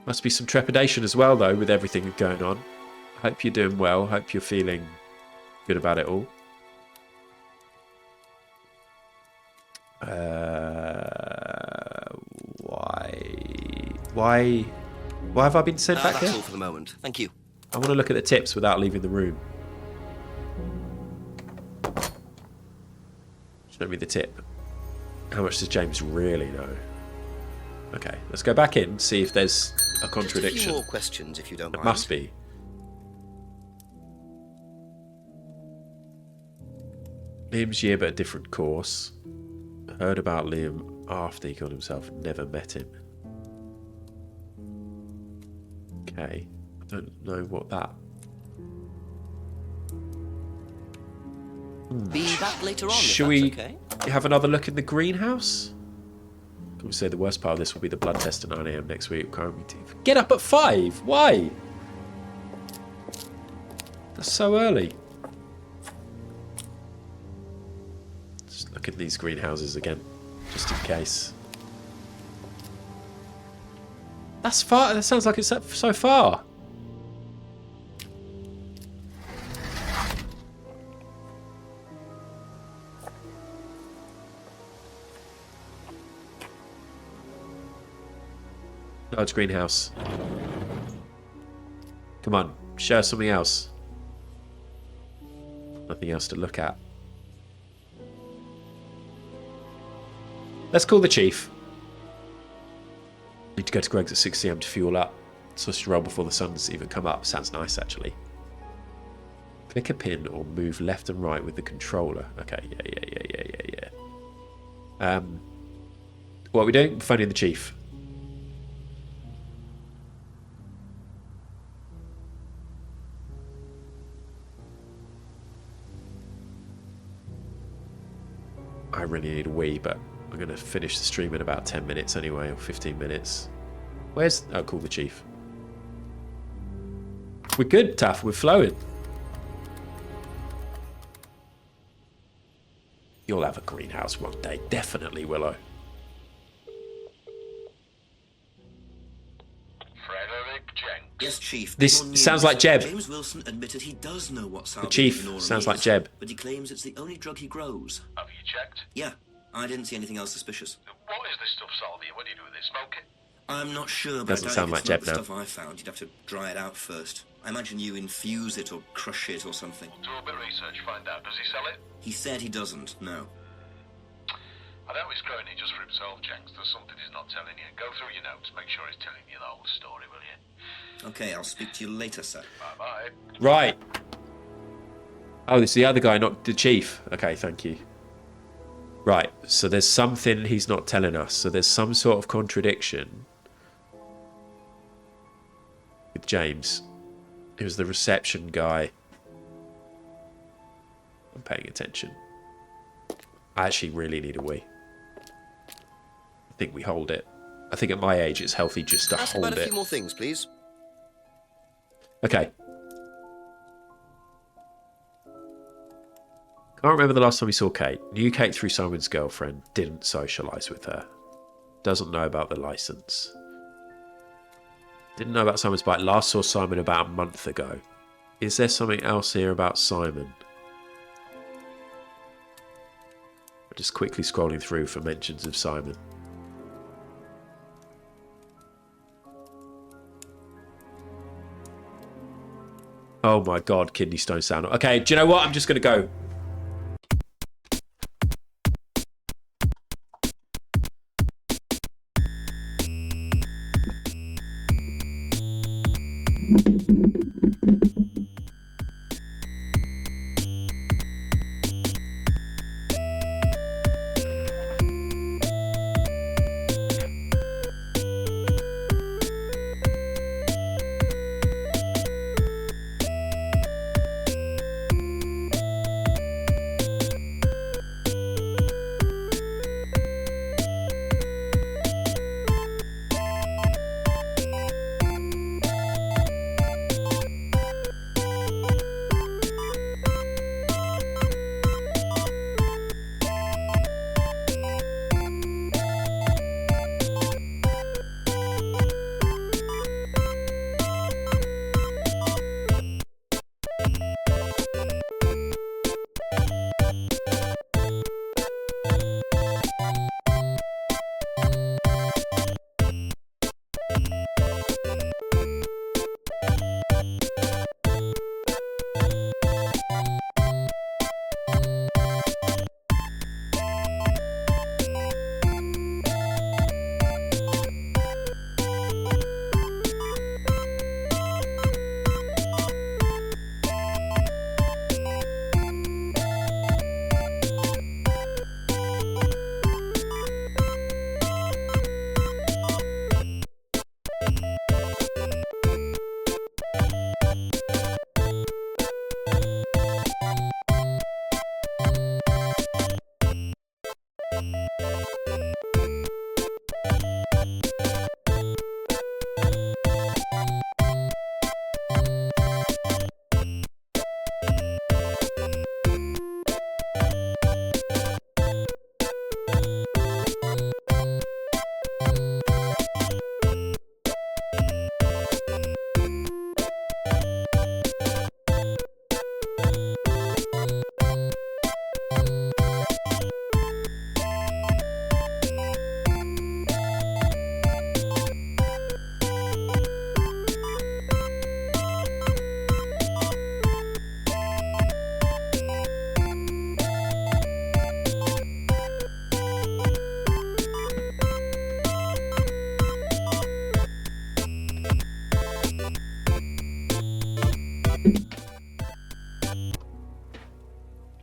Must be some trepidation as well, though, with everything going on. Hope you're doing well. Hope you're feeling good about it all. Why have I been sent back That's here? all for the moment. Thank you. I want to look at the tips without leaving the room. Show me the tip. How much does James really know? Okay, let's go back in, see if there's a contradiction. Just a few more questions, if you don't There mind. must be. Liam's year, but a different course. Heard about Liam after he killed himself. Never met him. Okay, I don't know what that. Be back later on, Shall if we that's okay. have another look in the greenhouse? Can we say the worst part of this will be the blood test at 9 AM next week? Get up at 5. Why? That's so early. Just look at these greenhouses again, just in case. That's far. That sounds like it's so far. Large greenhouse. Come on, show us something else. Nothing else to look at. Let's call the chief. Need to go to Greg's at 6 AM to fuel up. Sausage roll before the sun's even come up. Sounds nice, actually. Click a pin or move left and right with the controller. Okay, yeah. What are we doing? Phoning the chief. I really need a wee, but I'm going to finish the stream in about 10 minutes anyway, or 15 minutes. Where's... Oh, call the chief. We're good, Taff. We're flowing. You'll have a greenhouse one day. Definitely, Willow. Yes, Chief. This Good sounds news. like Jeb. James Wilson admitted he does know what The chief salvinorin sounds like is, Jeb. but he claims it's the only drug he grows. Have you checked? Yeah, I didn't see anything else suspicious. What is this stuff, Salvia? What do you do with it? Smoke it? I'm not sure, but Doesn't I doubt sound if like it's not Jeb the now. stuff I found. You'd have to dry it out first. I imagine you infuse it or crush it or something. Do a bit of research, find out. Does he sell it? He said he doesn't, no. I know he's growing it just for himself, Jenks. There's something he's not telling you. Go through your notes, make sure he's telling you the whole story, will you? Okay, I'll speak to you later, sir. Bye-bye. Right. Oh, this is the other guy, not the chief. Okay, thank you. Right, so there's something he's not telling us. So there's some sort of contradiction with James, who's the reception guy. I'm paying attention. I actually really need a wee. I think we hold it. I think at my age it's healthy just to Ask hold about a it. few more things, please. Okay. Can't remember the last time we saw Kate. Knew Kate through Simon's girlfriend. Didn't socialise with her. Doesn't know about the licence. Didn't know about Simon's bike. Last saw Simon about a month ago. Is there something else here about Simon? I'm just quickly scrolling through for mentions of Simon. Oh my god, kidney stone sound. Okay, do you know what? I'm just going to go.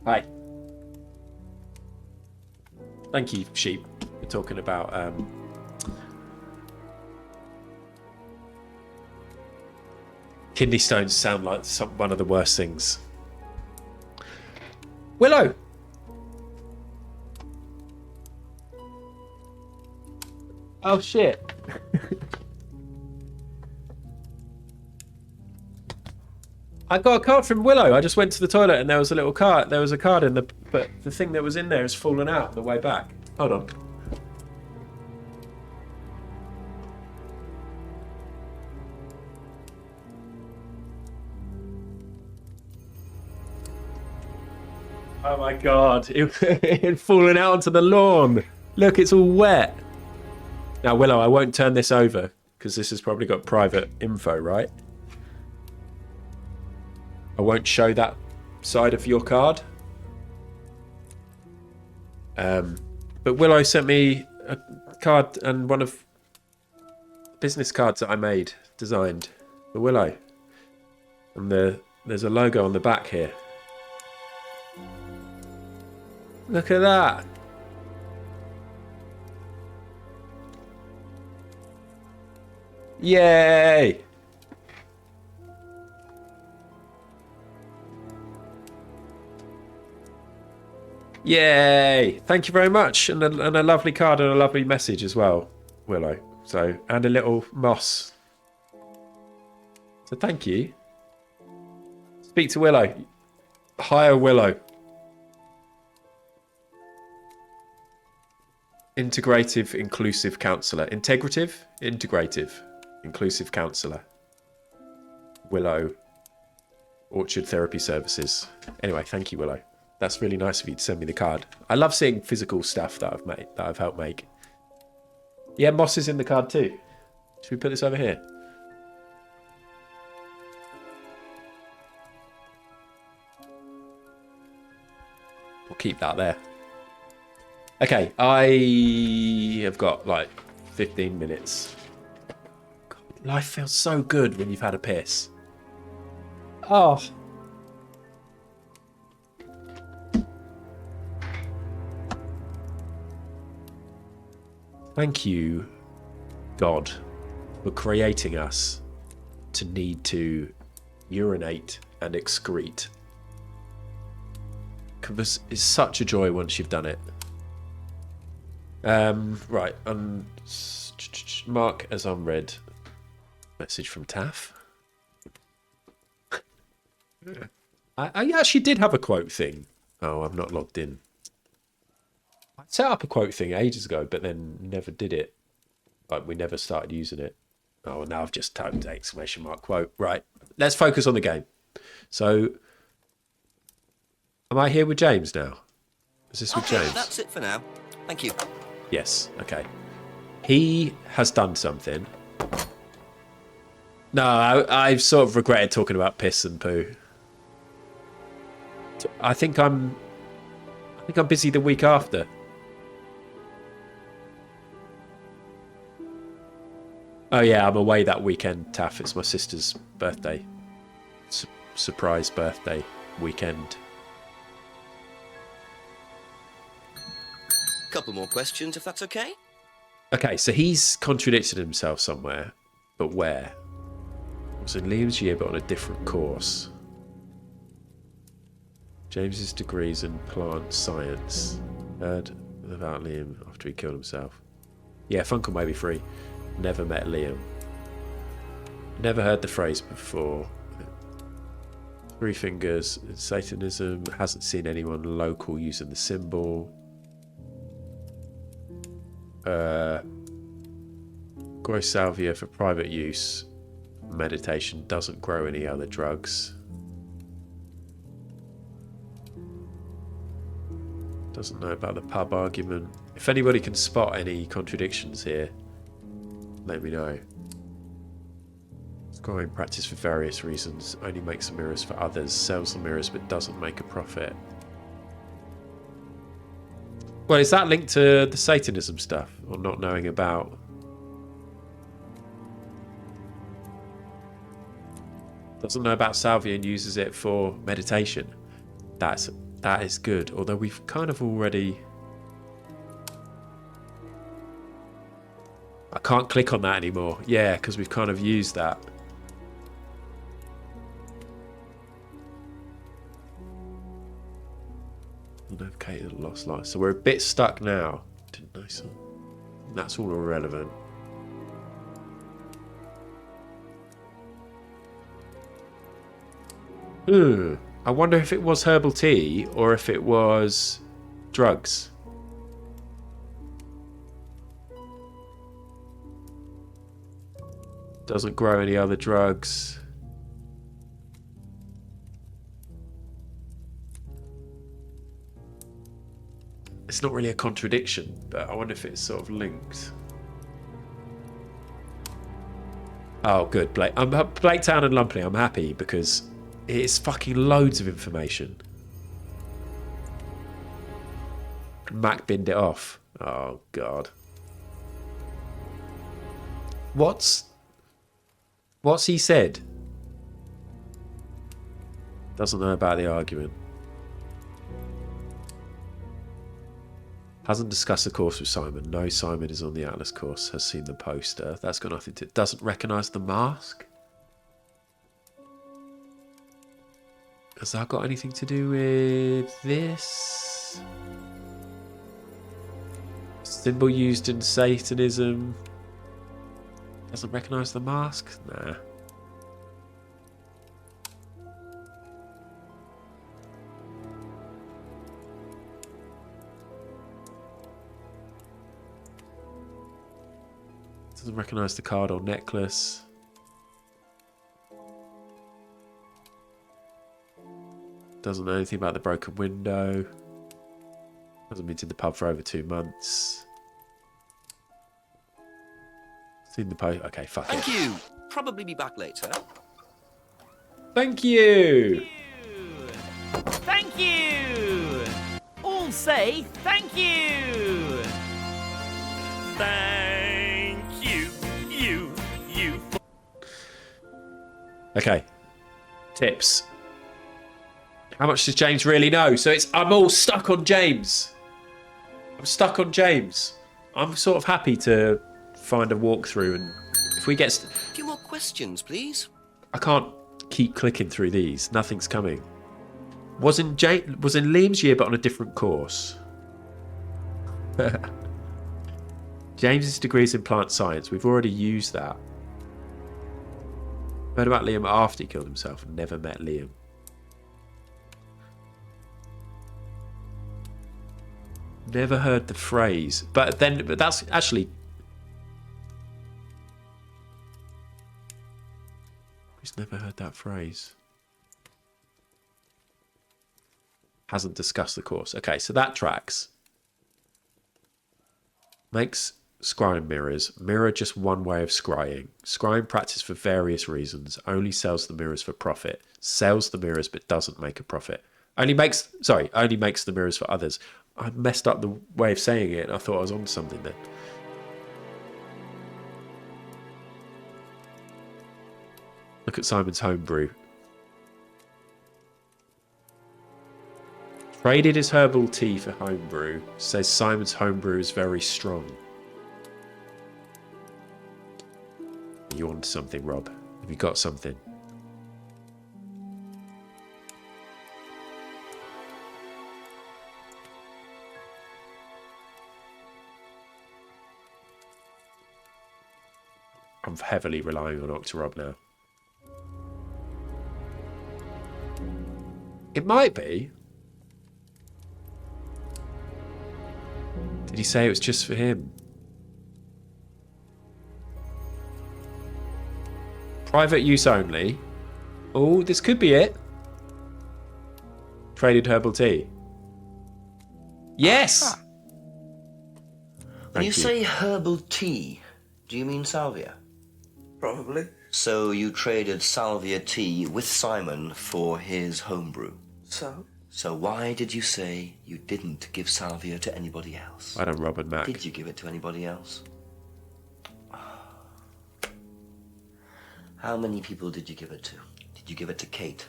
Hi. Thank you, Sheep. We're talking about kidney stones sound like one of the worst things. Willow! Oh shit. I got a card from Willow. I just went to the toilet and there was a little card. There was a card in the, but the thing that was in there has fallen out the way back. Hold on. Oh my god, it had fallen out onto the lawn. Look, it's all wet. Now, Willow, I won't turn this over because this has probably got private info, right? I won't show that side of your card. But Willow sent me a card and one of the business cards that I made, designed for Willow. And there's a logo on the back here. Look at that. Yay! Yay! Thank you very much, and a lovely card and a lovely message as well, Willow. So, and a little moss. So thank you. Speak to Willow. Hire Willow. Integrative, inclusive counsellor. Integrative, integrative, inclusive counsellor. Willow. Orchard Therapy Services. Anyway, thank you, Willow. That's really nice of you to send me the card. I love seeing physical stuff that I've made, that I've helped make. Yeah, moss is in the card too. Should we put this over here? We'll keep that there. Okay, I have got like 15 minutes. God, life feels so good when you've had a piss. Oh. Thank you, God, for creating us to need to urinate and excrete. Because it's such a joy once you've done it. Right, mark as unread. Message from Taff. I actually did have a quote thing. Oh, I'm not logged in. I set up a quote thing ages ago, but then never did it. Like, we never started using it. Oh, now I've just typed exclamation mark quote. Right, let's focus on the game. So, am I here with James now? Is this with James? That's it for now. Thank you. Yes, okay. He has done something. No, I've sort of regretted talking about piss and poo. I think I'm busy the week after. Oh yeah, I'm away that weekend, Taff. It's my sister's birthday. Surprise birthday weekend. Couple more questions, if that's okay. Okay, so he's contradicted himself somewhere, but where? It was in Liam's year, but on a different course. James's degrees in plant science. Heard about Liam after he killed himself. Yeah, Funkle may be free. Never met Liam. Never heard the phrase before. Three fingers. Satanism. Hasn't seen anyone local using the symbol. Grows salvia for private use. Meditation. Doesn't grow any other drugs. Doesn't know about the pub argument. If anybody can spot any contradictions here, let me know. Scrying practice for various reasons. Only makes the mirrors for others. Sells the mirrors but doesn't make a profit. Well, is that linked to the Satanism stuff? Or not knowing about? Doesn't know about salvia and uses it for meditation. That is good. Although we've kind of already... I can't click on that anymore. Yeah, because we've kind of used that. Unnavigated lost life. So we're a bit stuck now. Didn't know so. That's all irrelevant. I wonder if it was herbal tea or if it was drugs. Doesn't grow any other drugs. It's not really a contradiction, but I wonder if it's sort of linked. Oh, good. Blaketown and Lumpley, I'm happy because it's fucking loads of information. Mac binned it off. Oh, God. What's he said? Doesn't know about the argument. Hasn't discussed the course with Simon. No, Simon is on the Atlas course. Has seen the poster. That's got nothing to... Doesn't recognise the mask? Has that got anything to do with this? Symbol used in Satanism. Doesn't recognise the mask? Nah. Doesn't recognise the card or necklace. Doesn't know anything about the broken window. Hasn't been to the pub for over 2 months. Seen the post. Okay, fuck it. Thank you. Probably be back later. Thank you. Thank you. All say thank you. Thank you. You. Okay. Tips. How much does James really know? So I'm all stuck on James. I'm stuck on James. I'm sort of happy to find a walkthrough, and if we get... A few more questions, please. I can't keep clicking through these. Nothing's coming. Was in Liam's year, but on a different course. James's degrees in plant science. We've already used that. Heard about Liam after he killed himself and never met Liam. Never heard the phrase. But that's actually... He's never heard that phrase. Hasn't discussed the course. Okay, so that tracks. Makes scrying mirrors. Mirror just one way of scrying. Scrying practice for various reasons. Only sells the mirrors for profit. Sells the mirrors but doesn't make a profit. Only makes the mirrors for others. I messed up the way of saying it and I thought I was on something then. Look at Simon's homebrew. Traded his herbal tea for homebrew. Says Simon's homebrew is very strong. You want something, Rob? Have you got something? I'm heavily relying on Octorob now. It might be. Did he say it was just for him? Private use only. Oh, this could be it. Traded herbal tea. Yes! When you say herbal tea, do you mean salvia? Probably. So you traded salvia tea with Simon for his homebrew? So why did you say you didn't give salvia to anybody else? I don't rob and Mac. Did you give it to anybody else? How many people did you give it to? Did you give it to Kate?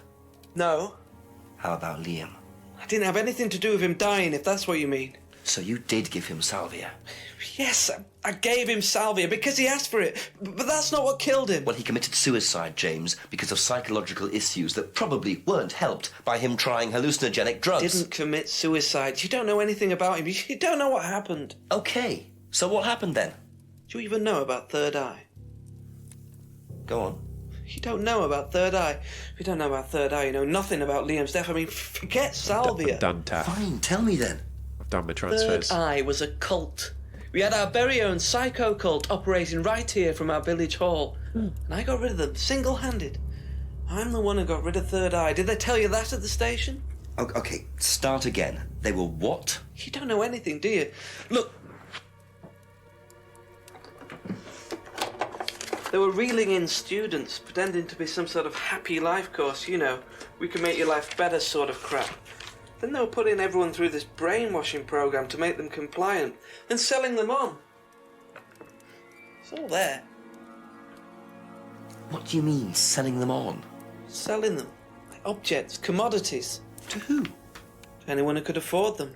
No. How about Liam? I didn't have anything to do with him dying, if that's what you mean. So you did give him salvia? Yes, I gave him salvia because he asked for it, but that's not what killed him. Well, he committed suicide, James, because of psychological issues that probably weren't helped by him trying hallucinogenic drugs. Didn't commit suicide. You don't know anything about him. You don't know what happened. Okay, so what happened then? Do you even know about Third Eye? Go on. You don't know about Third Eye. If you don't know about Third Eye, you know nothing about Liam's death. I mean, forget Salvia. I'm done, Taff. Fine, tell me then. I've done my transfers. Third Eye was a cult. We had our very own psycho cult operating right here from our village hall. And I got rid of them, single-handed. I'm the one who got rid of Third Eye. Did they tell you that at the station? Okay, start again. They were what? You don't know anything, do you? Look. They were reeling in students, pretending to be some sort of happy life course, you know, we can make your life better sort of crap. Then they were putting everyone through this brainwashing program to make them compliant, then selling them on. It's all there. What do you mean, selling them on? Selling them. Like objects, commodities. To who? To anyone who could afford them.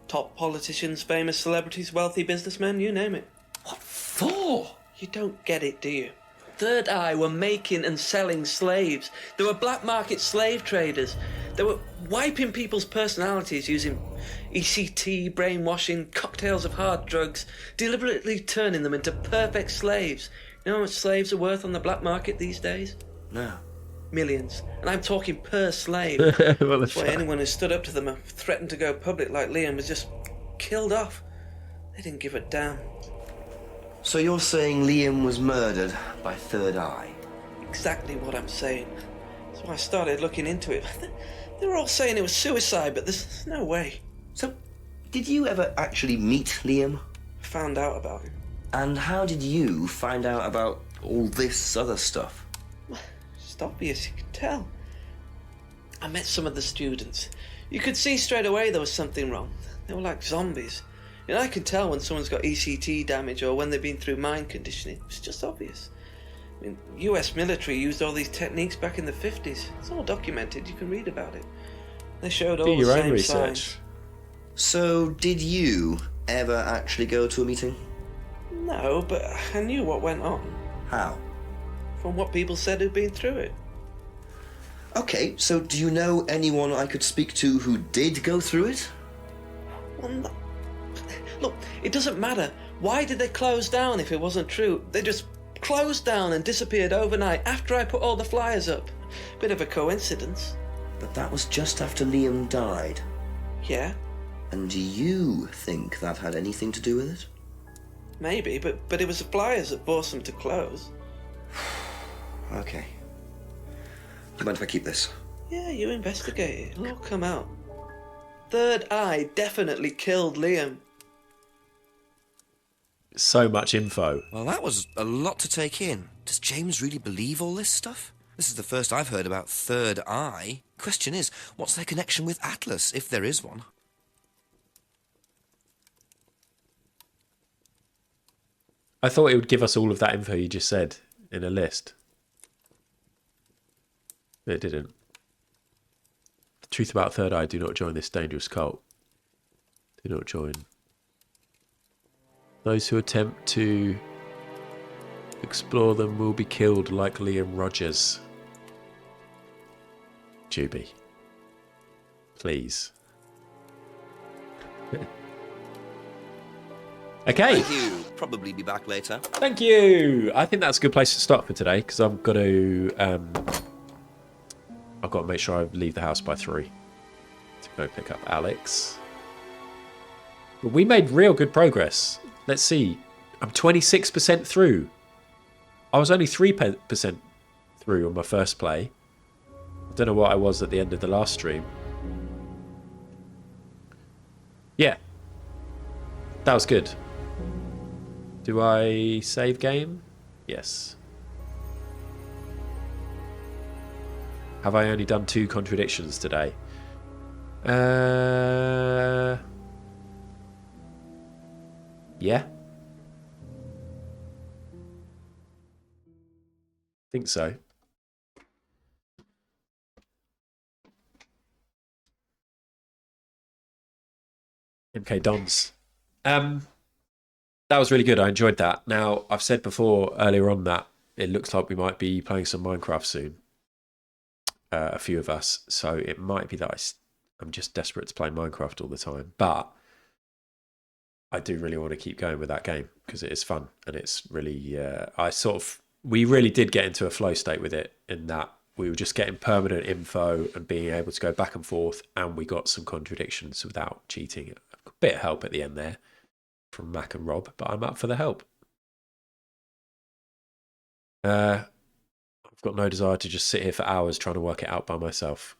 Top politicians, famous celebrities, wealthy businessmen, you name it. What for? You don't get it, do you? Third Eye were making and selling slaves. They were black market slave traders. They were wiping people's personalities using ECT, brainwashing, cocktails of hard drugs, deliberately turning them into perfect slaves. You know how much slaves are worth on the black market these days? No. Millions. And I'm talking per slave. That's why anyone who stood up to them and threatened to go public like Liam was just killed off. They didn't give a damn. So you're saying Liam was murdered by Third Eye? Exactly what I'm saying. So I started looking into it. They were all saying it was suicide, but there's no way. So, did you ever actually meet Liam? I found out about him. And how did you find out about all this other stuff? It's obvious, you can tell. I met some of the students. You could see straight away there was something wrong. They were like zombies. And I can tell when someone's got ECT damage or when they've been through mind conditioning. It's just obvious. I mean, US military used all these techniques back in the 50s. It's all documented. You can read about it. They showed all the same signs. So, did you ever actually go to a meeting? No, but I knew what went on. How? From what people said who'd been through it. Okay, so do you know anyone I could speak to who did go through it? Well, no. Look, it doesn't matter. Why did they close down if it wasn't true? They just closed down and disappeared overnight after I put all the flyers up. Bit of a coincidence. But that was just after Liam died. Yeah? And do you think that had anything to do with it? Maybe, but it was the flyers that forced them to close. Okay. Do you mind if I keep this? Yeah, you investigate it. It'll all come out. Third Eye definitely killed Liam. So much info. Well, that was a lot to take in. Does James really believe all this stuff? This is the first I've heard about Third Eye. Question is, what's their connection with Atlas, if there is one? I thought it would give us all of that info you just said in a list. But it didn't. The truth about Third Eye, do not join this dangerous cult. Do not join. Those who attempt to explore them will be killed like Liam Rogers. Juby. Please. Okay. Thank you. Probably be back later. Thank you. I think that's a good place to stop for today because I've got to make sure I leave the house by 3 to go pick up Alex. But we made real good progress. Let's see. I'm 26% through. I was only 3% through on my first play. I don't know what I was at the end of the last stream. Yeah. That was good. Do I save game? Yes. Have I only done 2 contradictions today? Yeah. Think so. MK Dons. That was really good. I enjoyed that. Now, I've said before earlier on that it looks like we might be playing some Minecraft soon. A few of us. So it might be that I'm just desperate to play Minecraft all the time. But I do really want to keep going with that game because it is fun. And it's really... I sort of we really did get into a flow state with it, in that we were just getting permanent info and being able to go back and forth, and we got some contradictions without cheating. A bit of help at the end there from Mac and Rob, but I'm up for the help. I've got no desire to just sit here for hours trying to work it out by myself.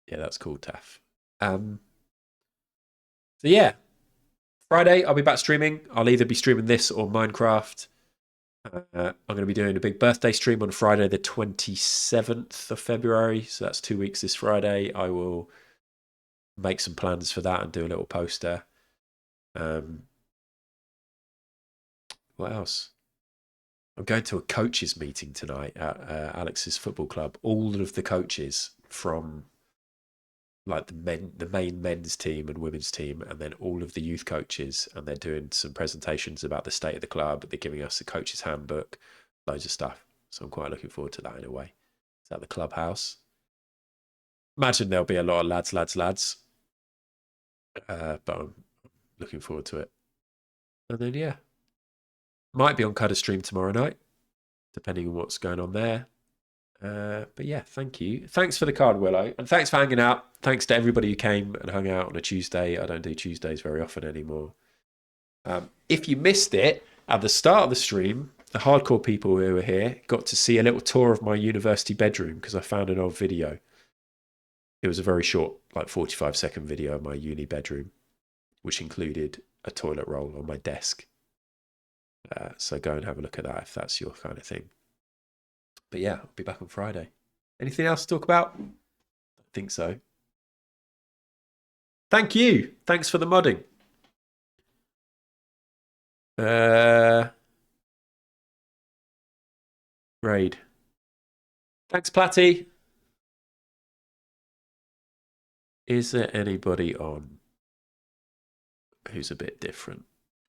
Yeah, that's cool, Taff. So yeah, Friday I'll be back streaming. I'll either be streaming this or Minecraft. I'm going to be doing a big birthday stream on Friday the 27th of February. So that's 2 weeks this Friday. I will make some plans for that and do a little poster. What else? I'm going to a coaches meeting tonight at Alex's football club. All of the coaches from like the main men's team and women's team, and then all of the youth coaches, and they're doing some presentations about the state of the club. They're giving us a coach's handbook, loads of stuff. So I'm quite looking forward to that in a way. It's at the clubhouse. Imagine there'll be a lot of lads. But I'm looking forward to it. And then yeah, might be on Cutter Stream tomorrow night, depending on what's going on there. But yeah, thank you. Thanks for the card, Willow. And thanks for hanging out. Thanks to everybody who came and hung out on a Tuesday. I don't do Tuesdays very often anymore. If you missed it, at the start of the stream, the hardcore people who were here got to see a little tour of my university bedroom because I found an old video. It was a very short, like 45-second video of my uni bedroom, which included a toilet roll on my desk. So go and have a look at that if that's your kind of thing. But yeah, I'll be back on Friday. Anything else to talk about? I think so. Thank you. Thanks for the modding. Raid. Thanks, Platty. Is there anybody on who's a bit different,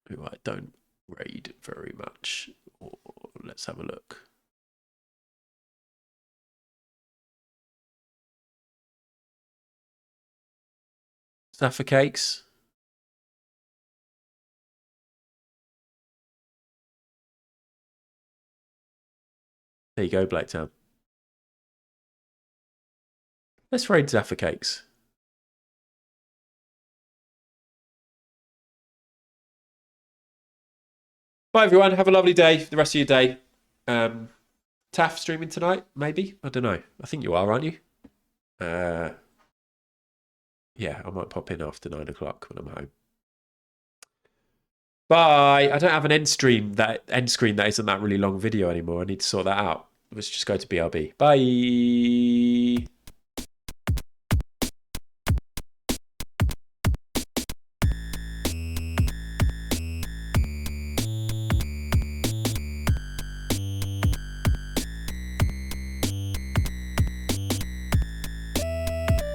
who I don't raid very much? Or let's have a look. Staffer Cakes. There you go, Blacktown. Let's raid Zaffa Cakes. Bye, everyone. Have a lovely day for the rest of your day. Taff streaming tonight, maybe? I don't know. I think you are, aren't you? Yeah, I might pop in after 9 o'clock when I'm home. Bye. I don't have an end screen that isn't that really long video anymore. I need to sort that out. Let's just go to BRB. Bye.